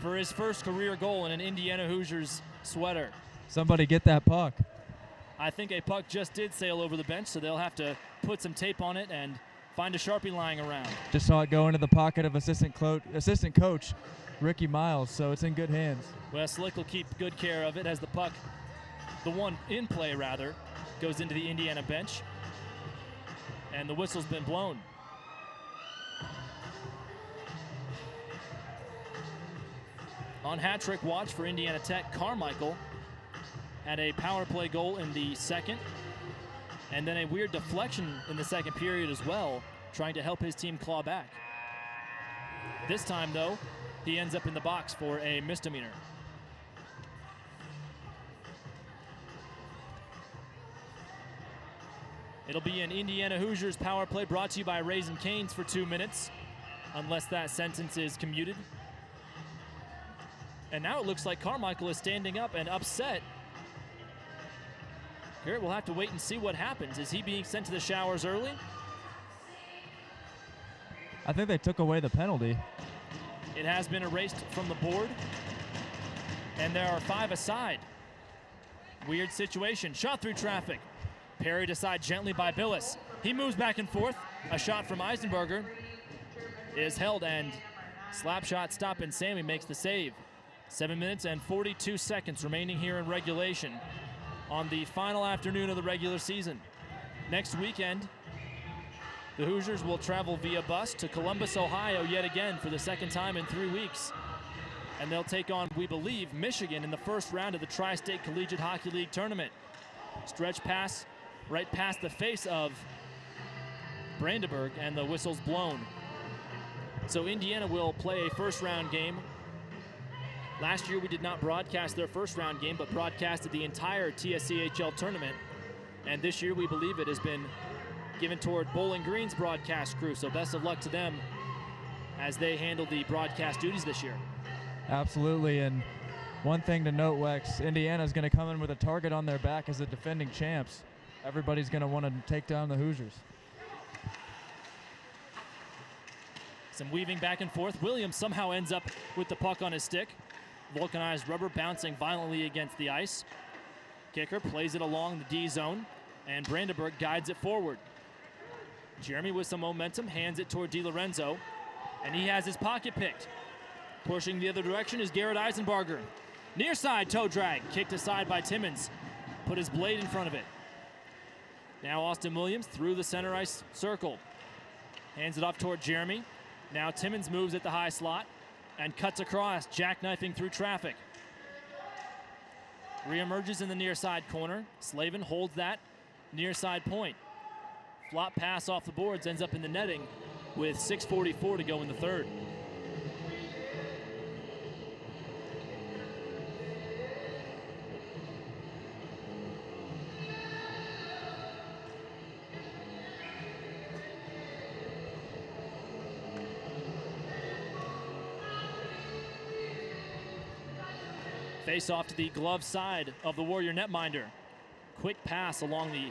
for his first career goal in an Indiana Hoosiers sweater. Somebody get that puck. I think a puck just did sail over the bench, so they'll have to put some tape on it and find a Sharpie lying around. Just saw it go into the pocket of assistant coach Ricky Miles, so it's in good hands. Well, Slick will keep good care of it as the puck, the one in play rather, goes into the Indiana bench. And the whistle's been blown. On hat trick watch for Indiana Tech, Carmichael had a power play goal in the second, and then a weird deflection in the second period as well, trying to help his team claw back. This time, though, he ends up in the box for a misdemeanor. It'll be an Indiana Hoosiers power play brought to you by Raising Cane's for 2 minutes, unless that sentence is commuted. And now it looks like Carmichael is standing up and upset. Garrett will have to wait and see what happens. Is he being sent to the showers early? I think they took away the penalty. It has been erased from the board. And there are 5 aside. Weird situation. Shot through traffic. Parried aside gently by Billis. He moves back and forth. A shot from Eisenberger is held, and slap shot stop, and Sammy makes the save. 7 minutes and 42 seconds remaining here in regulation on the final afternoon of the regular season. Next weekend, the Hoosiers will travel via bus to Columbus, Ohio yet again for the second time in 3 weeks. And they'll take on, we believe, Michigan in the first round of the Tri-State Collegiate Hockey League tournament. Stretch pass right past the face of Brandenburg, and the whistle's blown. So Indiana will play a first round game. Last year we did not broadcast their first round game, but broadcasted the entire TSCHL tournament. And this year we believe it has been given toward Bowling Green's broadcast crew. So best of luck to them as they handle the broadcast duties this year. Absolutely, and one thing to note, Wex, Indiana's going to come in with a target on their back as the defending champs. Everybody's going to want to take down the Hoosiers. Some weaving back and forth. Williams somehow ends up with the puck on his stick. Vulcanized rubber bouncing violently against the ice. Kicker plays it along the D zone, and Brandenburg guides it forward. Jeremy with some momentum hands it toward DiLorenzo, and he has his pocket picked. Pushing the other direction is Garrett Eisenbarger. Near side toe drag, kicked aside by Timmons. Put his blade in front of it. Now Austin Williams through the center ice circle. Hands it off toward Jeremy. Now Timmons moves at the high slot and cuts across, jackknifing through traffic. Reemerges in the near side corner. Slavin holds that near side point. Flop pass off the boards, ends up in the netting with 6:44 to go in the third. Face off to the glove side of the Warrior netminder. Quick pass along the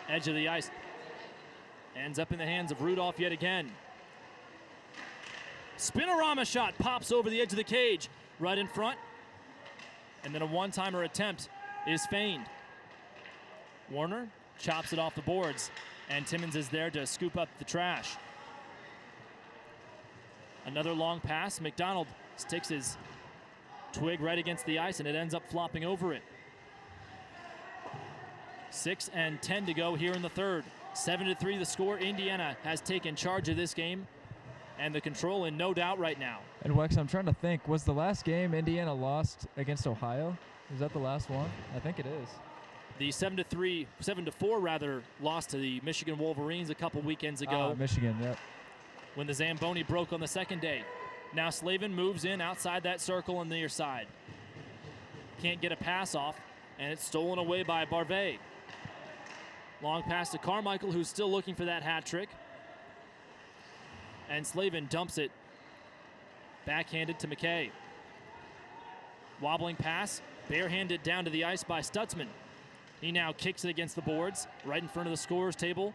edge of the ice. Ends up in the hands of Rudolph yet again. Spinorama shot pops over the edge of the cage, right in front. And then a one-timer attempt is feigned. Warner chops it off the boards, and Timmons is there to scoop up the trash. Another long pass. McDonald sticks his twig right against the ice, and it ends up flopping over it. 6 and 10 to go here in the third. 7-3 the score. Indiana has taken charge of this game and the control in no doubt right now. And Wex, I'm trying to think, was the last game Indiana lost against Ohio? Is that the last one? I think it is. The 7-4 rather, loss to the Michigan Wolverines a couple weekends ago. Michigan, yep. When the Zamboni broke on the second day. Now Slavin moves in outside that circle on the near side. Can't get a pass off, and it's stolen away by Barvet. Long pass to Carmichael, who's still looking for that hat trick. And Slavin dumps it backhanded to McKay. Wobbling pass, barehanded down to the ice by Stutzman. He now kicks it against the boards, right in front of the scorer's table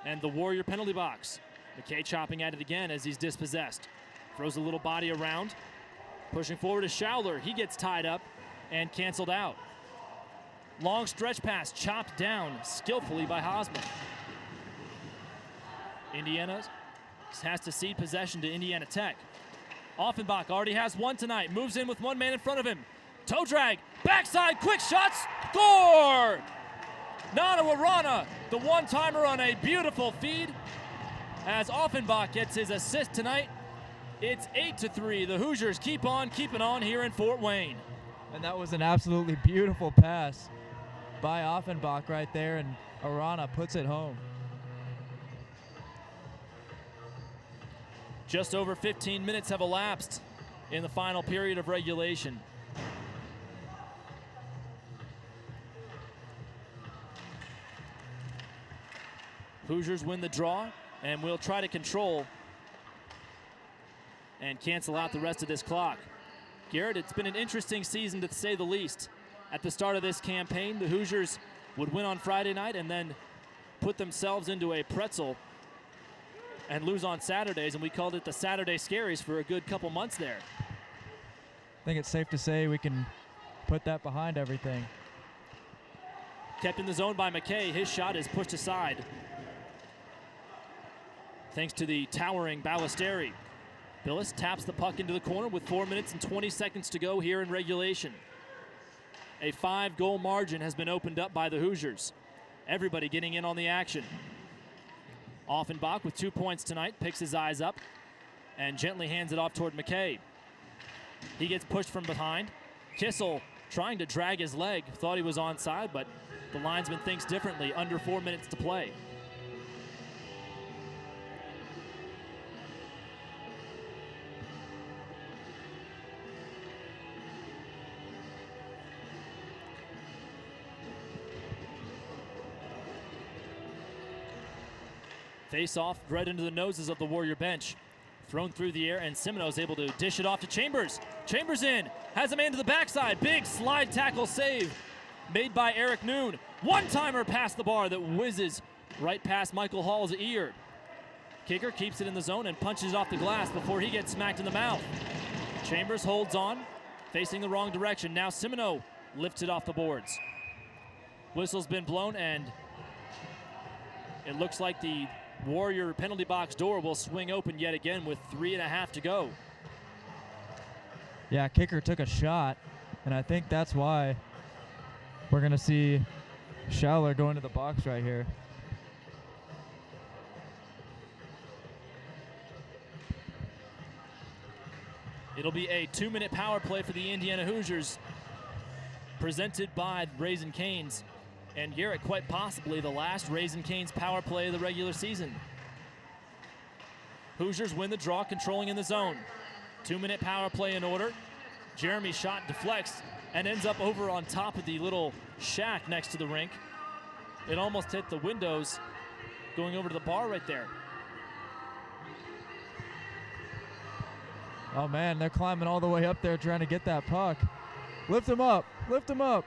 and the Warrior penalty box. McKay chopping at it again as he's dispossessed. Throws a little body around. Pushing forward is Schauler. He gets tied up and canceled out. Long stretch pass chopped down skillfully by Hosman. Indiana has to cede possession to Indiana Tech. Offenbach already has one tonight. Moves in with one man in front of him. Toe drag, backside, quick shots, score! Nana Warana, the one-timer on a beautiful feed. As Offenbach gets his assist tonight, it's 8-3. The Hoosiers keep on keeping on here in Fort Wayne. And that was an absolutely beautiful pass by Offenbach right there, and Arana puts it home. Just over 15 minutes have elapsed in the final period of regulation. Hoosiers win the draw, and we'll try to control and cancel out the rest of this clock. Garrett, it's been an interesting season to say the least. At the start of this campaign, the Hoosiers would win on Friday night and then put themselves into a pretzel and lose on Saturdays, and we called it the Saturday Scaries for a good couple months there. I think it's safe to say we can put that behind everything. Kept in the zone by McKay. His shot is pushed aside, thanks to the towering Ballesteri. Billis taps the puck into the corner with 4 minutes and 20 seconds to go here in regulation. A 5-goal margin has been opened up by the Hoosiers. Everybody getting in on the action. Offenbach with 2 points tonight, picks his eyes up and gently hands it off toward McKay. He gets pushed from behind. Kissel trying to drag his leg, thought he was onside, but the linesman thinks differently. Under 4 minutes to play. Face off right into the noses of the Warrior bench. Thrown through the air, and Semino's able to dish it off to Chambers. Chambers in, has a man to the backside. Big slide tackle save made by Eric Noon. One-timer past the bar that whizzes right past Michael Hall's ear. Kicker keeps it in the zone and punches it off the glass before he gets smacked in the mouth. Chambers holds on, facing the wrong direction. Now Semino lifts it off the boards. Whistle's been blown, and it looks like the Warrior penalty box door will swing open yet again with 3.5 to go. Yeah, kicker took a shot, and I think that's why we're going to see Schauler go into the box right here. It'll be a 2-minute power play for the Indiana Hoosiers, presented by Raising Cane's. And Garrett, quite possibly the last Raising Cane's power play of the regular season. Hoosiers win the draw, controlling in the zone. 2-minute power play in order. Jeremy's shot deflects and ends up over on top of the little shack next to the rink. It almost hit the windows going over to the bar right there. Oh man, they're climbing all the way up there trying to get that puck. Lift him up, lift him up.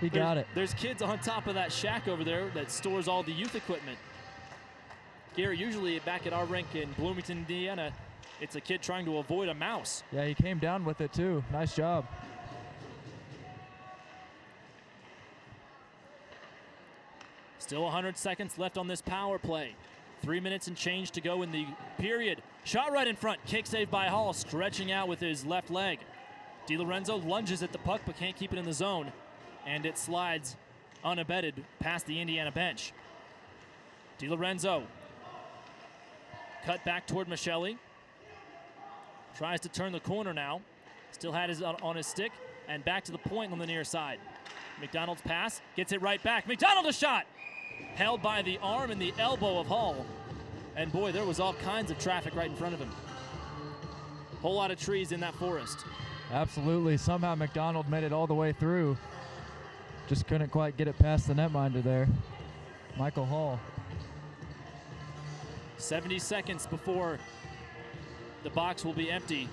He got it. There's kids on top of that shack over there that stores all the youth equipment. Garrett, usually back at our rink in Bloomington, Indiana, it's a kid trying to avoid a mouse. Yeah, he came down with it too. Nice job. Still 100 seconds left on this power play. 3 minutes and change to go in the period. Shot right in front. Kick saved by Hall, stretching out with his left leg. DiLorenzo lunges at the puck but can't keep it in the zone, and it slides unabated past the Indiana bench. DiLorenzo cut back toward Michelli. Tries to turn the corner now. Still had his on his stick, and back to the point on the near side. McDonald's pass, gets it right back. McDonald a shot! Held by the arm and the elbow of Hall. And boy, there was all kinds of traffic right in front of him. Whole lot of trees in that forest. Absolutely. Somehow McDonald made it all the way through. Just couldn't quite get it past the netminder there. Michael Hall. 70 seconds before the box will be empty.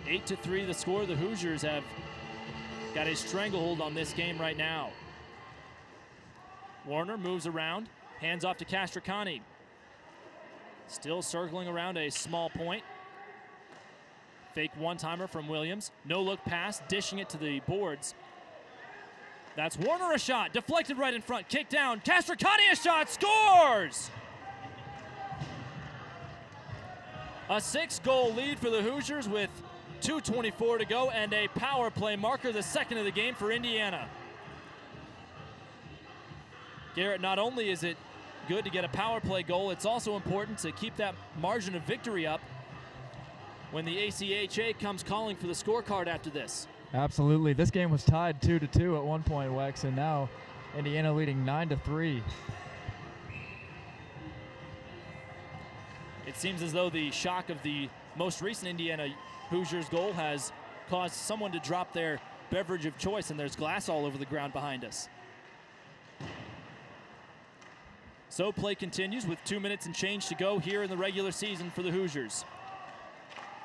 8-3 the score. The Hoosiers have got a stranglehold on this game right now. Warner moves around, hands off to Castricani. Still circling around a small point. Fake one-timer from Williams. No look pass, dishing it to the boards. That's Warner a shot, deflected right in front, kicked down. Castricani a shot, scores! A 6-goal lead for the Hoosiers with 2:24 to go and a power play marker, the second of the game for Indiana. Garrett, not only is it good to get a power play goal, it's also important to keep that margin of victory up when the ACHA comes calling for the scorecard after this. Absolutely. This game was tied 2-2 at one point, Wex, and now Indiana leading 9-3. It seems as though the shock of the most recent Indiana Hoosiers goal has caused someone to drop their beverage of choice, and there's glass all over the ground behind us. So play continues with 2 minutes and change to go here in the regular season for the Hoosiers.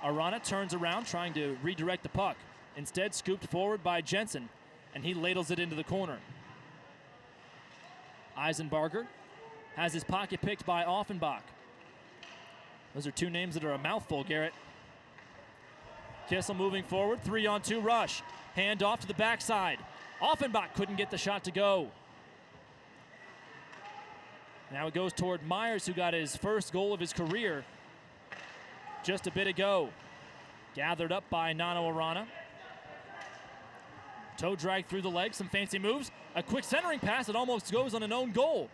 Arana turns around trying to redirect the puck. Instead scooped forward by Jensen, and he ladles it into the corner. Eisenbarger has his pocket picked by Offenbach. Those are two names that are a mouthful, Garrett. Kissel moving forward, 3-on-2 rush. Hand off to the backside. Offenbach couldn't get the shot to go. Now it goes toward Myers, who got his first goal of his career just a bit ago. Gathered up by Nano Arana. Toe drag through the legs, some fancy moves. A quick centering pass that almost goes on an own goal.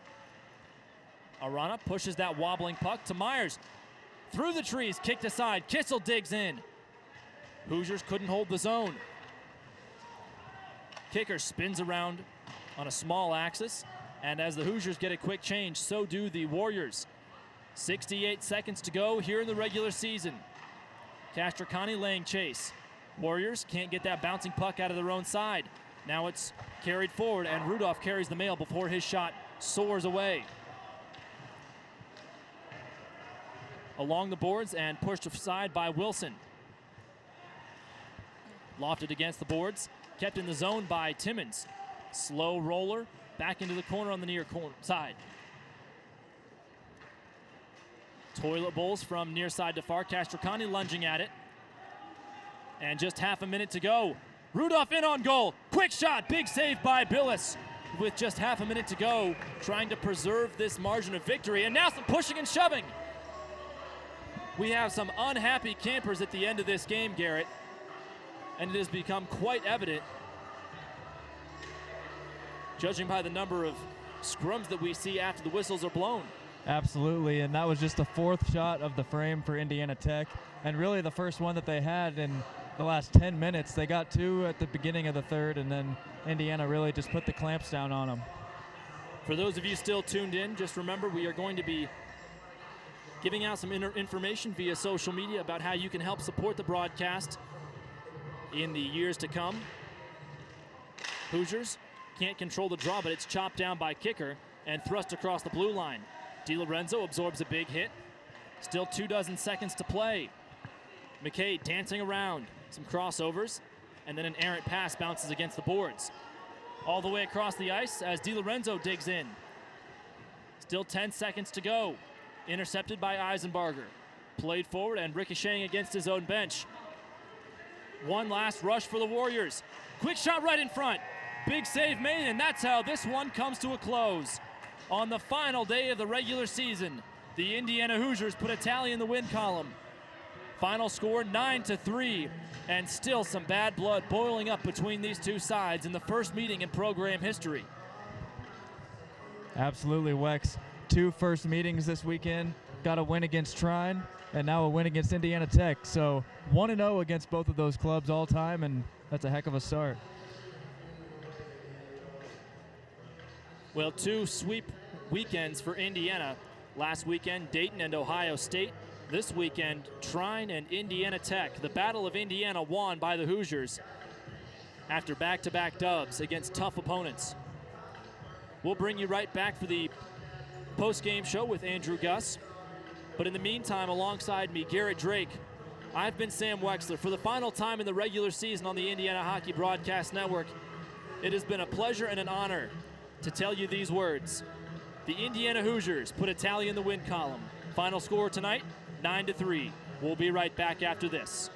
Arana pushes that wobbling puck to Myers. Through the trees, kicked aside. Kissel digs in. Hoosiers couldn't hold the zone. Kicker spins around on a small axis, and as the Hoosiers get a quick change, so do the Warriors. 68 seconds to go here in the regular season. Castricani laying chase. Warriors can't get that bouncing puck out of their own side. Now it's carried forward, and Rudolph carries the mail before his shot soars away. Along the boards and pushed aside by Wilson. Lofted against the boards, kept in the zone by Timmons. Slow roller, back into the corner on the near corner side. Toilet bowls from near side to far. Castricani lunging at it. And just half a minute to go. Rudolph in on goal. Quick shot, big save by Billis. With just half a minute to go, trying to preserve this margin of victory. And now some pushing and shoving. We have some unhappy campers at the end of this game, Garrett. And it has become quite evident, judging by the number of scrums that we see after the whistles are blown. Absolutely, and that was just the fourth shot of the frame for Indiana Tech, and really the first one that they had in the last 10 minutes. They got two at the beginning of the third, and then Indiana really just put the clamps down on them. For those of you still tuned in, just remember we are going to be giving out some information via social media about how you can help support the broadcast in the years to come. Hoosiers can't control the draw, but it's chopped down by kicker and thrust across the blue line. DiLorenzo absorbs a big hit. Still 24 seconds to play. McKay dancing around. Some crossovers, and then an errant pass bounces against the boards. All the way across the ice as DiLorenzo digs in. Still 10 seconds to go. Intercepted by Eisenbarger. Played forward and ricocheting against his own bench. One last rush for the Warriors. Quick shot right in front. Big save made, and that's how this one comes to a close. On the final day of the regular season, the Indiana Hoosiers put a tally in the win column. Final score 9-3, and still some bad blood boiling up between these two sides in the first meeting in program history. Absolutely, Wex. Two first meetings this weekend. Got a win against Trine, and now a win against Indiana Tech. So 1-0 against both of those clubs all time, and that's a heck of a start. Well, two sweep weekends for Indiana. Last weekend, Dayton and Ohio State. This weekend, Trine and Indiana Tech. The Battle of Indiana won by the Hoosiers after back-to-back dubs against tough opponents. We'll bring you right back for the post-game show with Andrew Guss. But in the meantime, alongside me, Garrett Drake, I've been Sam Weixler. For the final time in the regular season on the Indiana Hockey Broadcast Network, it has been a pleasure and an honor to tell you these words. The Indiana Hoosiers put a tally in the win column. Final score tonight, 9-3. We'll be right back after this.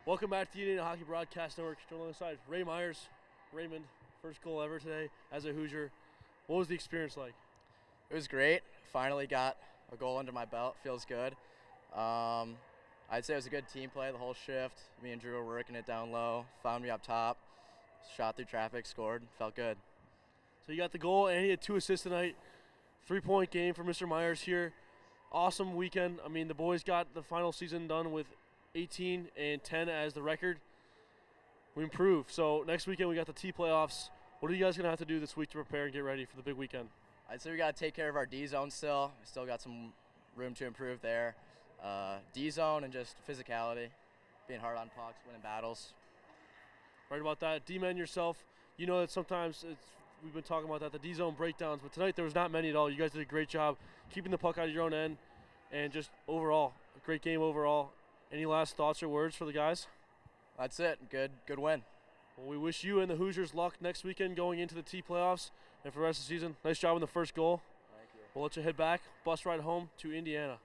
Welcome back to the Indiana Hockey Broadcast Network. Joined alongside Ray Myers. Raymond, first goal ever today as a Hoosier. What was the experience like? It was great. Finally got a goal under my belt. Feels good. I'd say it was a good team play the whole shift. Me and Drew were working it down low. Found me up top. Shot through traffic, scored. Felt good. So you got the goal and he had 2 assists tonight. 3-point game for Mr. Myers here. Awesome weekend. I mean, the boys got the final season done with 18 and 10 as the record. We improved. So next weekend we got the T playoffs. What are you guys going to have to do this week to prepare and get ready for the big weekend? I'd say we got to take care of our D zone still. We still got some room to improve there. D zone and just physicality, being hard on pucks, winning battles. Right about that. D-man yourself, you know that sometimes we've been talking about that, the D zone breakdowns, but tonight there was not many at all. You guys did a great job keeping the puck out of your own end and just overall, a great game overall. Any last thoughts or words for the guys? That's it. Good win. Well, we wish you and the Hoosiers luck next weekend going into the T playoffs and for the rest of the season. Nice job on the first goal. Thank you. We'll let you head back, bus ride home to Indiana.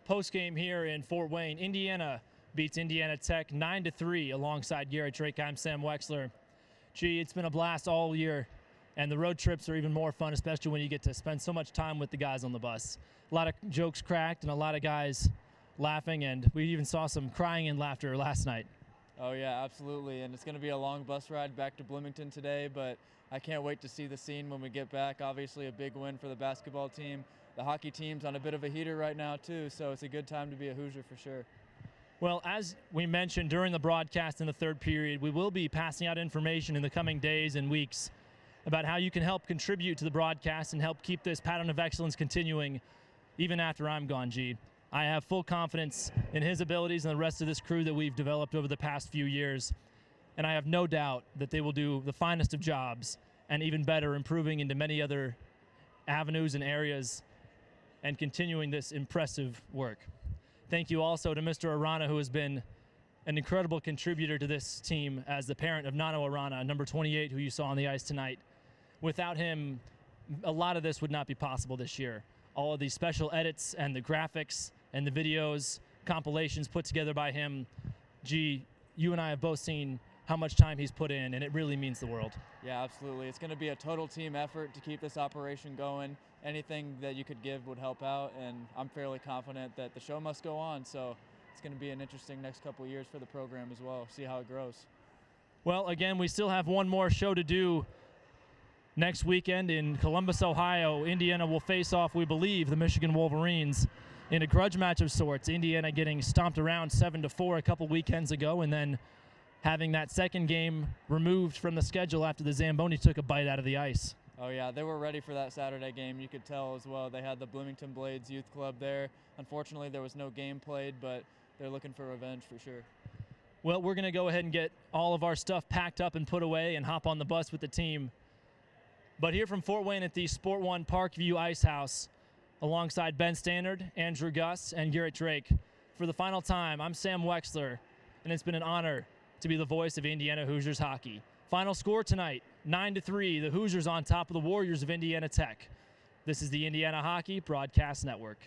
Post-game here in Fort Wayne, Indiana beats Indiana Tech 9-3 alongside Garrett, Drake. I'm Sam Weixler. Gee, it's been a blast all year, and the road trips are even more fun, especially when you get to spend so much time with the guys on the bus. A lot of jokes cracked and a lot of guys laughing, and we even saw some crying and laughter last night. Oh yeah, absolutely, and it's going to be a long bus ride back to Bloomington today, but I can't wait to see the scene when we get back. Obviously a big win for the basketball team. The hockey team's on a bit of a heater right now too, so it's a good time to be a Hoosier for sure. Well, as we mentioned during the broadcast in the third period, we will be passing out information in the coming days and weeks about how you can help contribute to the broadcast and help keep this pattern of excellence continuing even after I'm gone, G. I have full confidence in his abilities and the rest of this crew that we've developed over the past few years, and I have no doubt that they will do the finest of jobs and even better, improving into many other avenues and areas and continuing this impressive work. Thank you also to Mr. Arana, who has been an incredible contributor to this team as the parent of Nano Arana, number 28, who you saw on the ice tonight. Without him, a lot of this would not be possible this year. All of these special edits and the graphics and the videos, compilations put together by him. Gee, you and I have both seen how much time he's put in, and it really means the world. Yeah, absolutely. It's going to be a total team effort to keep this operation going. Anything that you could give would help out, and I'm fairly confident that the show must go on, so it's going to be an interesting next couple of years for the program as well, see how it grows. Well, again, we still have one more show to do. Next weekend in Columbus, Ohio, Indiana will face off, we believe, the Michigan Wolverines in a grudge match of sorts. Indiana getting stomped around 7-4 a couple weekends ago, and then having that second game removed from the schedule after the Zamboni took a bite out of the ice. Oh yeah, they were ready for that Saturday game. You could tell as well. They had the Bloomington Blades Youth Club there. Unfortunately, there was no game played, but they're looking for revenge for sure. Well, we're going to go ahead and get all of our stuff packed up and put away and hop on the bus with the team. But here from Fort Wayne at the SportOne Parkview Icehouse, alongside Ben Stannard, Andrew Gus, and Garrett Drake, for the final time, I'm Sam Weixler, and it's been an honor to be the voice of Indiana Hoosiers hockey. Final score tonight, 9-3, the Hoosiers on top of the Warriors of Indiana Tech. This is the Indiana Hockey Broadcast Network.